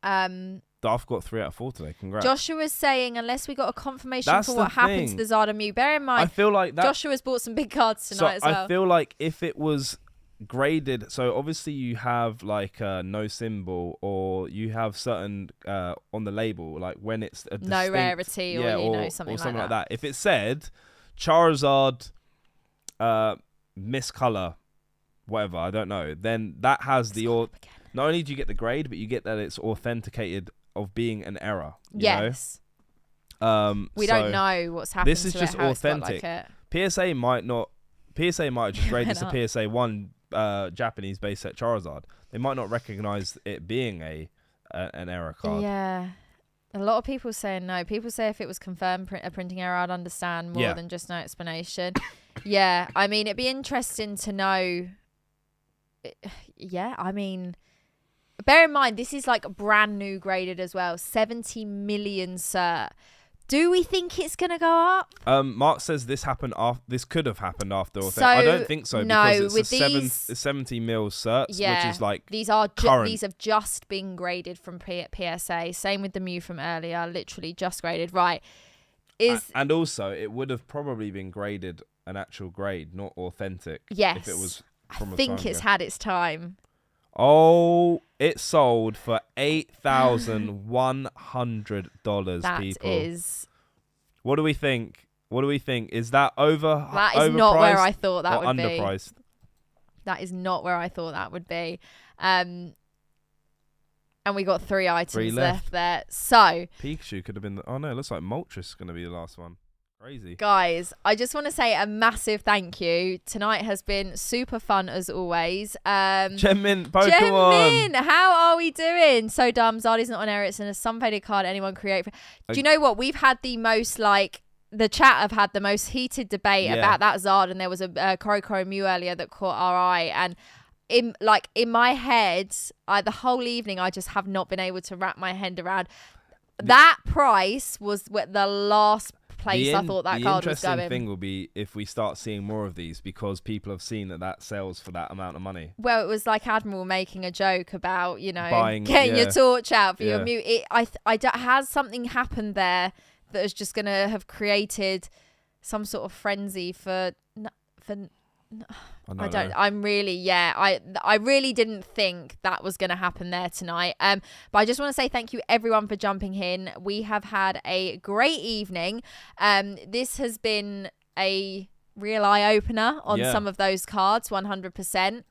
Darth got 3 out of 4 today. Congrats. Joshua's saying, unless we got a confirmation That's for the what happened to thing. the Zard and Mew. Bear in mind, I feel like that. Joshua's bought some big cards tonight as well. I feel like if it was graded, so obviously you have like no symbol, or you have certain on the label, like when it's a distinct, no rarity, or something like that. If it said Charizard miscolor, whatever, I don't know, then that has not only do you get the grade, but you get that it's authenticated of being an error. Yes. We don't know what's happened. This is to just it, how authentic. It's got like PSA might have just graded this a PSA 1 Japanese base set Charizard. They might not recognize it being an error card. Yeah. A lot of people saying no. People say if it was confirmed a printing error, I'd understand more than just no explanation. Yeah. I mean, it'd be interesting to know. Yeah. I mean, bear in mind, this is like brand new graded as well. 70 million cert. Do we think it's going to go up? Mark says this happened after. This could have happened after. So, I don't think so, no, because with it's 70 mil certs, which is like these have just been graded from PSA. Same with the Mew from earlier, literally just graded. Right. And also, it would have probably been graded an actual grade, not authentic. Yes. If it was I think it's had its time. Oh, it sold for $8,100. That people. is. What do we think? Is that over? That is not where I thought that would underpriced? be. That is not where I thought that would be. And we got 3 items left there. So Pikachu could have been. Oh no, it looks like Moltres is going to be the last one. Crazy. Guys, I just want to say a massive thank you. Tonight has been super fun as always. Gemmin, Pokemon. Gemmin, how are we doing? So dumb. Zardy's not on air. It's in a sun-faded card anyone create. Do you know what? We've had the most, the chat have had the most heated debate about that Zard, and there was a Korokoro Mew earlier that caught our eye. And in my head, the whole evening, I just have not been able to wrap my head around. That price was the last place I thought that card was going. The interesting thing will be if we start seeing more of these, because people have seen that sells for that amount of money. Well, it was like Admiral making a joke about, buying, getting your torch out for your Mew. Has something happened there that is just going to have created some sort of frenzy for I'm really, I really didn't think that was going to happen there tonight. But I just want to say thank you everyone for jumping in. We have had a great evening. This has been a real eye opener on some of those cards, 100%.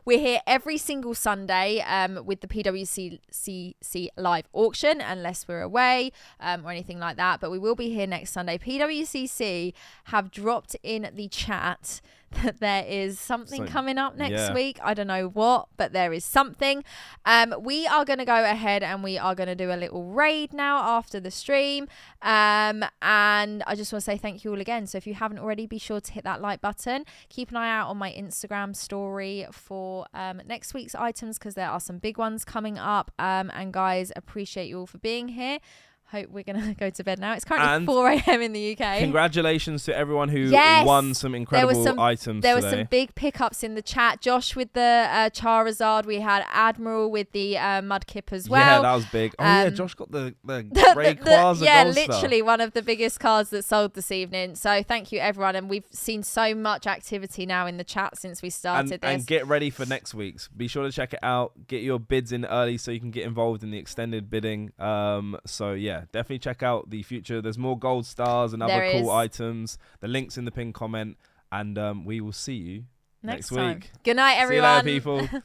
We're here every single Sunday with the PWCC live auction, unless we're away or anything like that. But we will be here next Sunday. PWCC have dropped in the chat that there is something coming up next week. I don't know what, but there is something. We are going to go ahead and we are going to do a little raid now after the stream. And I just want to say thank you all again. So if you haven't already, be sure to hit that like button. Keep an eye out on my Instagram story for next week's items, because there are some big ones coming up. And guys, appreciate you all for being here. Hope we're going to go to bed now. It's currently 4 a.m. in the UK. Congratulations to everyone who won some incredible items There today. were some big pickups in the chat. Josh with the Charizard. We had Admiral with the Mudkip as well. Yeah, that was big. Oh, yeah, Josh got the Rayquaza yeah, Gold literally Star. one of the biggest cards that sold this evening. So thank you, everyone. And we've seen so much activity now in the chat since we started this. And get ready for next week's. Be sure to check it out. Get your bids in early so you can get involved in the extended bidding. So, yeah, definitely check out the future. There's more gold stars and other cool items. The link's in the pinned comment. And we will see you next week. Good night, everyone. See you later, people.